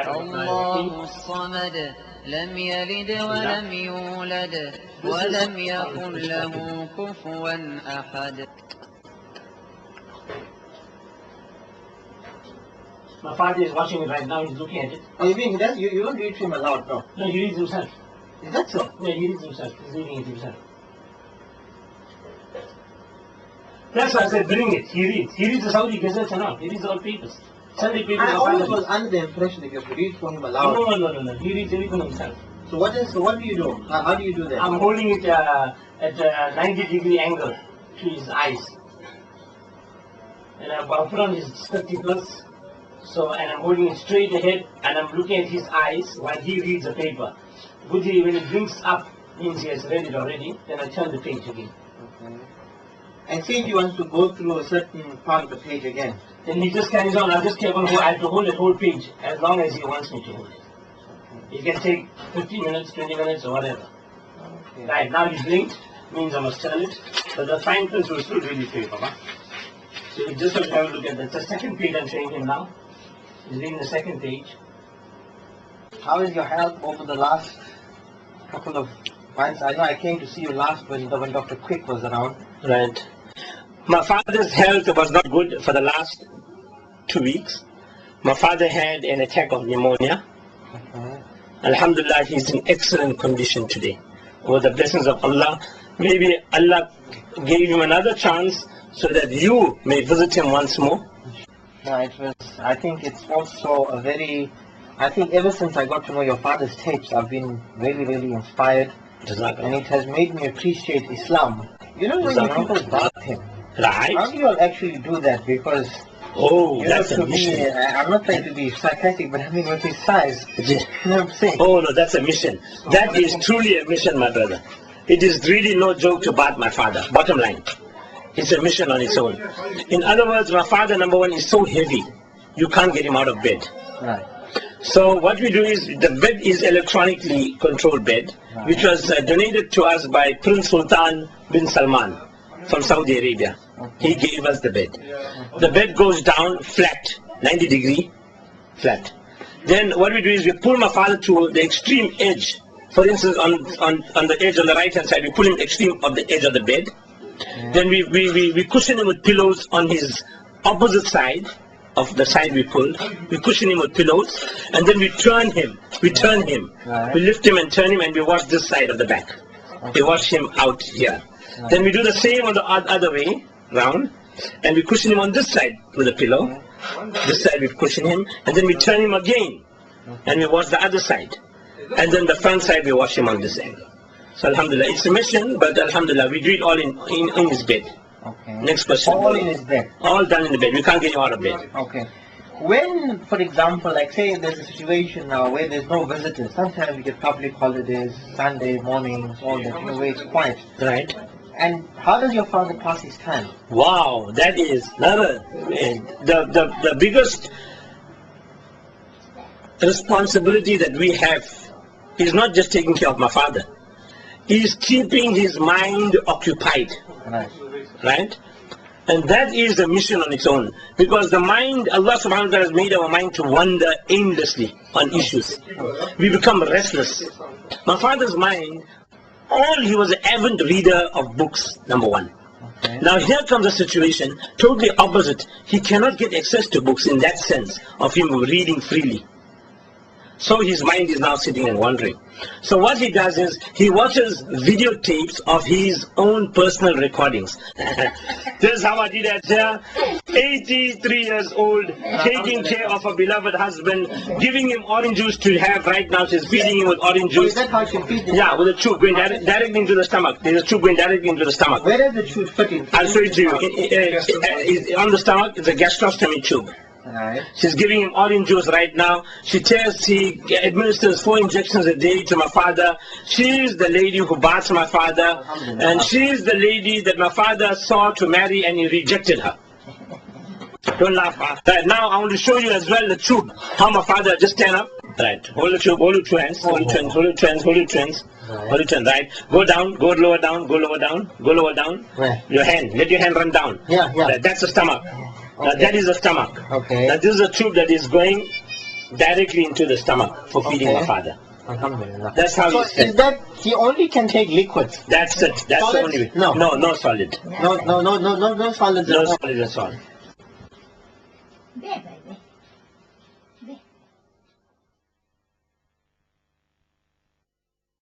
Speaker 7: الله الصمد لم يلد ولم يولد ولم يكن له كفوا أحد.
Speaker 4: My father is watching it right now, he's looking at it.
Speaker 15: Oh, you mean he does? You don't read to him aloud, no?
Speaker 4: No, he reads himself.
Speaker 15: Is that so?
Speaker 4: Yeah, he reads himself. He's reading it himself. That's why I said bring it. He reads. He reads the Saudi Gazette and all. He reads all papers. Sunday papers.
Speaker 15: I always was under the impression that you have to read for him aloud.
Speaker 4: No. He reads everything himself.
Speaker 15: So what do you do? How do you do that?
Speaker 4: I'm holding it at a 90-degree angle to his eyes. And I'll put on his spectacles. So, and I'm holding it straight ahead, and I'm looking at his eyes while he reads the paper. When he blinks up, means he has read it already, then I turn the page again.
Speaker 15: Okay. And say if he wants to go through a certain part of the page again.
Speaker 4: Then he just carries on. I have to hold that whole page as long as he wants me to hold it. It can take 15 minutes, 20 minutes, or whatever.
Speaker 15: Okay.
Speaker 4: Right, now he's blinked, means I must turn it. But the fine print will still read the paper, huh? So you just have to have a look at that. The second page I'm showing him now. He's reading the second page.
Speaker 15: How is your health over the last couple of Once, I know I came to see you last when Dr. Quick was around.
Speaker 16: Right. My father's health was not good for the last 2 weeks. My father had an attack of pneumonia. Alhamdulillah, he's in excellent condition today. With the blessings of Allah, maybe Allah gave him another chance so that you may visit him once more.
Speaker 15: No, it was, I think it's also a very, I think ever since I got to know your father's tapes, I've been really, really inspired. And it has made me appreciate Islam. You know, when people doubt him,
Speaker 16: right?
Speaker 15: How do you all actually do that? Because,
Speaker 16: that's a mission.
Speaker 15: I'm not trying to be sarcastic, but I mean with his size, you know what I'm saying?
Speaker 16: Oh no, that's a mission. That is truly a mission, my brother. It is really no joke to bat my father, bottom line. It's a mission on its own. In other words, my father, number one, is so heavy, you can't get him out of bed.
Speaker 15: Right.
Speaker 16: So what we do is, the bed is electronically controlled bed, which was donated to us by Prince Sultan bin Salman from Saudi Arabia. He gave us the bed. The bed goes down flat, 90 degree, flat. Then what we do is we pull my father to the extreme edge. For instance, on the edge on the right hand side, we pull him extreme of the edge of the bed. Then we cushion him with pillows on his opposite side of the side we pulled. We cushion him with pillows, and then we turn him. We lift him and turn him, and we wash this side of the back. We wash him out here. Then we do the same on the other way round, and we cushion him on this side with a pillow. This side we cushion him, and then we turn him again, and we wash the other side. And then the front side we wash him on this side. So alhamdulillah, it's a mission, but alhamdulillah, we do it all in his bed.
Speaker 15: Okay.
Speaker 16: Next question.
Speaker 15: All in his bed?
Speaker 16: All done in the bed. We can't get him out of bed.
Speaker 15: Okay. When, for example, like say there's a situation now where there's no visitors, sometimes we get public holidays, Sunday mornings, all that, you know, where it's quiet.
Speaker 16: Right.
Speaker 15: And how does your father pass his time?
Speaker 16: Wow, that is the biggest responsibility that we have is not just taking care of my father. He is keeping his mind occupied. Right? And that is the mission on its own. Because the mind, Allah subhanahu wa ta'ala has made our mind to wander aimlessly on issues. We become restless. My father's mind, he was an avid reader of books, number one. Now here comes a situation totally opposite. He cannot get access to books in that sense of him reading freely. So his mind is now sitting and wandering. So what he does is, he watches videotapes of his own personal recordings. This is how I did that here. 83 years old, taking care of a beloved husband, giving him orange juice to have right now. She's feeding him with orange juice.
Speaker 15: Is that how she feeds him?
Speaker 16: Yeah, with a tube going directly into the stomach. There's a tube going directly into the stomach.
Speaker 15: Where does the tube fit in?
Speaker 16: I'll show it to you. On the stomach, it's a gastrostomy tube.
Speaker 15: Right.
Speaker 16: She's giving him orange juice right now. She administers 4 injections a day to my father. She's the lady who baths my father. And she's the lady that my father saw to marry and he rejected her. Don't laugh. Right, now I want to show you as well the tube. How my father, just stand up. Right, hold the tube, hold it 2 hands, hold it 2 hands, hold it 2 hands, hold it 2 hands. Hold it 2 hands, right. Go down, go lower down, go lower down, go lower down.
Speaker 15: Right.
Speaker 16: Your hand, let your hand run down.
Speaker 15: Yeah.
Speaker 16: Right, that's the stomach. Now that is the stomach.
Speaker 15: Okay.
Speaker 16: Now this is a tube that is going directly into the stomach for feeding my father.
Speaker 15: Alhamdulillah.
Speaker 16: That's how
Speaker 15: so
Speaker 16: he said.
Speaker 15: Is that he only can take liquids?
Speaker 16: That's it. That's
Speaker 15: solids?
Speaker 16: The only way.
Speaker 15: No
Speaker 16: solid.
Speaker 15: No solids.
Speaker 16: No solid at all.